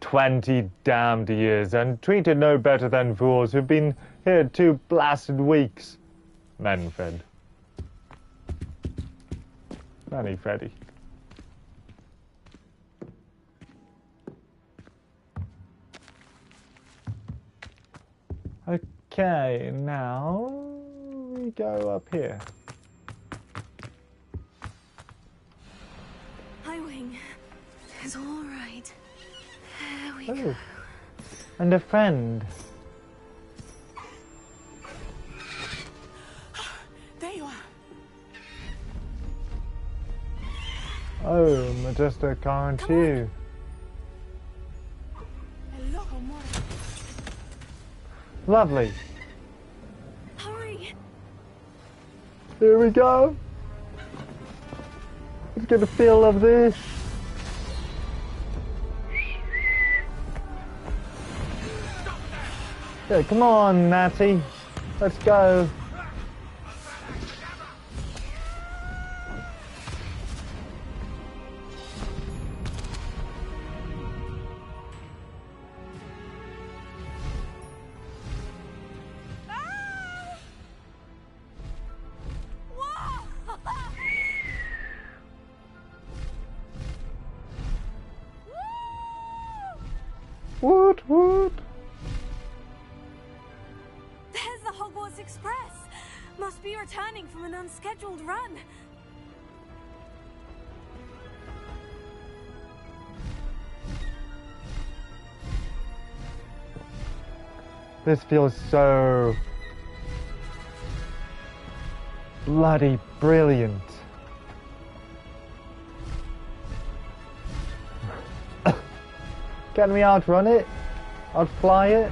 A: 20 damned years, and treated no better than fools who've been here 2 blasted weeks. Manfred. Manny Freddy. Okay, now we go up here.
B: Hi, Wing. It's all right. There we go.
A: And a friend.
H: There you are.
A: Oh, Majestic, aren't you? Lovely.
B: Hurry.
A: Here we go. Let's get a feel of this. Yeah, come on, Natty. Let's go. What?
B: There's the Hogwarts Express. Must be returning from an unscheduled run.
A: This feels so bloody brilliant. Can we outrun it? Outfly it?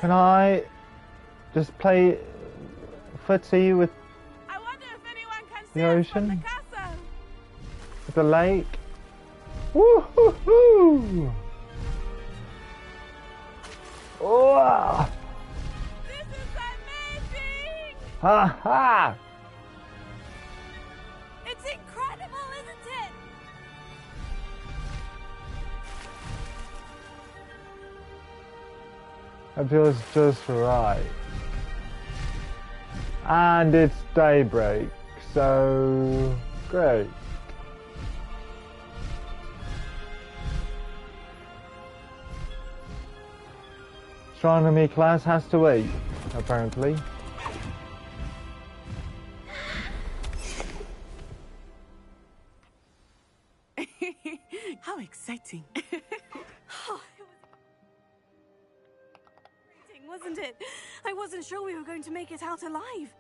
A: Can I just play footsie with the ocean? With the lake? Woo-hoo-hoo! Oh!
B: This is amazing!
A: Ha ha!
B: It's incredible, isn't it?
A: It feels just right. And it's daybreak, so great. Astronomy class has to wait, apparently.
H: How exciting.
B: Oh, it was wasn't it? I wasn't sure we were going to make it out alive.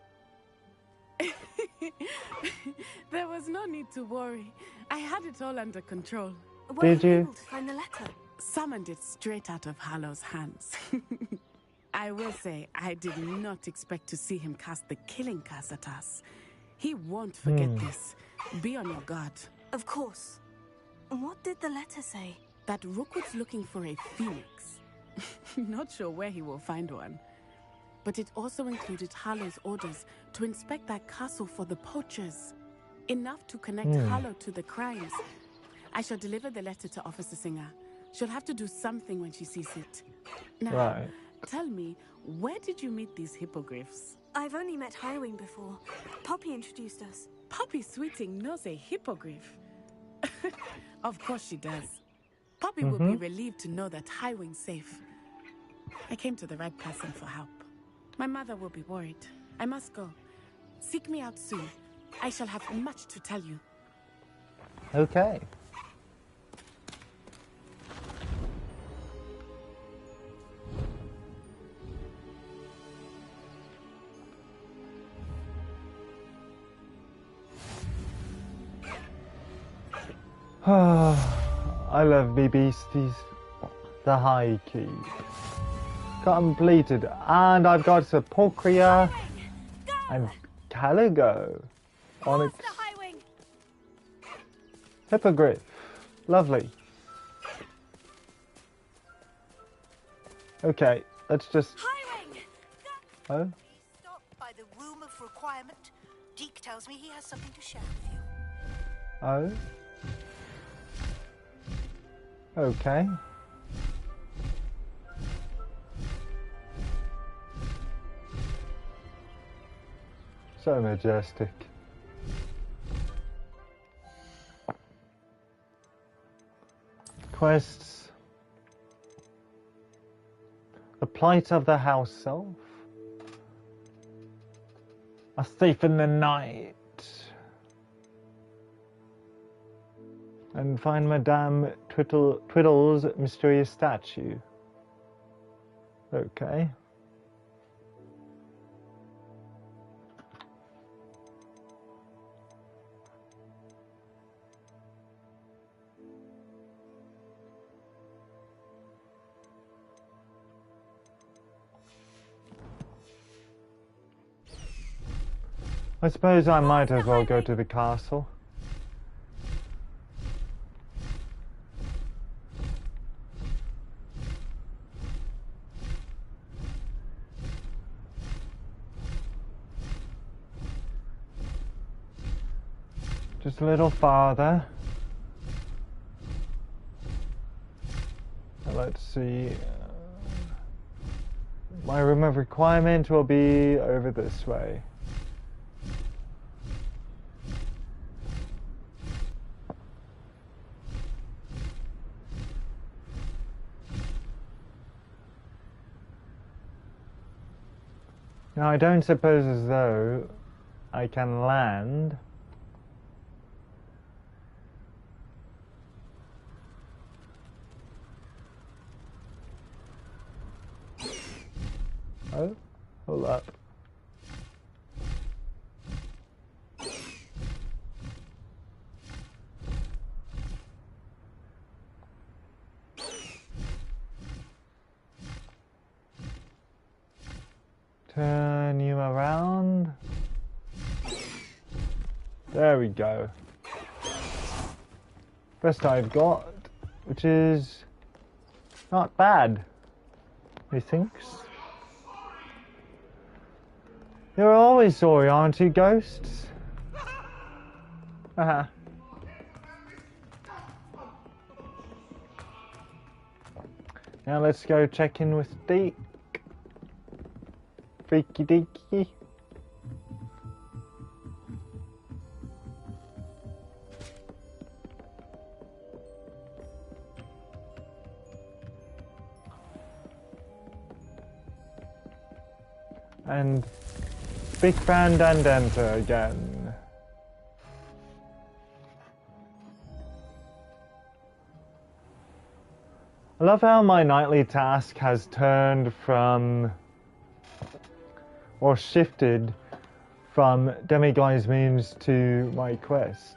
H: There was no need to worry. I had it all under control.
A: Did you?
B: Able to find the letter?
H: Summoned it straight out of Harlow's hands. I will say, I did not expect to see him cast the killing curse at us. He won't forget this. Be on your guard.
B: Of course. What did the letter say?
H: That Rookwood's looking for a phoenix. Not sure where he will find one. But it also included Harlow's orders to inspect that castle for the poachers. Enough to connect Harlow to the crimes. I shall deliver the letter to Officer Singer. She'll have to do something when she sees it. Now, tell me, where did you meet these hippogriffs?
B: I've only met Highwing before. Poppy introduced us.
H: Poppy Sweeting knows a hippogriff. Of course she does. Poppy will be relieved to know that Highwing's safe. I came to the right person for help. My mother will be worried. I must go. Seek me out soon. I shall have much to tell you.
A: Okay. I love me beasties. The high key. Completed. And I've got Sepulchria and Caligo. Onyx. Hippogriff. Lovely. Okay, let's just... Oh?
O: Stopped by the room of requirement. Deke tells me he has something to share with you.
A: Oh? Okay. So majestic. Quests. The plight of the house self. A thief in the night. And find Madame Twiddle's mysterious statue. Okay. I suppose I might as well go to the castle. Just a little farther. Let's see. My room of requirement will be over this way. Now I don't suppose as though I can land. Oh, hold up. Turn you around. There we go. Best I've got, which is not bad, methinks. You're always sorry, aren't you, ghosts? Haha. Now let's go check in with Deke. Freaky deaky. And Big Fan Dandanta again. I love how my nightly task has turned from, or shifted from Demiguise moons to my quests.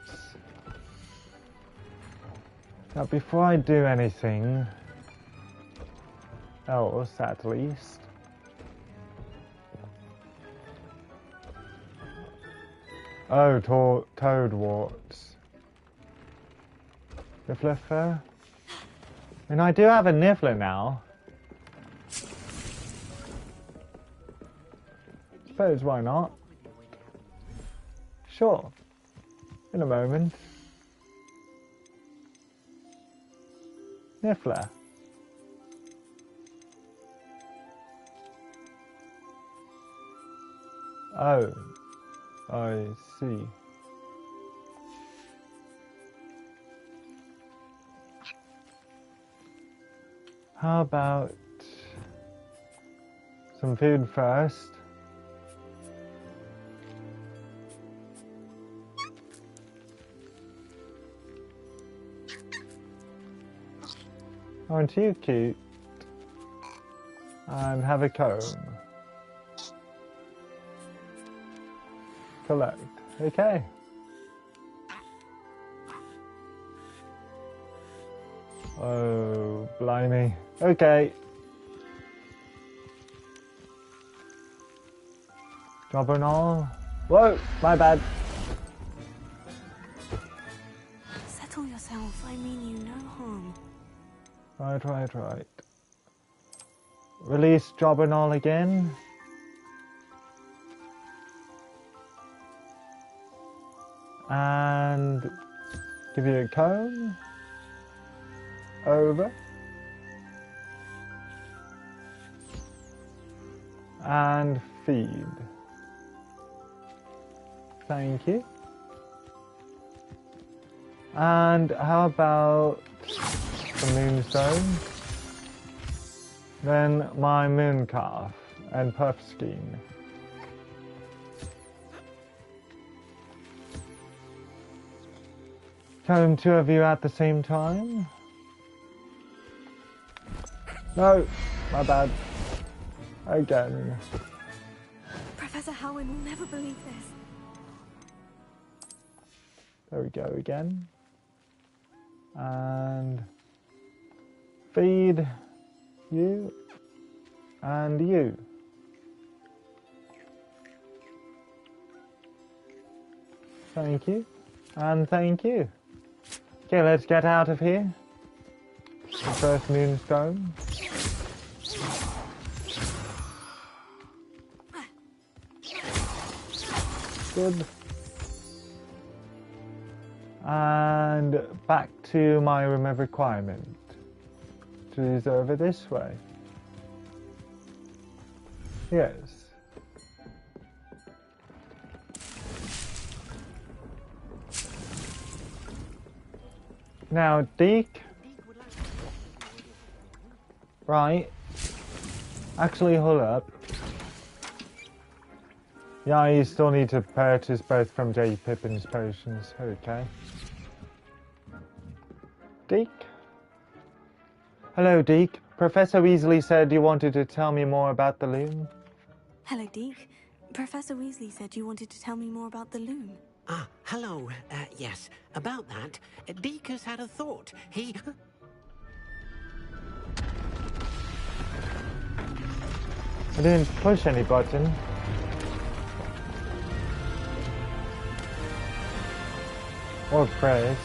A: Now before I do anything else, at least, oh, toad warts. Niffler fur? And I do have a niffler now. Suppose why not? Sure. In a moment. Niffler. Oh. I see. How about some food first? Aren't you cute? And have a comb. Collect. Okay. Oh, blimey. Okay. Job and all. Whoa, my bad.
B: Settle yourself. I mean you no harm.
A: Right. Release job and all again. And give you a comb. Over. And feed. Thank you. And how about the moonstone? Then my moon calf and puff scheme. Comb two of you at the same time? No, my bad. Again.
B: Professor Howin will never believe this.
A: There we go again. And feed you and you. Thank you. And thank you. Okay, let's get out of here. The first moonstone. Good. And back to my room of requirement, which is over this way. Yes. Now, Deke. Right. Actually, hold up. Yeah, you still need to purchase both from J. Pippin's potions. Okay. Deke? Hello, Deke. Professor Weasley said you wanted to tell me more about the Loom.
B: Hello, Deke. Professor Weasley said you wanted to tell me more about the Loom.
C: Ah, hello. Yes, about that. Deke has had a thought. He...
A: I didn't push any button. Or press.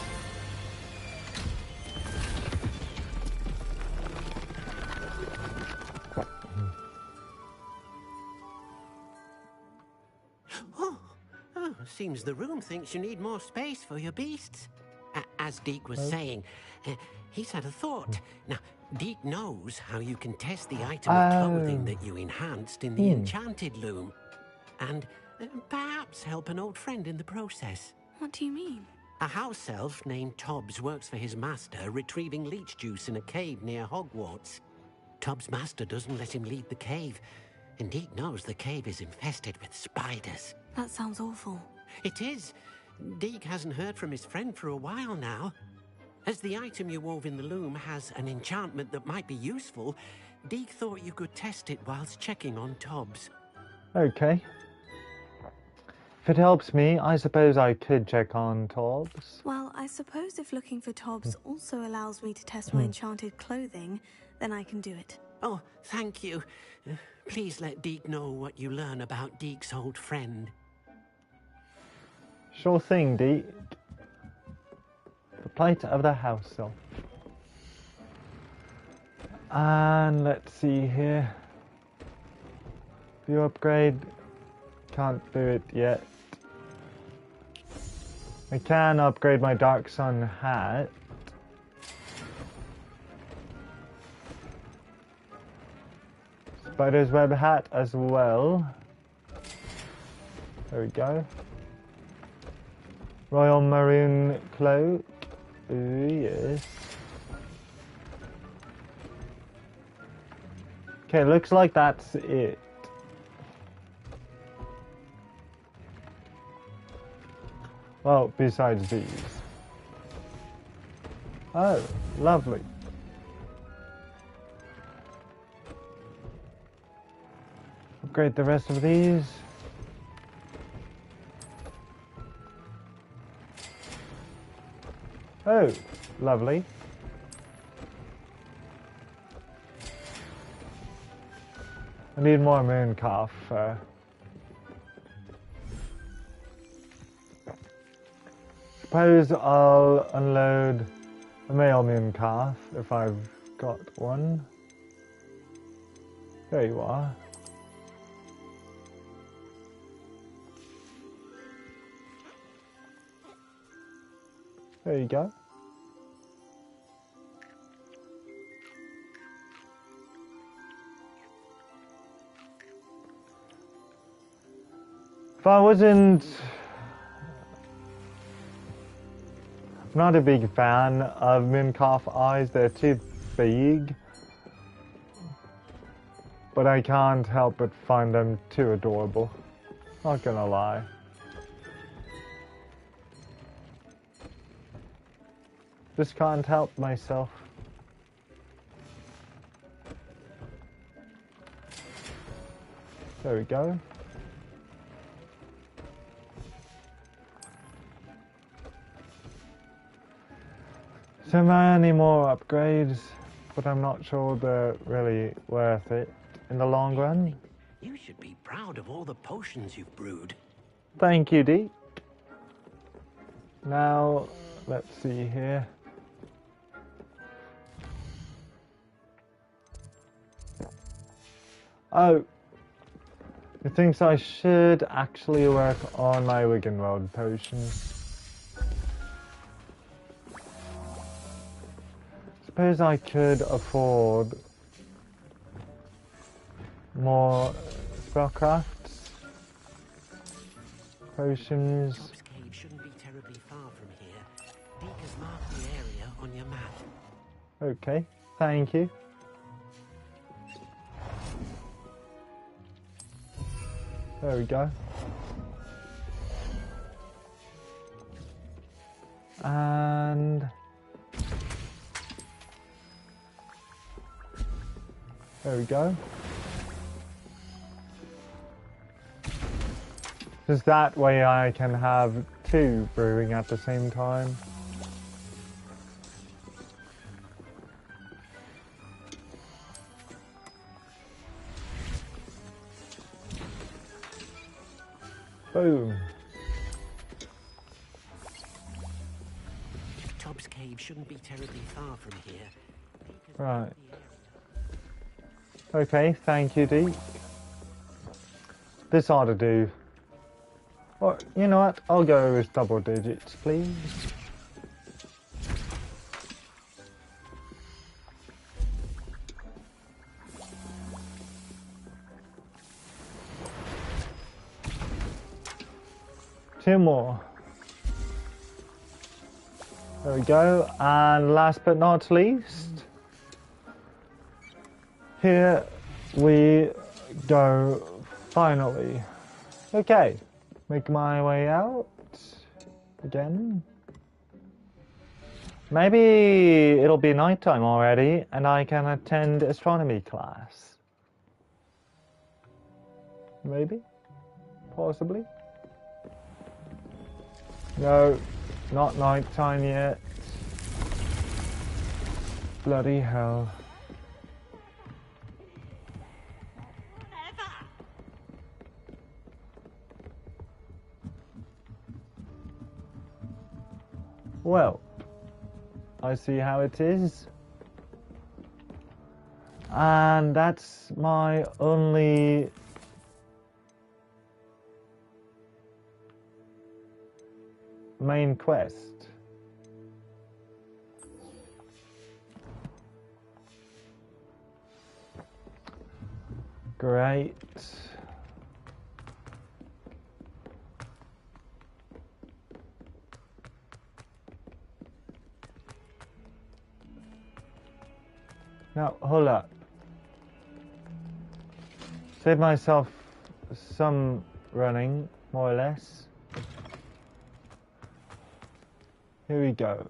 C: Seems the room thinks you need more space for your beasts. As Deke was saying, he's had a thought. Now, Deke knows how you can test the item of clothing that you enhanced in the enchanted loom. And perhaps help an old friend in the process.
B: What do you mean?
C: A house elf named Tobbs works for his master, retrieving leech juice in a cave near Hogwarts. Tobbs' master doesn't let him leave the cave, and Deke knows the cave is infested with spiders.
B: That sounds awful.
C: It is. Deke hasn't heard from his friend for a while now. As the item you wove in the loom has an enchantment that might be useful, Deke thought you could test it whilst checking on Tobbs.
A: Okay. If it helps me, I suppose I could check on Tobbs.
B: Well, I suppose if looking for Tobbs also allows me to test my enchanted clothing, then I can do it.
C: Oh, thank you. Please let Deke know what you learn about Deke's old friend.
A: Sure thing, Deke. The plate of the house elf. And let's see here. View upgrade. Can't do it yet. I can upgrade my Dark Sun hat. Spider's web hat as well. There we go. Royal maroon cloak. Ooh, yes. Okay, looks like that's it. Well, besides these. Oh, lovely. Upgrade the rest of these. Oh, lovely. I need more moon calf. Suppose I'll unload a male moon calf if I've got one. There you are. There you go. If I wasn't... I'm not a big fan of mooncalf eyes, they're too big. But I can't help but find them too adorable. Not gonna lie. Just can't help myself. There we go. So many more upgrades, but I'm not sure they're really worth it in the long run.
C: You should be proud of all the potions you've brewed.
A: Thank you, Deke. Now, let's see here. Oh, he thinks I should actually work on my Wiggenweld potion. Suppose I could afford more spellcrafts, potions.
C: Tobbs Cave shouldn't be terribly far from here. Deke has marked the area on your map.
A: Okay, thank you. There we go. And there we go. Just that way I can have two brewing at the same time. Boom.
C: Tobbs Cave shouldn't be terribly far from here.
A: Right. Okay, thank you, Dee. This ought to do. Or, you know what? I'll go with double digits, please. Two more. There we go. And last but not least, here we go finally. Okay, make my way out again. Maybe it'll be nighttime already and I can attend astronomy class. Maybe? Possibly? No, not nighttime yet. Bloody hell. Well, I see how it is. And that's my only main quest. Great. Now, hold up. Save myself some running, more or less. Here we go.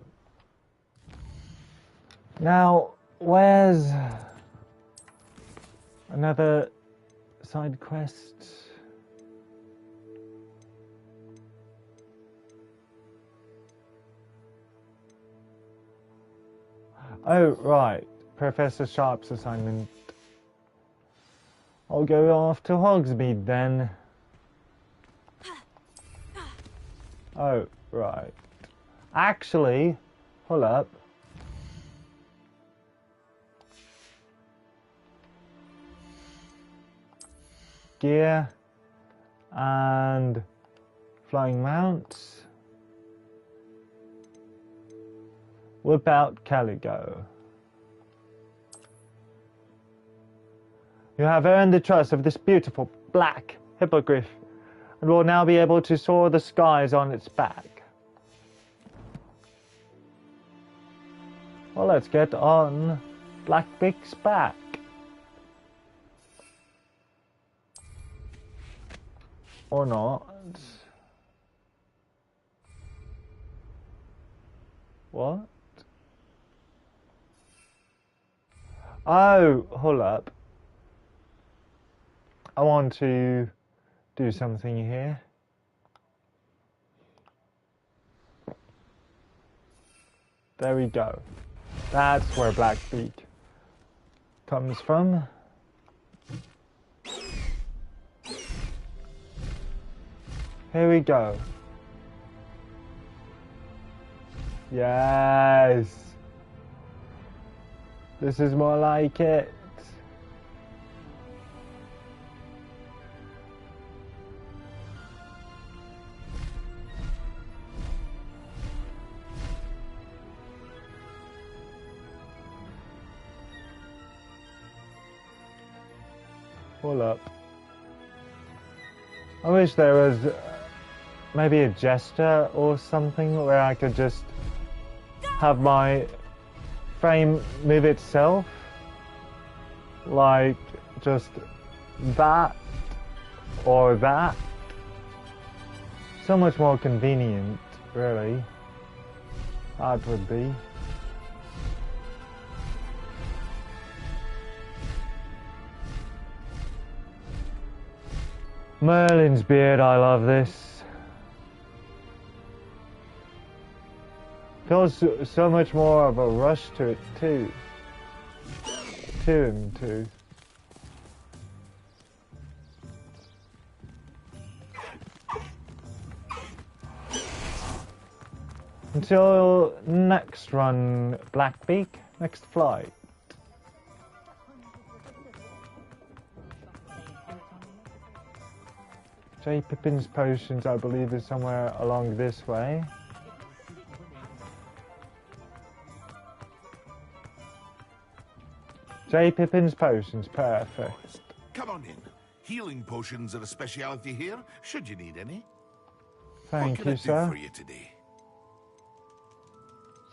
A: Now, where's another side quest? Oh, right. Professor Sharp's assignment. I'll go off to Hogsmeade then. Oh, right. Actually, hold up. Gear and flying mounts. Whip out Caligo. You have earned the trust of this beautiful black hippogriff and will now be able to soar the skies on its back. Well, let's get on Blackbeak's back. Or not. What? Oh, hold up. I want to do something here. There we go. That's where Blackbeak comes from. Here we go. Yes. This is more like it. Hold up. I wish there was maybe a gesture or something where I could just have my frame move itself. Like just that or that. So much more convenient, really. That would be. Merlin's beard, I love this. Feels so much more of a rush to it too. 2 and 2. Until next run, Blackbeak. Next flight. J. Pippin's potions, I believe, is somewhere along this way. J. Pippin's potions, perfect.
G: Come on in. Healing potions are a speciality here, should you need any.
A: Thank
G: what
A: you,
G: can I
A: sir.
G: do for you today?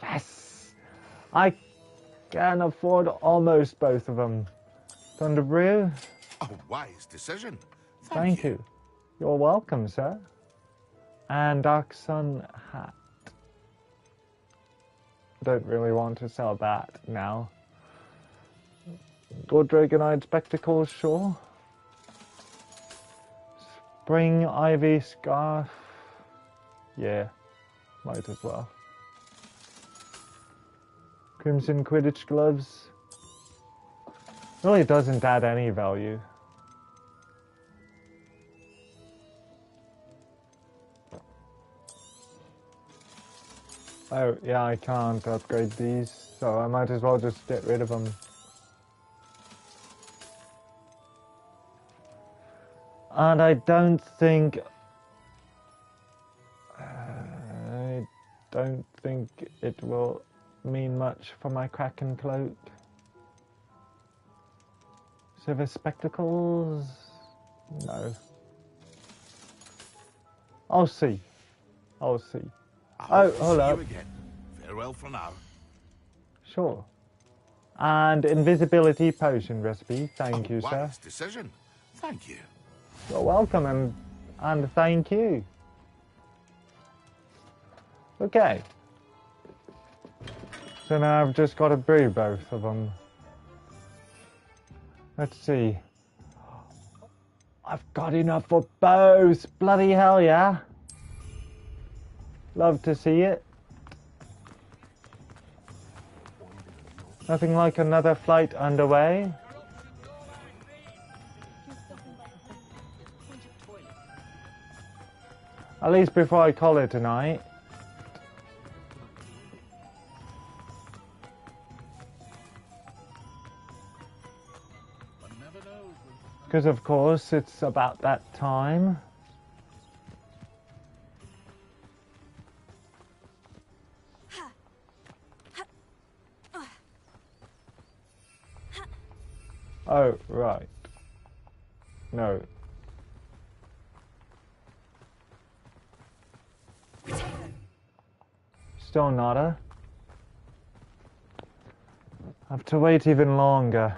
A: Yes! I can afford almost both of them. Thunder Brew?
G: A wise decision.
A: Thank you. You're welcome, sir. And Dark Sun hat. Don't really want to sell that now. Gold Dragonite spectacles, sure. Spring Ivy scarf. Yeah, might as well. Crimson Quidditch gloves. Really doesn't add any value. Oh, yeah, I can't upgrade these, so I might as well just get rid of them. And I don't think it will mean much for my Kraken cloak. Silver spectacles? No. I'll see. I'll see. Hold up.
G: Farewell for now.
A: Sure. And invisibility potion recipe. Thank you, sir.
G: Wise decision. Thank you.
A: You're welcome, and thank you. Okay. So now I've just got to brew both of them. Let's see. I've got enough for both. Bloody hell, yeah. Love to see it. Nothing like another flight underway. At least before I call it tonight. Because of course it's about that time. Oh, right. No. Still nada. I have to wait even longer.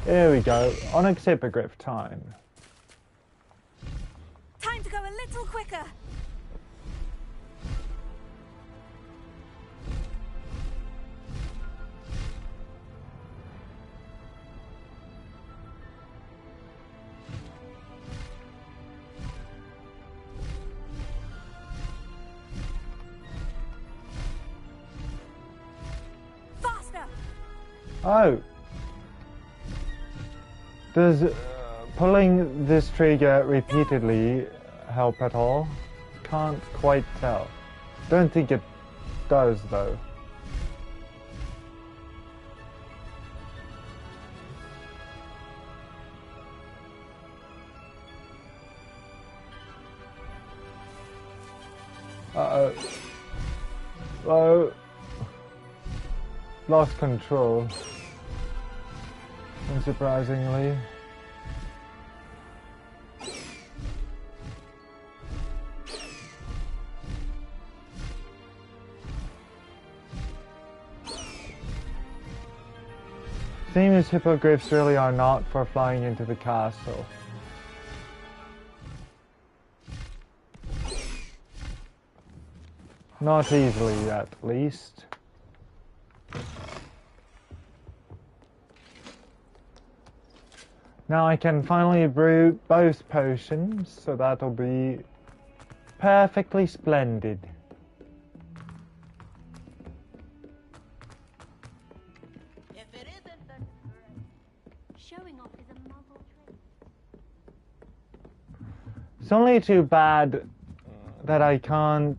A: Here we go. Onyx Hippogriff time.
B: Time to go a little quicker. Faster.
A: Oh. Does pulling this trigger repeatedly help at all? Can't quite tell. Don't think it does though. Uh-oh. Oh. Lost control. Unsurprisingly. Seems hippogriffs really are not for flying into the castle. Not easily, at least. Now I can finally brew both potions, so that'll be perfectly splendid.
L: Showing off is a muzzle trick.
A: It's only too bad that I can't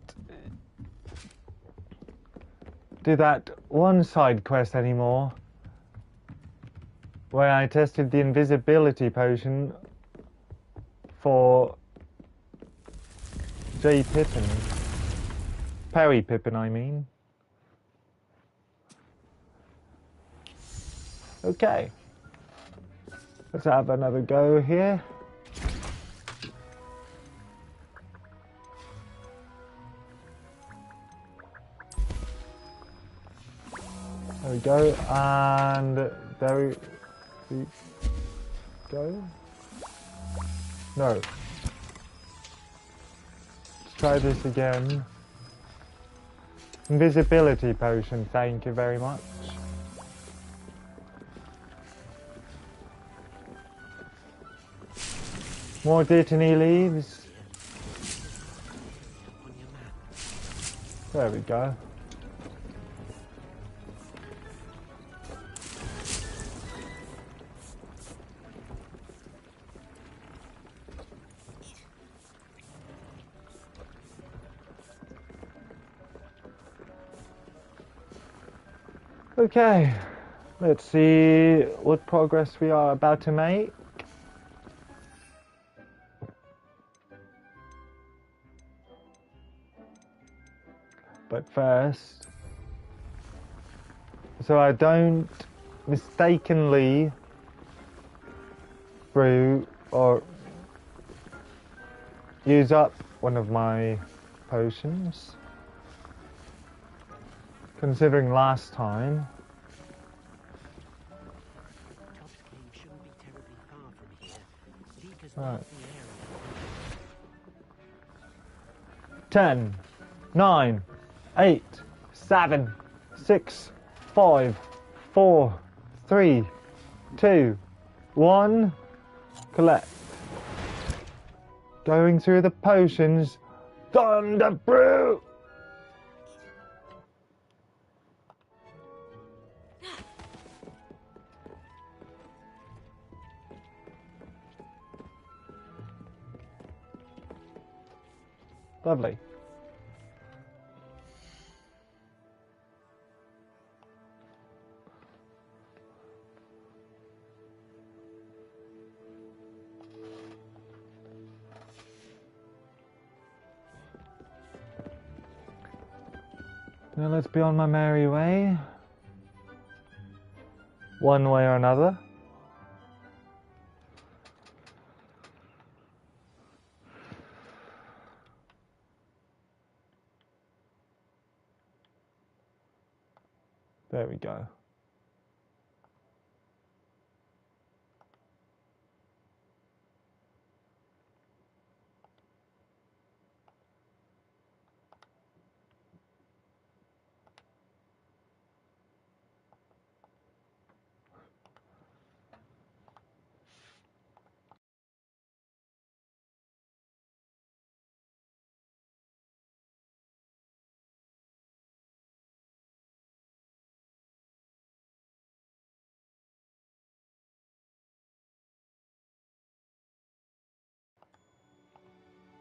A: do that one side quest anymore, where I tested the invisibility potion for J. Pippin. Perry Pippin, I mean. Okay. Let's have another go here. There we go, and there we go. No. Let's try this again. Invisibility potion, thank you very much. More dittany leaves. There we go. Okay, let's see what progress we are about to make. But first, so I don't mistakenly brew or use up one of my potions. Considering last time. Right. 10, 9, 8, 7, 6, 5, 4, 3, 2, 1. Collect. Going through the potions. Thunder Brew! Lovely. Now let's be on my merry way. One way or another. There we go.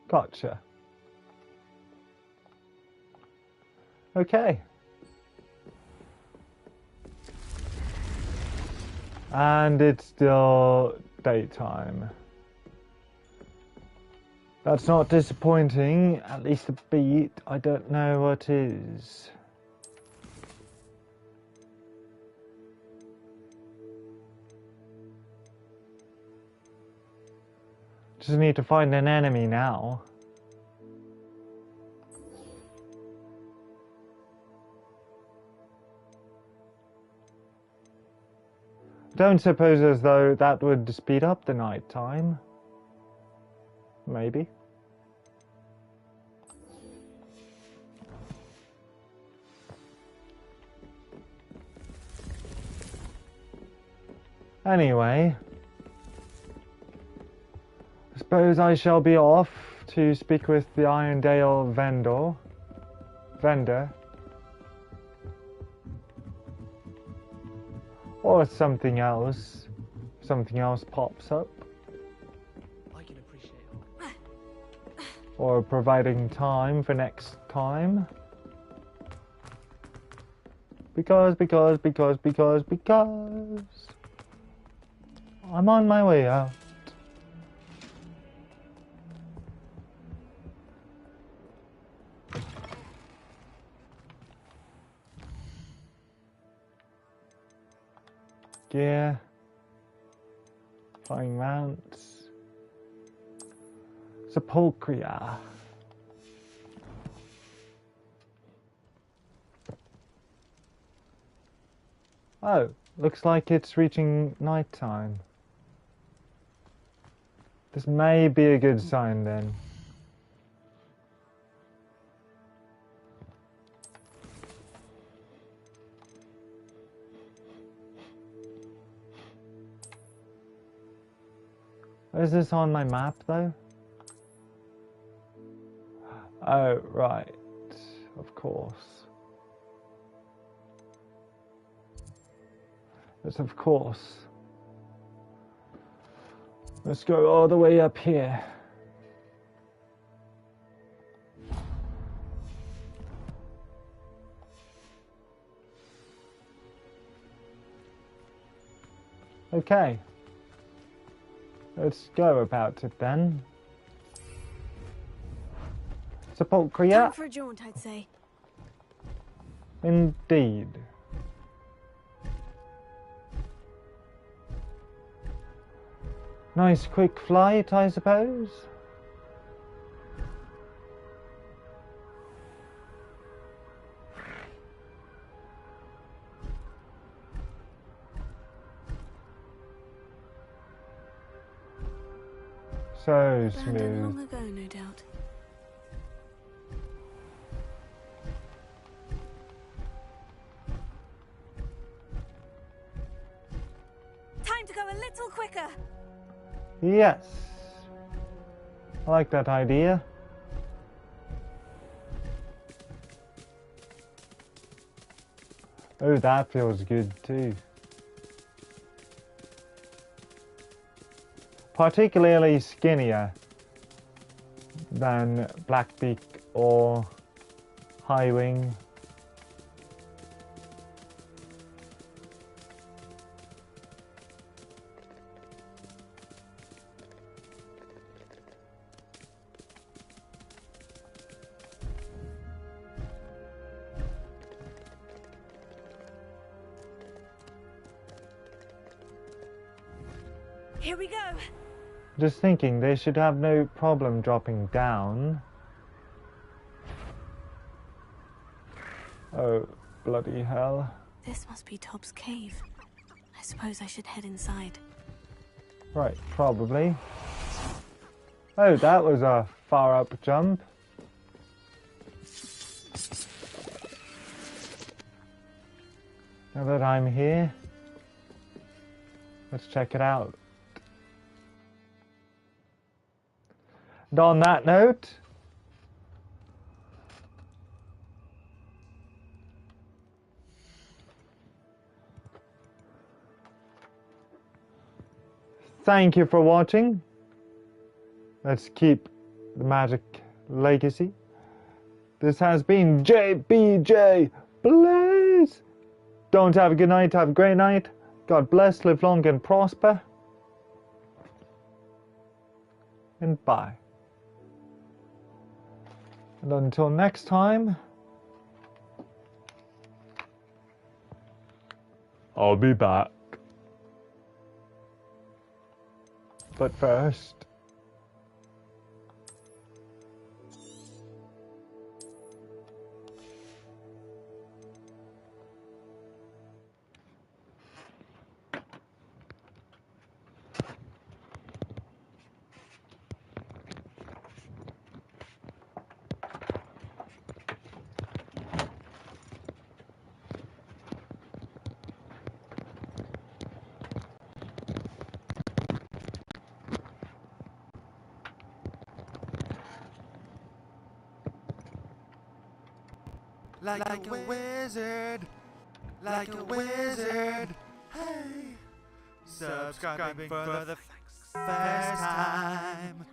A: Gotcha. Okay. And it's still daytime. That's not disappointing, at least a bit. I don't know what is. Just need to find an enemy now. Don't suppose as though that would speed up the night time. Maybe. Anyway, I suppose I shall be off to speak with the Irondale vendor. Or something else. Something else pops up.
I: I can appreciate
A: or providing time for next time. Because I'm on my way out. Gear, flying mounts, sepulchria. Oh, looks like it's reaching nighttime. This may be a good sign then. Is this on my map though? Oh, right. Of course. Yes, of course. Let's go all the way up here. Okay. Let's go about it then. Sepulchria.
B: Time for a jaunt, I'd say.
A: Indeed. Nice quick flight, I suppose. So
B: Abandoned
A: smooth.
B: long ago, no doubt. Time to go a little quicker.
A: Yes. I like that idea. Oh, that feels good too. Particularly skinnier than Blackbeak or Highwing.
B: Here we go.
A: Just thinking, they should have no problem dropping down. Oh, bloody hell.
B: This must be Tob's cave. I suppose I should head inside.
A: Right, probably. Oh, that was a far up jump. Now that I'm here, let's check it out. And on that note, thank you for watching. Let's keep the magic legacy. This has been JBJ Blaze. Don't have a good night, have a great night. God bless, live long and prosper. And bye. And until next time, I'll be back. But first,
P: like a wizard, like a wizard. Hey, subscribing for the first time.